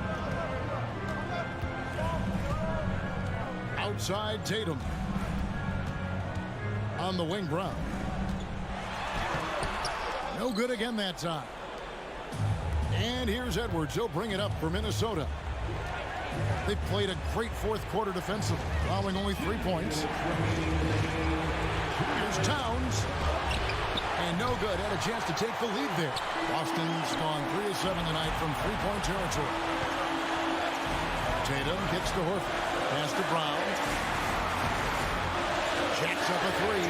Outside Tatum. On the wing, Brown. No good again that time. And here's Edwards. He'll bring it up for Minnesota. They played a great fourth quarter defensively, allowing only 3 points. Here's Towns. And no good. Had a chance to take the lead there. Boston's gone 3 of 7 tonight from 3-point territory. Tatum kicks to Horford. Pass to Brown. Jacks up a 3.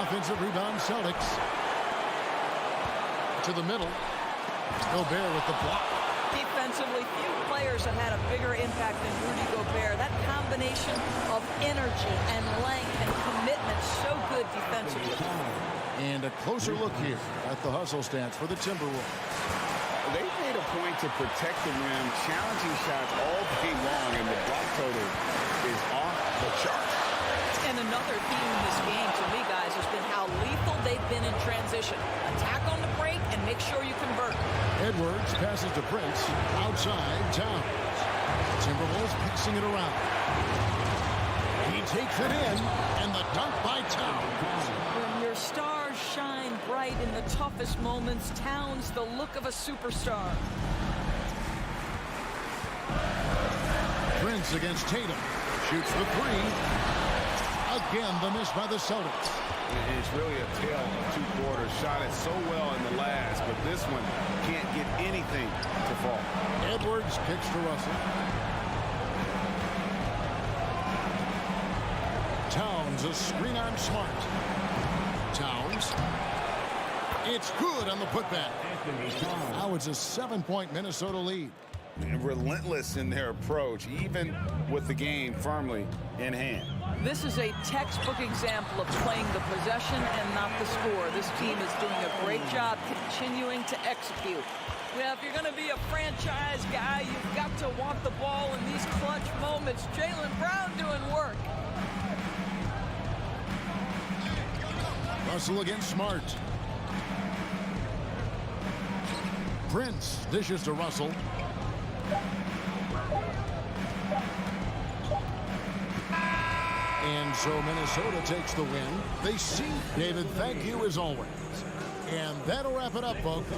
Offensive rebound, Celtics. To the middle. Gobert with the block. Defensively, few players have had a bigger impact than Rudy Gobert. That combination of energy and length and commitment, so good defensively. And a closer look here at the hustle stance for the Timberwolves. They made a point to protect the rim, challenging shots all day long, and the block total is off the charts. And another theme in this game, to me, guys, has been how lethal they've been in transition. Attack on the break and Make sure you convert. Edwards passes to Prince. Outside, Towns. Timberwolves passing it around. He takes it in, and the dunk by Towns. When your stars shine bright in the toughest moments, Towns the look of a superstar. Prince against Tatum. Shoots the three. Again, the miss by the Celtics. It's really a tale of two quarters. Shot it so well in the last, but this one can't get anything to fall. Edwards kicks to Russell. Towns, a screen on Smart. Towns. It's good on the putback. Now it's a 7-point Minnesota lead. And relentless in their approach, even with the game firmly in hand. This is a textbook example of playing the possession and not the score. This team is doing a great job continuing to execute. Well, if you're going to be a franchise guy, you've got to want the ball in these clutch moments. Jaylen Brown doing work. Russell against Smart. Prince dishes to Russell. And so Minnesota takes the win. They see. David, thank you as always. And that'll wrap it up, folks.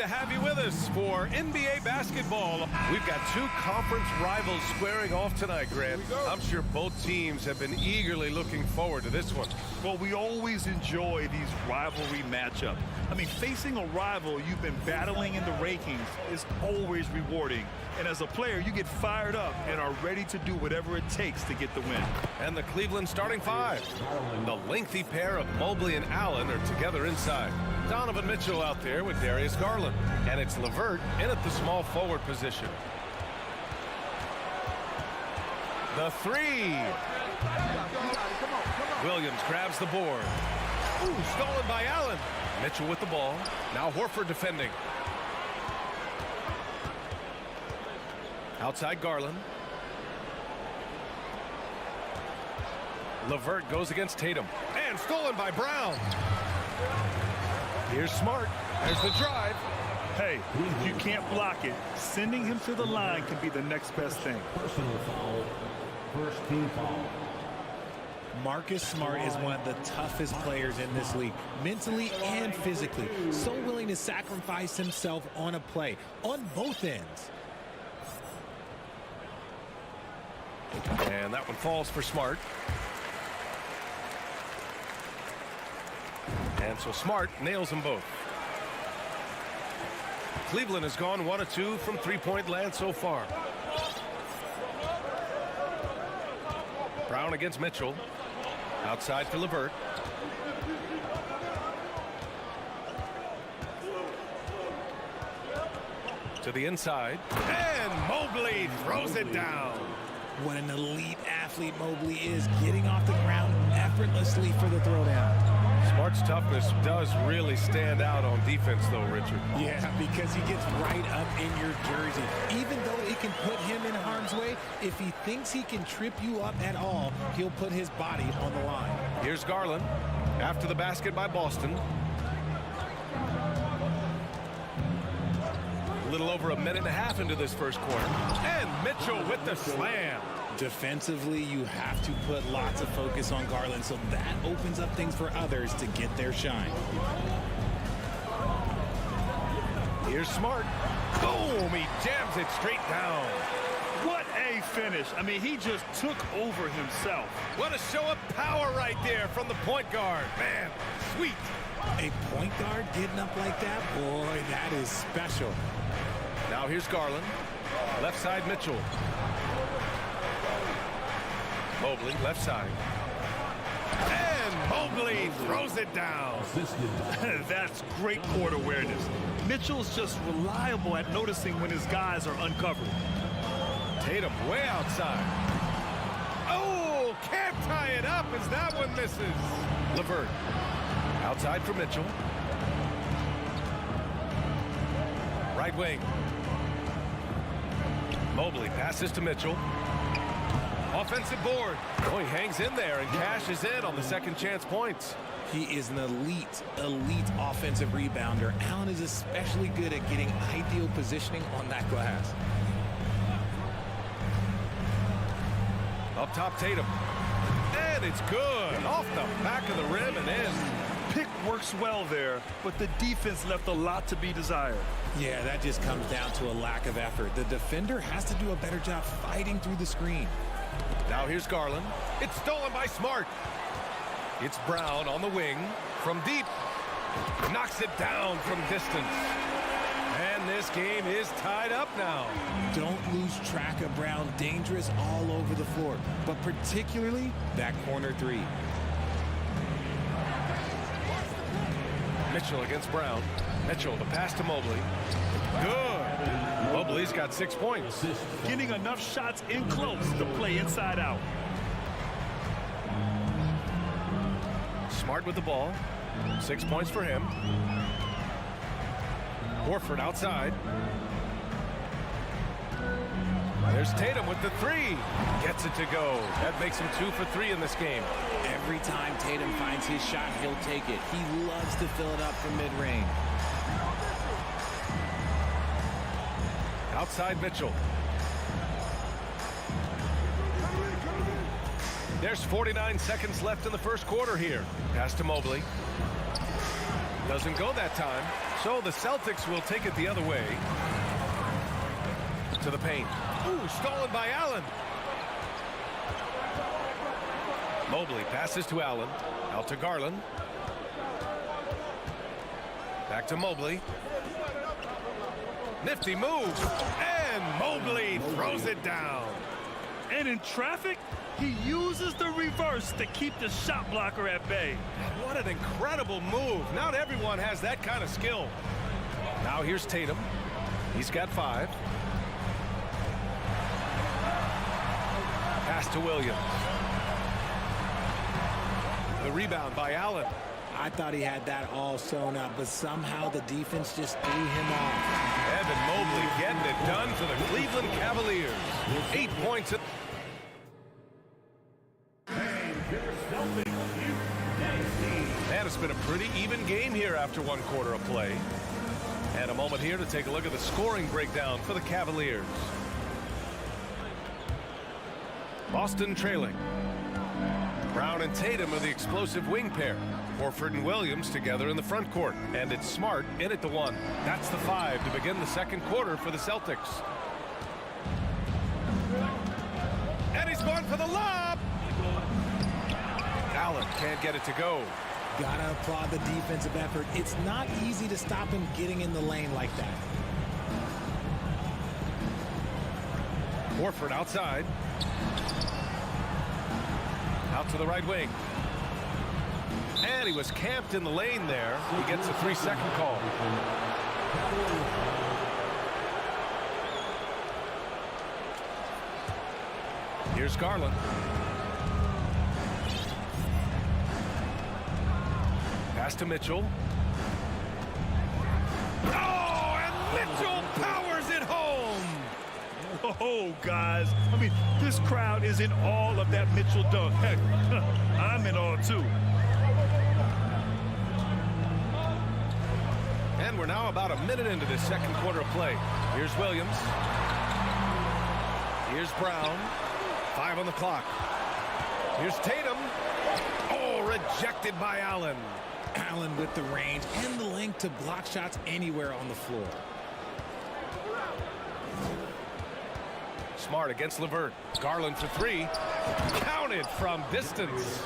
to have you with us for NBA basketball. We've got two conference rivals squaring off tonight, Grant. I'm sure both teams have been eagerly looking forward to this one. Well, we always enjoy these rivalry matchups. I mean, facing a rival you've been battling in the rankings is always rewarding. And as a player, you get fired up and are ready to do whatever it takes to get the win. And the Cleveland starting five. The lengthy pair of Mobley and Allen are together inside. Donovan Mitchell out there with Darius Garland. And it's LeVert in at the small forward position. The three. Williams grabs the board. Ooh, stolen by Allen. Mitchell with the ball. Now Horford defending. Outside Garland. LeVert goes against Tatum. And stolen by Brown. Here's Smart. There's the drive. Hey, if you can't block it, sending him to the line can be the next best thing. Personal foul. First team foul. Marcus Smart is one of the toughest players in this league, mentally and physically. So willing to sacrifice himself on a play, on both ends. And that one falls for Smart. And so Smart nails them both. Cleveland has gone 1 of 2 from three-point land so far. Brown against Mitchell. Outside for LeVert. To the inside. And Mobley throws it down. What an elite athlete Mobley is, getting off the ground effortlessly for the throwdown. Smart's toughness does really stand out on defense, though, Richard. Yeah, because he gets right up in your jersey. Even though it can put him in harm's way, if he thinks he can trip you up at all, he'll put his body on the line. Here's Garland after the basket by Boston. A little over a minute and a half into this first quarter. And Mitchell with the slam. Defensively, you have to put lots of focus on Garland, so that opens up things for others to get their shine. Here's Smart. Boom! He jams it straight down. What a finish. I mean, he just took over himself. What a show of power right there from the point guard. Man, sweet. A point guard getting up like that? Boy, that is special. Now here's Garland. Left side Mitchell. Mobley, left side. And Mobley throws it down. That's great court awareness. Mitchell's just reliable at noticing when his guys are uncovered. Tatum way outside. Oh, can't tie it up as that one misses. LeVert outside for Mitchell. Right wing. Mobley passes to Mitchell. Offensive board. Oh, he hangs in there and cashes in on the second chance points. He is an elite offensive rebounder. Allen is especially good at getting ideal positioning on that glass. Up top, Tatum. And it's good. Off the back of the rim and in. Pick works well there, but the defense left a lot to be desired. Yeah, that just comes down to a lack of effort. The defender has to do a better job fighting through the screen. Now here's Garland. It's stolen by Smart. It's Brown on the wing from deep. Knocks it down from distance. And this game is tied up now. Don't lose track of Brown. Dangerous all over the floor, but particularly that corner three. Mitchell against Brown. Mitchell, the pass to Mobley. Good. Mobley's got 6 points. Getting enough shots in close to play inside out. Smart with the ball. 6 points for him. Horford outside. There's Tatum with the three. Gets it to go. That makes him 2 for 3 in this game. Every time Tatum finds his shot, he'll take it. He loves to fill it up from mid-range. Outside Mitchell. There's 49 seconds left in the first quarter here. Pass to Mobley. Doesn't go that time. So the Celtics will take it the other way. To the paint. Ooh, stolen by Allen. Mobley passes to Allen. Out to Garland. Back to Mobley. Nifty move. And Mobley throws it down. And in traffic, he uses the reverse to keep the shot blocker at bay. What an incredible move. Not everyone has that kind of skill. Now here's Tatum. He's got 5. Pass to Williams. The rebound by Allen. I thought he had that all sewn up, but somehow the defense just threw him off. Evan Mobley getting it done for the Cleveland Cavaliers. 8 points. And it's been a pretty even game here after 1 quarter of play. And a moment here to take a look at the scoring breakdown for the Cavaliers. Boston trailing. Brown and Tatum are the explosive wing pair. Horford and Williams together in the front court. And it's Smart in at the 1. That's the 5 to begin the second quarter for the Celtics. And he's going for the lob. Allen can't get it to go. Gotta applaud the defensive effort. It's not easy to stop him getting in the lane like that. Horford outside. Out to the right wing. And he was camped in the lane there. He gets a 3-second call. Here's Garland. Pass to Mitchell. Oh, and Mitchell powers it home. Oh, guys. I mean, this crowd is in awe of that Mitchell dunk. Heck, I'm in awe, too. And we're now about a minute into this second quarter of play. Here's Williams. Here's Brown. 5 on the clock. Here's Tatum. Oh, rejected by Allen. Allen with the range and the length to block shots anywhere on the floor. Smart against LeVert. Garland for 3. Counted from distance.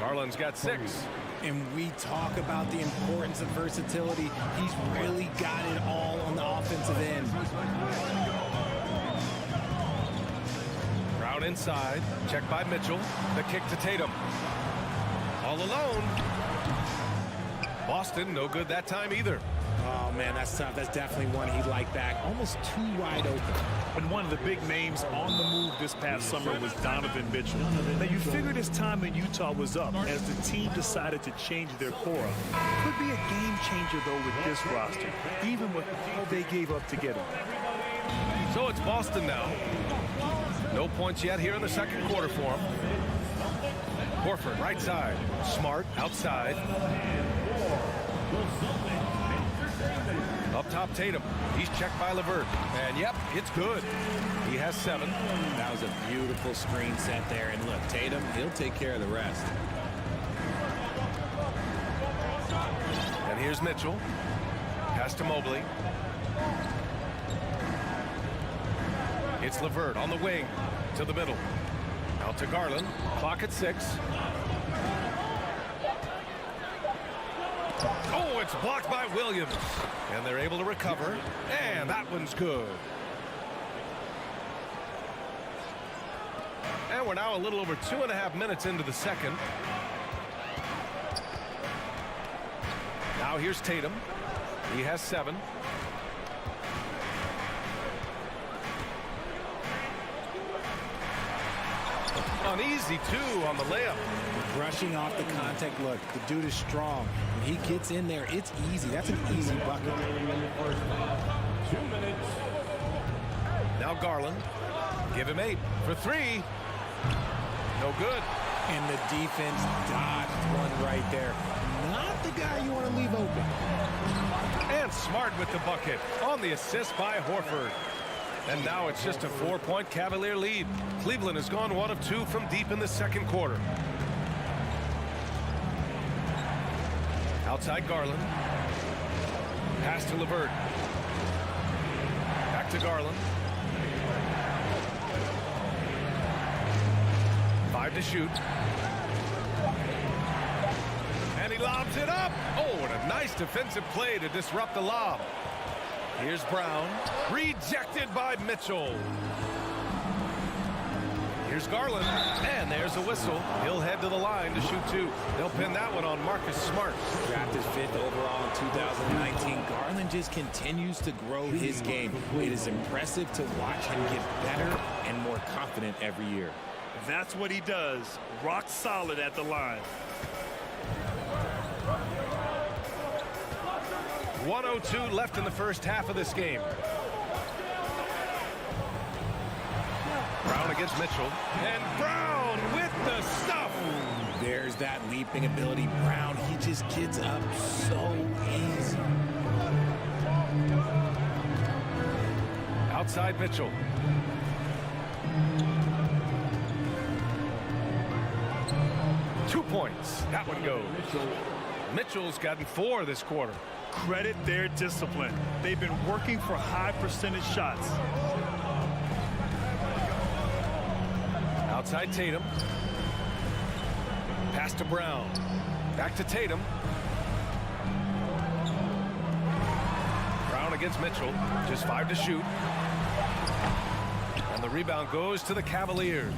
Garland's got 6. And we talk about the importance of versatility. He's really got it all on the offensive end. Brown inside. Checked by Mitchell. The kick to Tatum. All alone. Boston, no good that time either. Oh, man, that's tough. That's definitely one he'd like back. Almost too wide open. And one of the big names on the move this past summer was Donovan Mitchell. Now, you figured his time in Utah was up as the team decided to change their core up. Could be a game changer, though, with this roster, even with all they gave up to get him. So it's Boston now. No points yet here in the second quarter for him. Horford right side. Smart outside. Up top, Tatum. He's checked by LeVert. And yep, it's good. He has 7. That was a beautiful screen set there. And look, Tatum, he'll take care of the rest. And here's Mitchell. Pass to Mobley. It's LeVert on the wing to the middle. Out to Garland. Clock at 6. Oh, it's blocked by Williams. And they're able to recover. And that one's good. And we're now a little over 2.5 minutes into the second. Now here's Tatum. He has 7. An easy 2 on the layup. Brushing off the contact. Look, the dude is strong. When he gets in there, it's easy. That's an easy bucket. 2 minutes. Now Garland. Give him 8 for 3. No good. And the defense dodged one right there. Not the guy you want to leave open. And Smart with the bucket on the assist by Horford. And now it's just a 4-point Cavalier lead. Cleveland has gone 1 of 2 from deep in the second quarter. Outside Garland. Pass to LeVert. Back to Garland. 5 to shoot. And he lobs it up. Oh, and a nice defensive play to disrupt the lob. Here's Brown. Rejected by Mitchell. Here's Garland, and there's a whistle. He'll head to the line to shoot 2. They'll pin that one on Marcus Smart. Drafted 5th overall in 2019, Garland just continues to grow his game. It is impressive to watch him get better and more confident every year. That's what he does. Rock solid at the line. 1:02 left in the first half of this game. Brown against Mitchell. And Brown with the stuff. There's that leaping ability. Brown, he just gets up so easy. Outside Mitchell. Two points. That one goes. Mitchell's gotten 4 this quarter. Credit their discipline. They've been working for high percentage shots. Outside Tatum. Pass to Brown. Back to Tatum. Brown against Mitchell. Just 5 to shoot. And the rebound goes to the Cavaliers.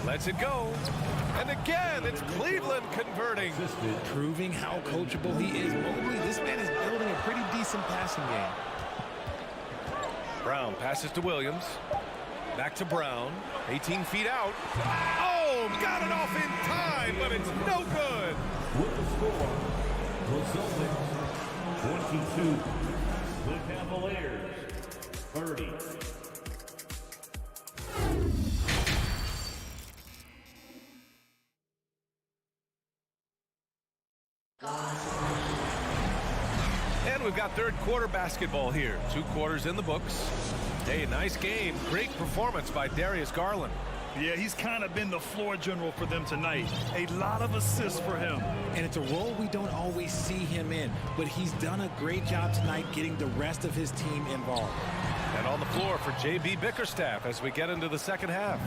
Lets it go. And again, it's Cleveland converting. Proving how coachable he is. Mobley, this man is building a pretty decent passing game. Brown passes to Williams. Back to Brown. 18 feet out. Oh, got it off in time, but it's no good. With the score, the Celtics 22, the Cavaliers 30. And we've got third quarter basketball here. 2 quarters in the books. Hey, nice game. Great performance by Darius Garland. Yeah, he's kind of been the floor general for them tonight. A lot of assists for him. And it's a role we don't always see him in, but he's done a great job tonight getting the rest of his team involved. And on the floor for J.B. Bickerstaff as we get into the second half.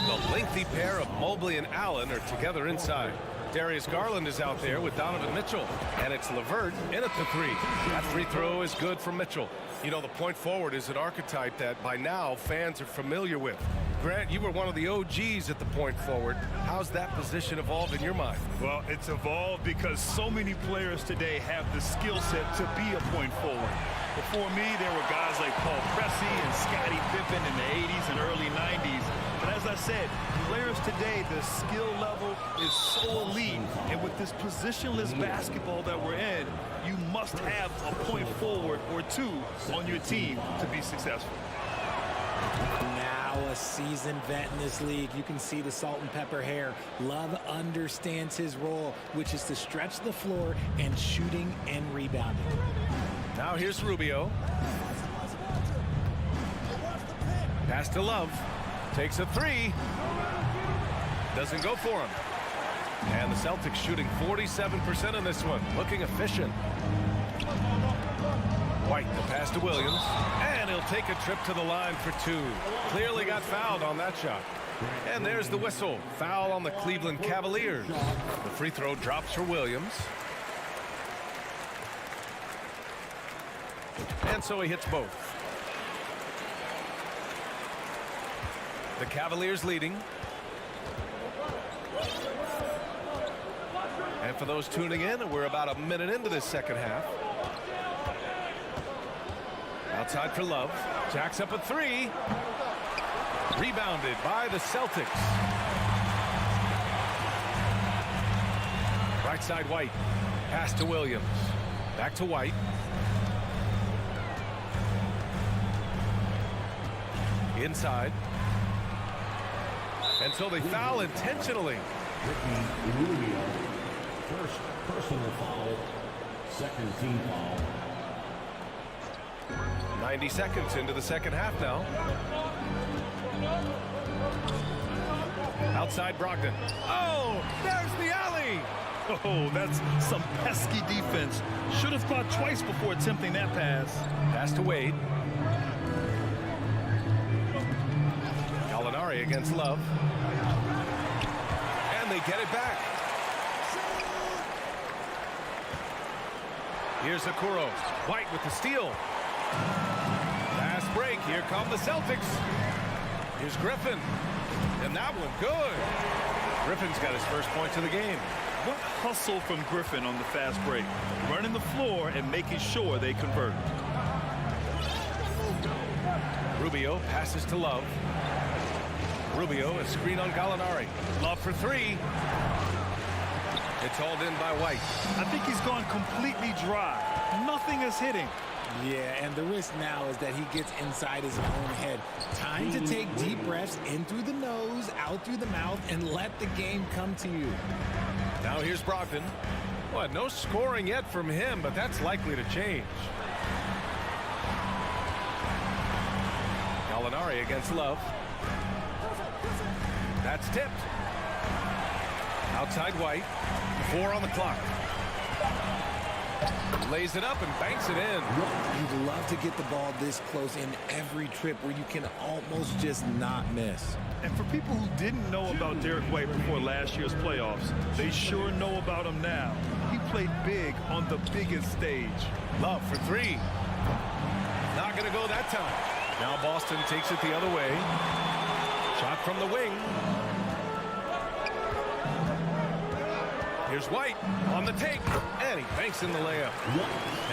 The lengthy pair of Mobley and Allen are together inside. Darius Garland is out there with Donovan Mitchell. And it's LeVert in at the 3. That free throw is good from Mitchell. You know, the point forward is an archetype that by now fans are familiar with. Grant, you were one of the OGs at the point forward. How's that position evolved in your mind? Well, it's evolved because so many players today have the skill set to be a point forward. Before me, there were guys like Paul Pressey and Scottie Pippen in the 80s and early 90s. But as I said, players today, the skill level is so elite. And with this positionless basketball that we're in, you must have a point forward or 2 on your team to be successful. Now a seasoned vet in this league. You can see the salt and pepper hair. Love understands his role, which is to stretch the floor and shooting and rebounding. Now here's Rubio. Pass to Love. Takes a 3. Doesn't go for him. And the Celtics shooting 47% in this one. Looking efficient. White, the pass to Williams. And he'll take a trip to the line for 2. Clearly got fouled on that shot. And there's the whistle. Foul on the Cleveland Cavaliers. The free throw drops for Williams. And so he hits both. The Cavaliers leading. And for those tuning in, we're about a minute into this second half. Outside for Love. Jacks up a 3. Rebounded by the Celtics. Right side White. Pass to Williams. Back to White. Inside. And so they foul intentionally. Rubio, first personal foul, second team foul. 90 seconds into the second half now. Outside Brogdon. Oh, there's the alley. Oh, that's some pesky defense. Should have thought twice before attempting that pass. Pass to Wade. Gallinari against Love. And they get it back. Here's Okoro. White with the steal. Fast break. Here come the Celtics. Here's Griffin. And that one good. Griffin's got his first points of the game. What hustle from Griffin on the fast break. Running the floor and making sure they convert. Rubio passes to Love. Rubio, a screen on Gallinari. Love for three. It's hauled in by White. I think he's gone completely dry. Nothing is hitting. Yeah, and the risk now is that he gets inside his own head. Time to take deep breaths in through the nose, out through the mouth, and let the game come to you. Now here's Brogdon. Well, no scoring yet from him, but that's likely to change. Gallinari against Love. That's tipped. Outside White. 4 on the clock. Lays it up and banks it in. You'd love to get the ball this close in every trip where you can almost just not miss. And for people who didn't know about Derek White before last year's playoffs, they sure know about him now. He played big on the biggest stage. Love for three. Not going to go that time. Now Boston takes it the other way. Shot from the wing. Here's White on the take, and he banks in the layup.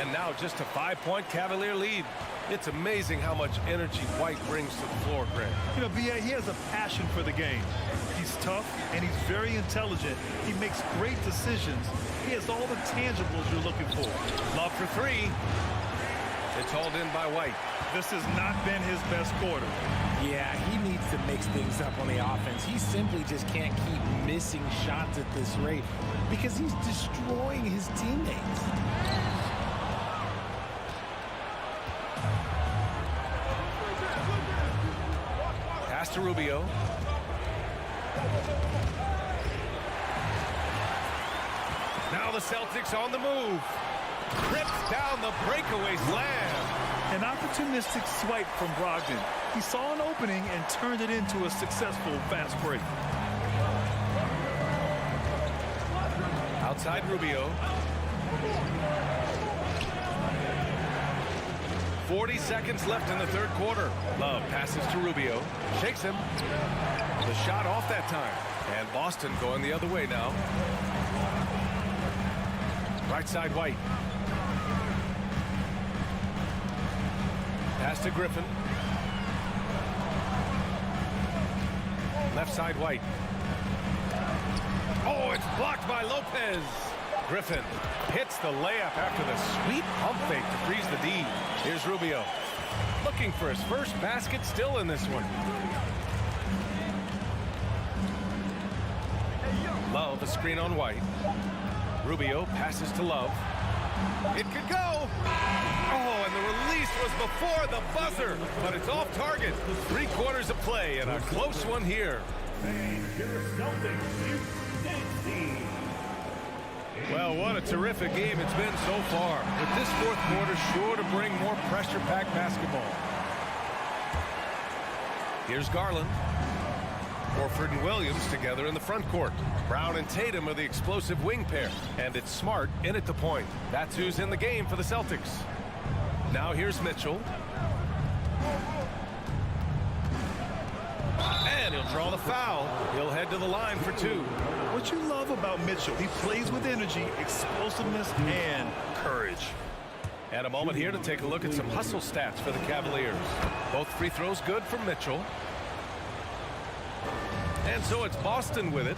And now just a 5-point Cavalier lead. It's amazing how much energy White brings to the floor, Greg. You know, B.A., he has a passion for the game. He's tough, and he's very intelligent. He makes great decisions. He has all the tangibles you're looking for. Love for three. It's hauled in by White. This has not been his best quarter. Yeah, he needs to mix things up on the offense. He simply just can't keep missing shots at this rate because he's destroying his teammates. Pass to Rubio. Now the Celtics on the move. Rips down the breakaway slam. An opportunistic swipe from Brogdon. He saw an opening and turned it into a successful fast break. Outside Rubio. 40 seconds left in the third quarter. Love passes to Rubio. Shakes him. The shot off that time. And Boston going the other way now. Right side White. Pass to Griffin. Left side White. Oh, it's blocked by Lopez. Griffin hits the layup after the sweet pump fake to freeze the D. Here's Rubio. Looking for his first basket still in this one. Love a screen on White. Rubio passes to Love. It could go. Oh, and the release was before the buzzer, but it's off target. 3/4 of play and a close one here. Well, what a terrific game it's been so far. With this fourth quarter sure to bring more pressure-packed basketball. Here's Garland. Horford and Williams together in the front court. Brown and Tatum are the explosive wing pair. And it's Smart in at the point. That's who's in the game for the Celtics. Now here's Mitchell. And he'll draw the foul. He'll head to the line for two. What you love about Mitchell, he plays with energy, explosiveness, and courage. And a moment here to take a look at some hustle stats for the Cavaliers. Both free throws good from Mitchell. And so it's Boston with it.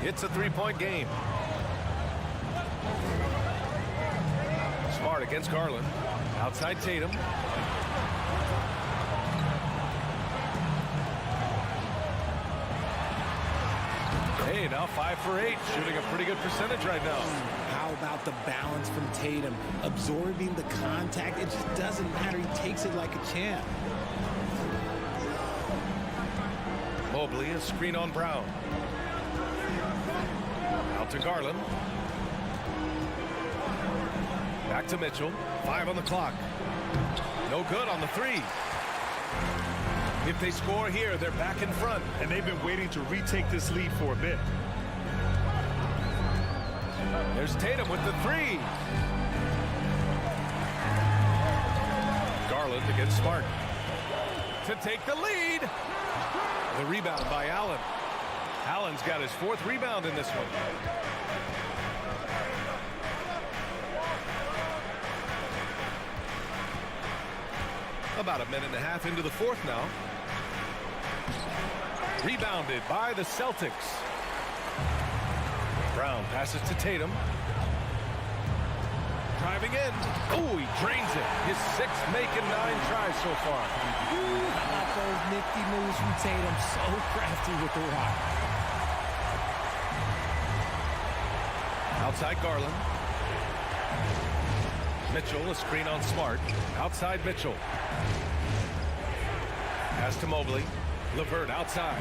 It's a 3-point game. Smart against Garland. Outside Tatum. Hey, now 5 for 8. Shooting a pretty good percentage right now. How about the balance from Tatum? Absorbing the contact. It just doesn't matter. He takes it like a champ. Mobley, a screen on Brown. Out to Garland. Back to Mitchell. 5 on the clock. No good on the 3. If they score here, they're back in front. And they've been waiting to retake this lead for a bit. There's Tatum with the 3. Garland against Smart to take the lead. The rebound by Allen. Allen's got his 4th rebound in this one. About a minute and a half into the 4th now. Rebounded by the Celtics. Brown passes to Tatum. Driving in. Oh, he drains it. His 6th make and 9 tries so far. How about those nifty moves from Tatum? So crafty with the rock. Outside Garland. Mitchell, a screen on Smart. Outside Mitchell. Pass to Mobley. LeVert outside.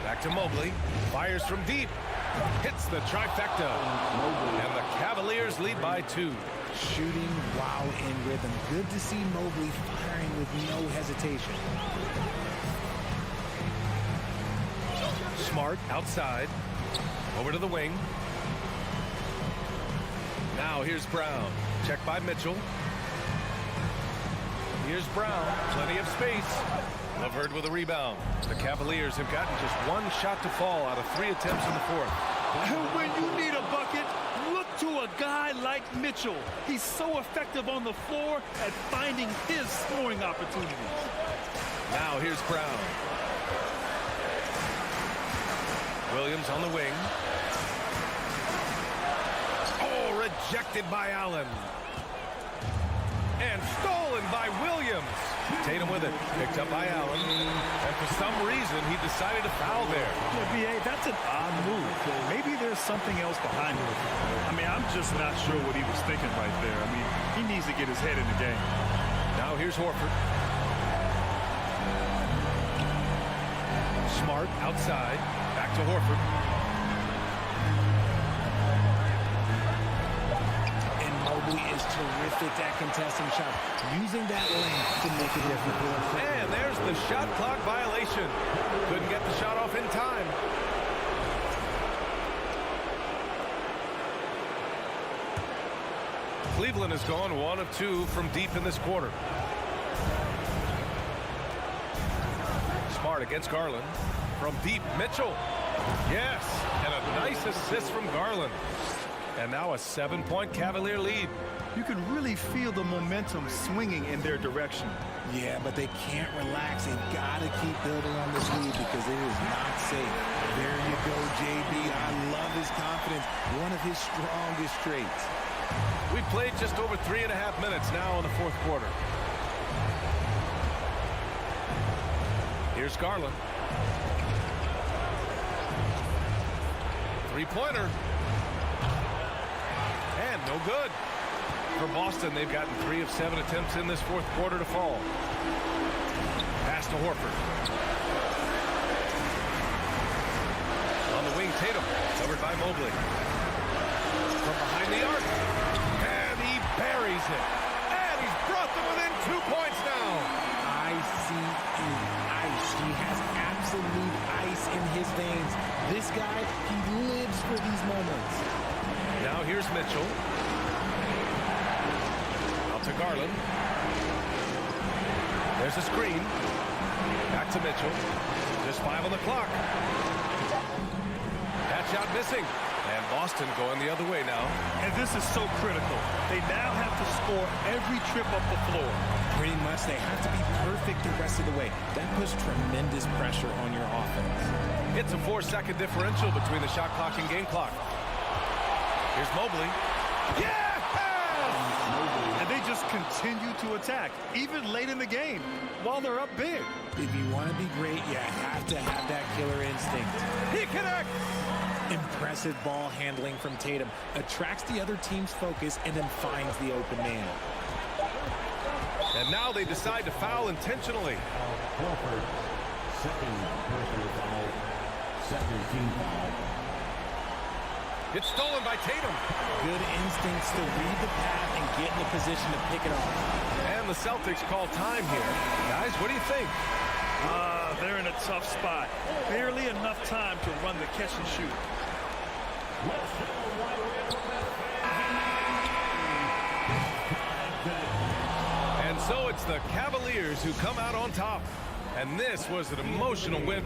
Back to Mobley. Fires from deep. Hits the trifecta. And the Cavaliers lead by 2. Shooting while in rhythm. Good to see Mobley firing with no hesitation. Smart outside. Over to the wing. Now here's Brown. Check by Mitchell. Here's Brown. Plenty of space. LeVert with a rebound. The Cavaliers have gotten just 1 shot to fall out of 3 attempts in the 4th. When you need a bucket, look to a guy like Mitchell. He's so effective on the floor at finding his scoring opportunities. Now here's Brown. Williams on the wing. Oh, rejected by Allen. And stolen by Williams. Tatum with it. Picked up by Allen. And for some reason, he decided to foul there. Yeah, B.A., that's an odd move. Maybe there's something else behind it. I mean, I'm just not sure what he was thinking right there. I mean, he needs to get his head in the game. Now here's Horford. Smart outside. Back to Horford. Mobley is terrific at contesting shots, using that length to make a difference. And there's the shot clock violation. Couldn't get the shot off in time. Cleveland has gone 1 of 2 from deep in this quarter. Smart against Garland. From deep, Mitchell. Yes, and a nice assist from Garland. And now a 7-point Cavalier lead. You can really feel the momentum swinging in their direction. Yeah, but they can't relax. They've got to keep building on this lead because it is not safe. There you go, JB. I love his confidence. One of his strongest traits. We've played just over 3.5 minutes now in the 4th quarter. Here's Garland. 3-pointer. And no good. For Boston, they've gotten 3 of 7 attempts in this 4th quarter to fall. Pass to Horford. On the wing, Tatum. Covered by Mobley. From behind the arc. And he buries it. And he's brought them within 2 points now. Icy ice. He has absolute ice in his veins. This guy, he lives for these moments. Now here's Mitchell. Out to Garland. There's a screen. Back to Mitchell. Just 5 on the clock. That shot missing. And Boston going the other way now. And this is so critical. They now have to score every trip up the floor. Pretty much they have to be perfect the rest of the way. That puts tremendous pressure on your offense. It's a 4-second differential between the shot clock and game clock. Here's Mobley. Yes! And they just continue to attack, even late in the game, while they're up big. If you want to be great, you have to have that killer instinct. He connects! Impressive ball handling from Tatum. Attracts the other team's focus and then finds the open man. And now they decide to foul intentionally. Crawford, second personal foul, second team foul. It's stolen by Tatum. Good instincts to read the path and get in the position to pick it off. And the Celtics call time here. Guys, what do you think? They're in a tough spot. Barely enough time to run the catch and shoot. And so it's the Cavaliers who come out on top. And this was an emotional win.